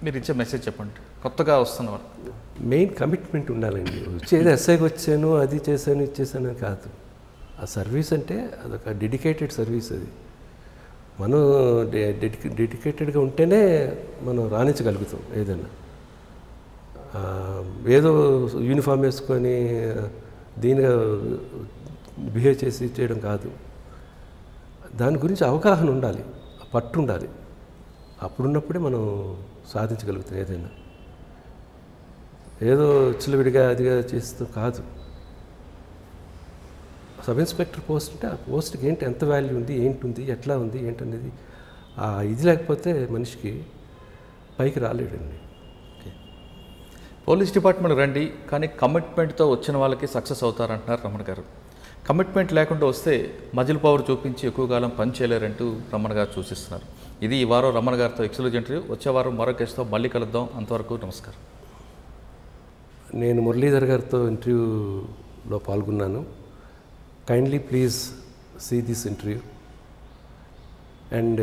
మీరు ఇచ్చే మెసేజ్ చెప్పండి, కొత్తగా వస్తున్న వాళ్ళు. మెయిన్ కమిట్మెంట్ ఉండాలండి. వచ్చేది ఎస్ఐకి వచ్చాను, అది చేశాను, ఇది చేశాను అని కాదు. ఆ సర్వీస్ అంటే అదొక డెడికేటెడ్ సర్వీస్. అది మనం డెడికేటెడ్గా ఉంటేనే మనం రాణించగలుగుతాం ఏదైనా. ఏదో యూనిఫామ్ వేసుకొని దీనిగా బిహేవ్ చేసి చేయడం కాదు. దాని గురించి అవగాహన ఉండాలి, పట్టు ఉండాలి. అప్పుడున్నప్పుడే మనం సాధించగలుగుతాం ఏదైనా. ఏదో చిల్లవిడిగా అదిగా చేస్తూ కాదు. సబ్ ఇన్స్పెక్టర్ పోస్ట్ అంటే ఆ పోస్ట్కి ఏంటి, ఎంత వాల్యూ ఉంది, ఏంటి ఉంది, ఎట్లా ఉంది, ఏంటనేది ఇది లేకపోతే మనిషికి పైకి రాలేడండి. ఓకే, పోలీస్ డిపార్ట్మెంట్ రండి, కానీ కమిట్మెంట్తో వచ్చిన వాళ్ళకి సక్సెస్ అవుతారంటున్నారు రమణ గారు. కమిట్మెంట్ లేకుండా వస్తే మజిల్ పవర్ చూపించి ఎక్కువ కాలం పని చేయలేరంటూ రమణ గారు సూచిస్తున్నారు. ఇది ఈ వారం రమణ గారితో ఎక్స్క్లూజివ్ ఇంటర్వ్యూ. వచ్చే వారం మరో కేసుతో మళ్ళీ కలుద్దాం. అంతవరకు నమస్కారం. నేను మురళీధర్ గారితో ఇంటర్వ్యూలో పాల్గొన్నాను. Kindly please see this interview and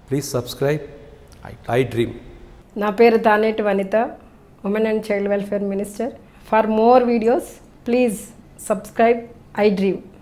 please subscribe I dream. నా పేరు Taneti Vanitha, women and child welfare minister. For more videos please subscribe I dream.